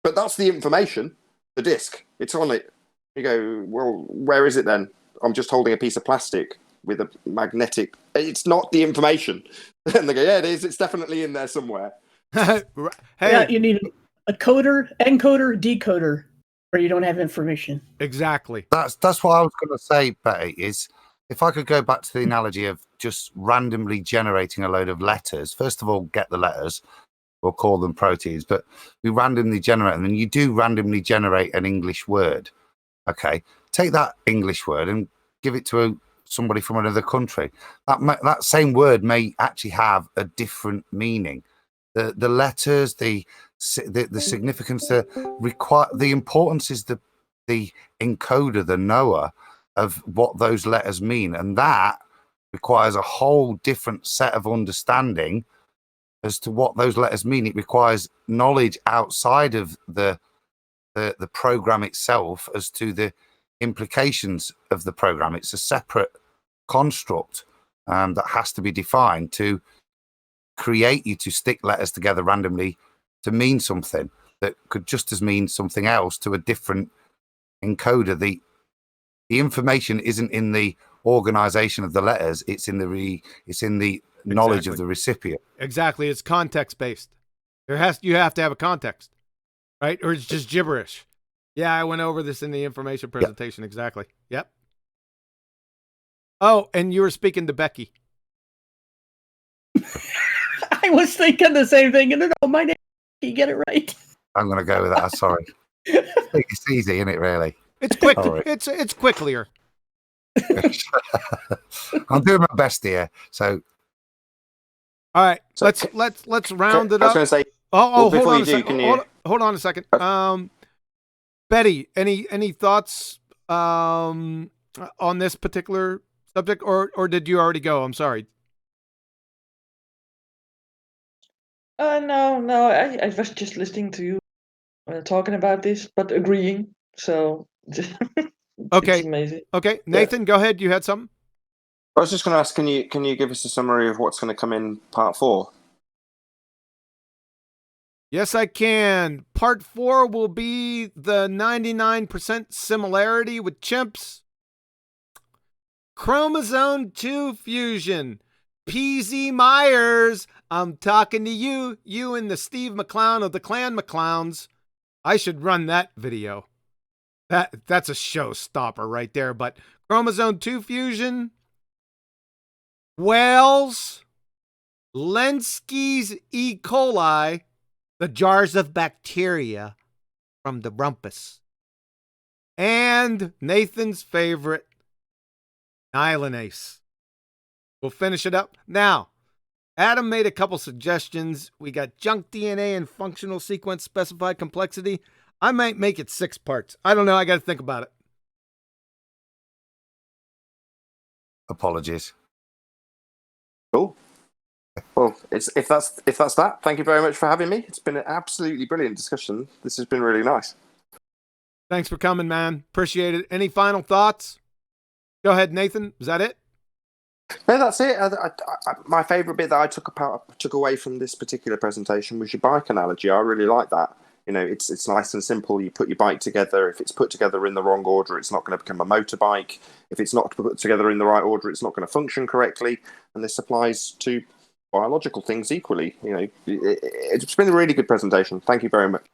But that's the information, the disc. It's on it. You go, well, where is it then? I'm just holding a piece of plastic with a magnetic. It's not the information. And they go, yeah, it is. It's definitely in there somewhere. Hey. Yeah, you need a coder, encoder, decoder, or you don't have information. Exactly. That's what I was going to say, Betty, is if I could go back to the analogy of just randomly generating a load of letters. First of all, get the letters. We'll call them proteins, but we randomly generate them. And you do randomly generate an English word. Okay, take that English word and give it to somebody from another country. That same word may actually have a different meaning. The letters, the significance, the importance is the encoder, the knower of what those letters mean, and that requires a whole different set of understanding as to what those letters mean. It requires knowledge outside of the program itself as to the implications of the program. It's a separate construct that has to be defined to create you to stick letters together randomly to mean something that could just as mean something else to a different encoder. The information isn't in the organization of the letters, it's in the knowledge of the recipient. Exactly. It's context based. You have to have a context, right? Or it's just gibberish. Yeah, I went over this in the information presentation. Yep. Exactly. Yep. Oh, and you were speaking to Becky. I was thinking the same thing. And no, my name. You get it right. I'm going to go with that. Sorry. It's easy, isn't it? Really. It's quick. It's quicklier. I'm doing my best here. So. All right. Let's round it up. I was going to say. Hold on a second. Hold on a second. Betty, any thoughts on this particular subject, or did you already go? I'm sorry. No. I was just listening to you talking about this, but agreeing. So okay, it's amazing. Okay, Nathan, go ahead. You had something. I was just going to ask, can you give us a summary of what's going to come in part 4? Yes, I can. Part 4 will be the 99% similarity with chimps. Chromosome 2 fusion. PZ Myers, I'm talking to you. You and the Steve McClown of the Clan McClowns. I should run that video. That's a showstopper right there. But chromosome 2 fusion. Whales. Lenski's E. coli. The jars of bacteria from the rumpus. And Nathan's favorite, nihilase. We'll finish it up. Now, Adam made a couple suggestions. We got junk DNA and functional sequence specified complexity. I might make it 6 parts. I don't know. I got to think about it. Apologies. Cool. Well, if that's that, thank you very much for having me. It's been an absolutely brilliant discussion. This has been really nice. Thanks for coming, man. Appreciate it. Any final thoughts? Go ahead, Nathan. Is that it? No, that's it. My favourite bit that I took away from this particular presentation was your bike analogy. I really like that. You know, it's nice and simple. You put your bike together. If it's put together in the wrong order, it's not going to become a motorbike. If it's not put together in the right order, it's not going to function correctly. And this applies to biological things equally. You know, it's been a really good presentation. Thank you very much.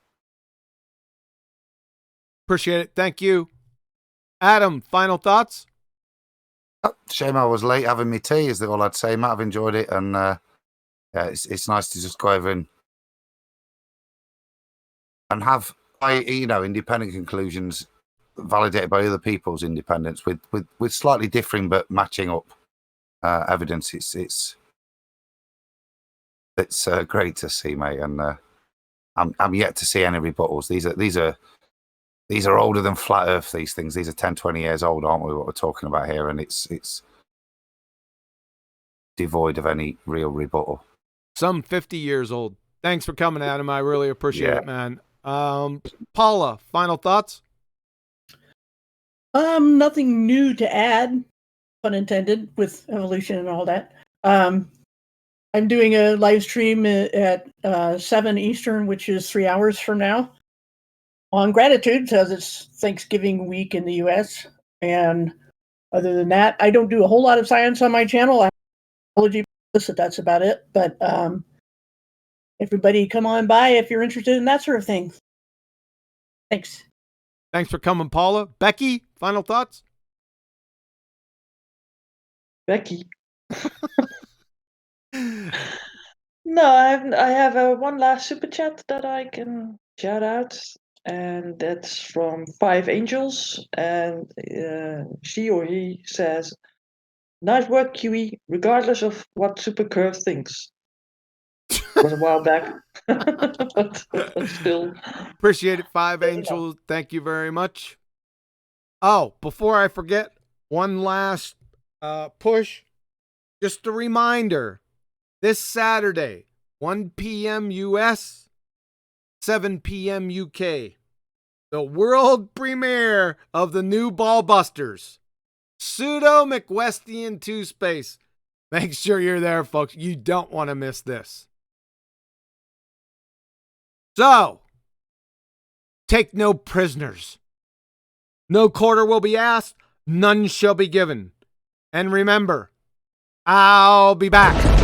Appreciate it. Thank you. Adam, final thoughts? Shame I was late having my tea, is all I'd say, Matt. I've enjoyed it, and yeah, it's nice to just go over and have independent conclusions validated by other people's independence with slightly differing but matching up evidence. It's great to see, mate, and I'm yet to see any rebuttals. These are older than flat Earth. These things. These are 10, 20 years old, aren't we? What we're talking about here, and it's devoid of any real rebuttal. Some 50 years old. Thanks for coming, Adam. I really appreciate it, man. Paula, final thoughts? Nothing new to add, pun intended, with evolution and all that. I'm doing a live stream at 7 Eastern, which is 3 hours from now, on gratitude, because it's Thanksgiving week in the US. And other than that, I don't do a whole lot of science on my channel. I have that's about it. But everybody come on by if you're interested in that sort of thing. Thanks. Thanks for coming, Paula. Becky, final thoughts? Becky. No, I have one last super chat that I can shout out, and that's from 5 Angels, and she or he says, "Nice work, Kiwi, regardless of what Super Curve thinks." It was a while back, but still. Appreciate it, 5 Angels. Thank you very much. Oh, before I forget, one last push. Just a reminder, this Saturday, 1 p.m. US, 7 p.m. UK, the world premiere of the new Ballbusters, Pseudo McWestian 2 Space. Make sure you're there, folks. You don't want to miss this. So, take no prisoners. No quarter will be asked, none shall be given. And remember, I'll be back.